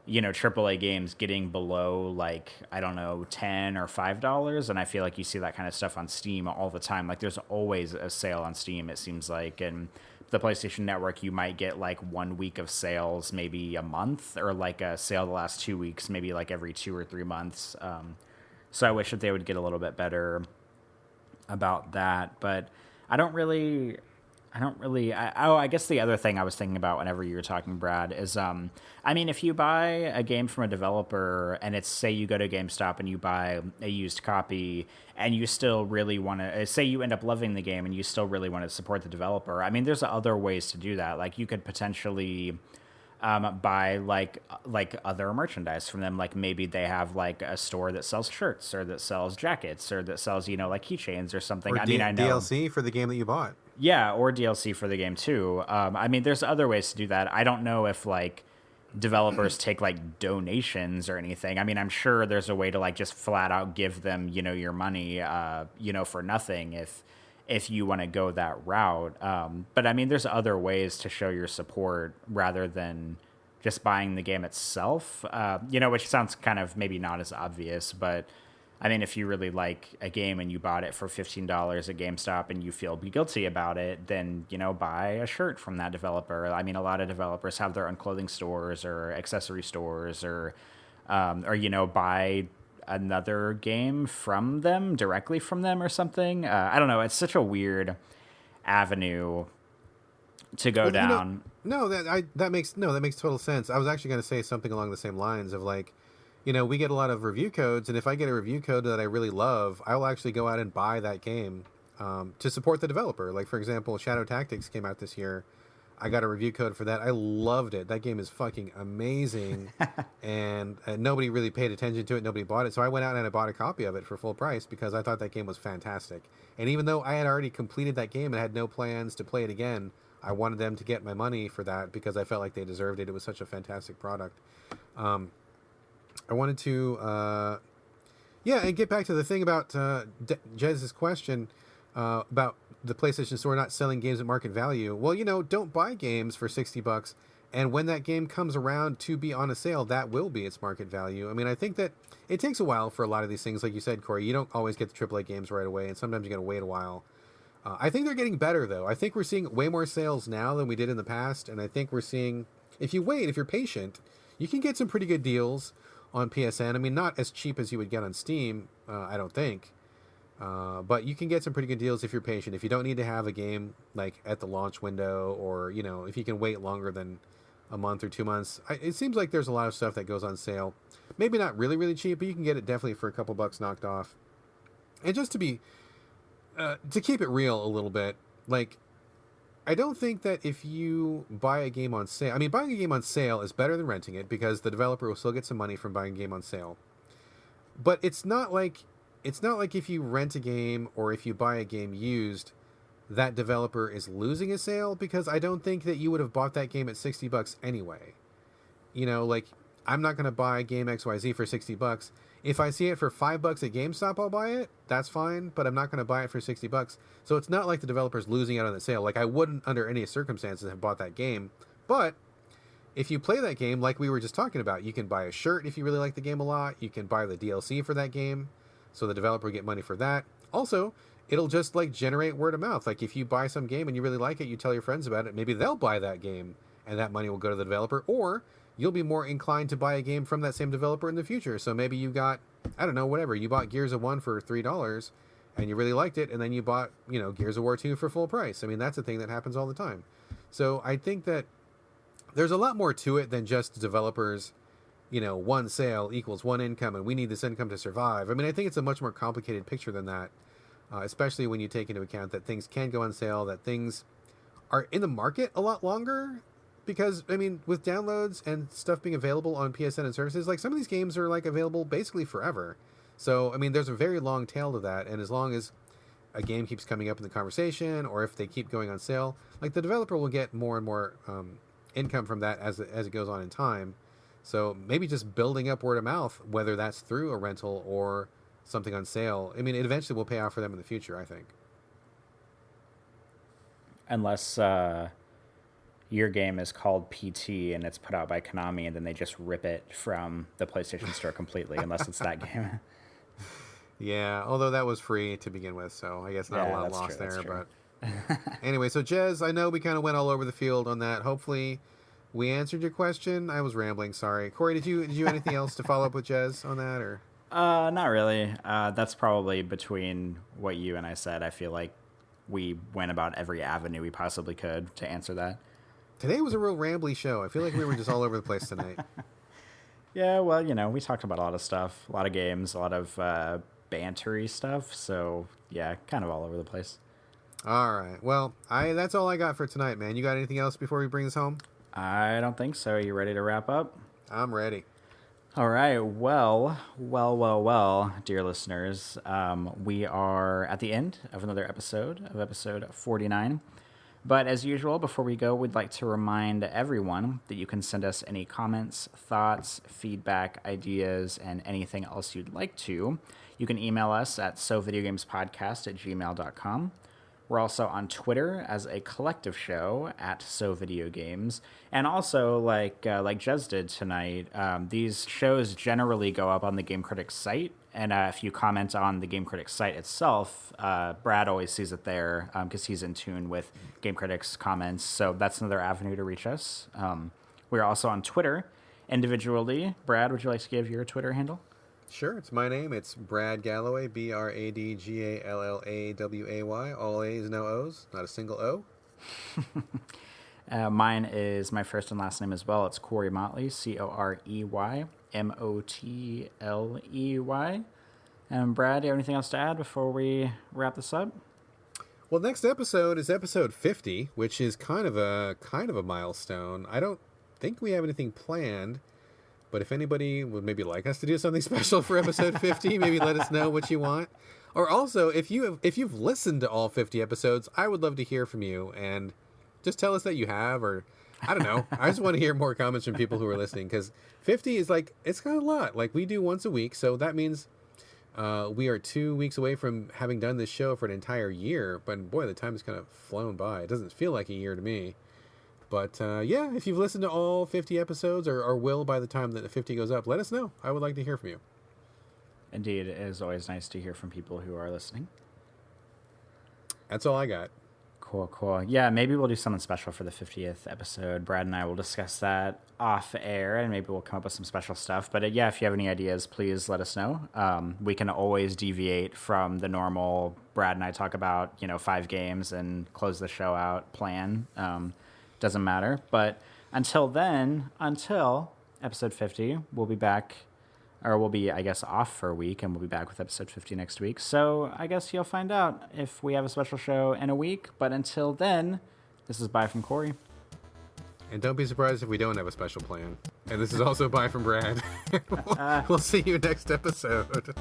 AAA games getting below I don't know, $10 or $5, and I feel you see that kind of stuff on Steam all the time. There's always a sale on Steam, it seems and the PlayStation Network, you might get 1 week of sales maybe a month, or a sale the last 2 weeks, maybe every 2 or 3 months. So I wish that they would get a little bit better about that. But I guess the other thing I was thinking about whenever you were talking, Brad, is, I mean, if you buy a game from a developer and it's, say you go to GameStop and you buy a used copy and you still really want to, say you end up loving the game and you still really want to support the developer, I mean, there's other ways to do that. You could potentially buy other merchandise from them. Maybe they have a store that sells shirts or that sells jackets or that sells, keychains or something. Or I know DLC for the game that you bought. Yeah, or DLC for the game too. I mean, there's other ways to do that. I don't know if developers take donations or anything. I mean, I'm sure there's a way to just flat out give them, your money, for nothing if you want to go that route. But I mean, there's other ways to show your support rather than just buying the game itself, which sounds kind of maybe not as obvious, but I mean, if you really like a game and you bought it for $15 at GameStop and you feel guilty about it, then, buy a shirt from that developer. I mean, a lot of developers have their own clothing stores or accessory stores, or buy another game from them, directly from them or something. I don't know. It's such a weird avenue to go down. No, that makes total sense. I was actually going to say something along the same lines of like, we get a lot of review codes, and if I get a review code that I really love, I will actually go out and buy that game to support the developer. Like, for example, Shadow Tactics came out this year. I got a review code for that. I loved it. That game is fucking amazing, and nobody really paid attention to it. Nobody bought it, so I went out and I bought a copy of it for full price because I thought that game was fantastic. And even though I had already completed that game and had no plans to play it again, I wanted them to get my money for that because I felt like they deserved it. It was such a fantastic product. I wanted to, and get back to the thing about Jez's question about the PlayStation Store not selling games at market value. Well, don't buy games for $60, and when that game comes around to be on a sale, that will be its market value. I mean, I think that it takes a while for a lot of these things. Like you said, Corey, you don't always get the AAA games right away, and sometimes you got to wait a while. I think they're getting better, though. I think we're seeing way more sales now than we did in the past, and I think we're seeing, if you're patient, you can get some pretty good deals on PSN. I mean, not as cheap as you would get on Steam, I don't think. But you can get some pretty good deals if you're patient. If you don't need to have a game like at the launch window, or if you can wait longer than a month or 2 months, it seems like there's a lot of stuff that goes on sale. Maybe not really, really cheap, but you can get it definitely for a couple bucks knocked off. And just to keep it real a little bit, like, I don't think that if you buy a game on sale, buying a game on sale is better than renting it because the developer will still get some money from buying a game on sale. But it's not like if you rent a game or if you buy a game used, that developer is losing a sale, because I don't think that you would have bought that game at $60 anyway. Like, I'm not going to buy game XYZ for $60. If I see it for $5 at GameStop, I'll buy it. That's fine, but I'm not going to buy it for $60. So it's not like the developer's losing out on the sale. Like, I wouldn't, under any circumstances, have bought that game. But if you play that game, like we were just talking about, you can buy a shirt if you really like the game a lot. You can buy the DLC for that game, so the developer will get money for that. Also, it'll just like generate word of mouth. Like, if you buy some game and you really like it, you tell your friends about it, maybe they'll buy that game, and that money will go to the developer. Or you'll be more inclined to buy a game from that same developer in the future. So maybe you got, I don't know, whatever. You bought Gears of War for $3 and you really liked it, and then you bought, Gears of War 2 for full price. I mean, that's a thing that happens all the time. So I think that there's a lot more to it than just developers, one sale equals one income and we need this income to survive. I mean, I think it's a much more complicated picture than that, especially when you take into account that things can go on sale, that things are in the market a lot longer. Because, with downloads and stuff being available on PSN and services, like, some of these games are, like, available basically forever. So, there's a very long tail to that, and as long as a game keeps coming up in the conversation, or if they keep going on sale, like, the developer will get more and more income from that as it goes on in time. So, maybe just building up word of mouth, whether that's through a rental or something on sale, it eventually will pay off for them in the future, I think. Unless your game is called PT and it's put out by Konami, and then they just rip it from the PlayStation Store completely, unless it's that game. Yeah, although that was free to begin with, so I guess not a lot lost there. But anyway, so Jez, I know we kind of went all over the field on that. Hopefully we answered your question. I was rambling, sorry. Corey, did you anything else to follow up with Jez on that, or? Not really. That's probably between what you and I said. I feel like we went about every avenue we possibly could to answer that. Today was a real rambly show. I feel like we were just all over the place tonight. Yeah, well, we talked about a lot of stuff, a lot of games, a lot of bantery stuff. So, yeah, kind of all over the place. All right. Well, that's all I got for tonight, man. You got anything else before we bring this home? I don't think so. Are you ready to wrap up? I'm ready. All right. Well, dear listeners, we are at the end of another episode 49. But as usual, before we go, we'd like to remind everyone that you can send us any comments, thoughts, feedback, ideas, and anything else you'd like to. You can email us at sovideogamespodcast@gmail.com. We're also on Twitter as a collective show at SoVideoGames. And also, like Jez did tonight, these shows generally go up on the Game Critics site. And if you comment on the Game Critics site itself, Brad always sees it there because he's in tune with Game Critics comments. So that's another avenue to reach us. We're also on Twitter individually. Brad, would you like to give your Twitter handle? Sure, it's my name. It's Brad Galloway, BradGallaway. All A's, no O's, not a single O. Mine is my first and last name as well. It's Corey Motley, CoreyMotley. And Brad, do you have anything else to add before we wrap this up? Well, next episode is episode 50, which is kind of a milestone. I don't think we have anything planned, but if anybody would maybe like us to do something special for episode 50, maybe let us know what you want. Or also, if you've listened to all 50 episodes, I would love to hear from you, and just tell us that you have, or I don't know. I just want to hear more comments from people who are listening, because 50 is it's kind of a lot. Like, we do once a week, so that means we are 2 weeks away from having done this show for an entire year. But boy, the time has kind of flown by. It doesn't feel like a year to me. But yeah, if you've listened to all 50 episodes, or will by the time that the 50 goes up, let us know. I would like to hear from you. Indeed, it is always nice to hear from people who are listening. That's all I got. Cool. Yeah, maybe we'll do something special for the 50th episode. Brad and I will discuss that off air, and maybe we'll come up with some special stuff. But yeah, if you have any ideas, please let us know. We can always deviate from the normal Brad and I talk about, 5 games and close the show out plan. Doesn't matter. But until episode 50, we'll be back, or we'll be, I guess, off for a week, and we'll be back with episode 50 next week. So I guess you'll find out if we have a special show in a week. But until then, this is bye from Corey. And don't be surprised if we don't have a special plan. And this is also bye from Brad. We'll see you next episode.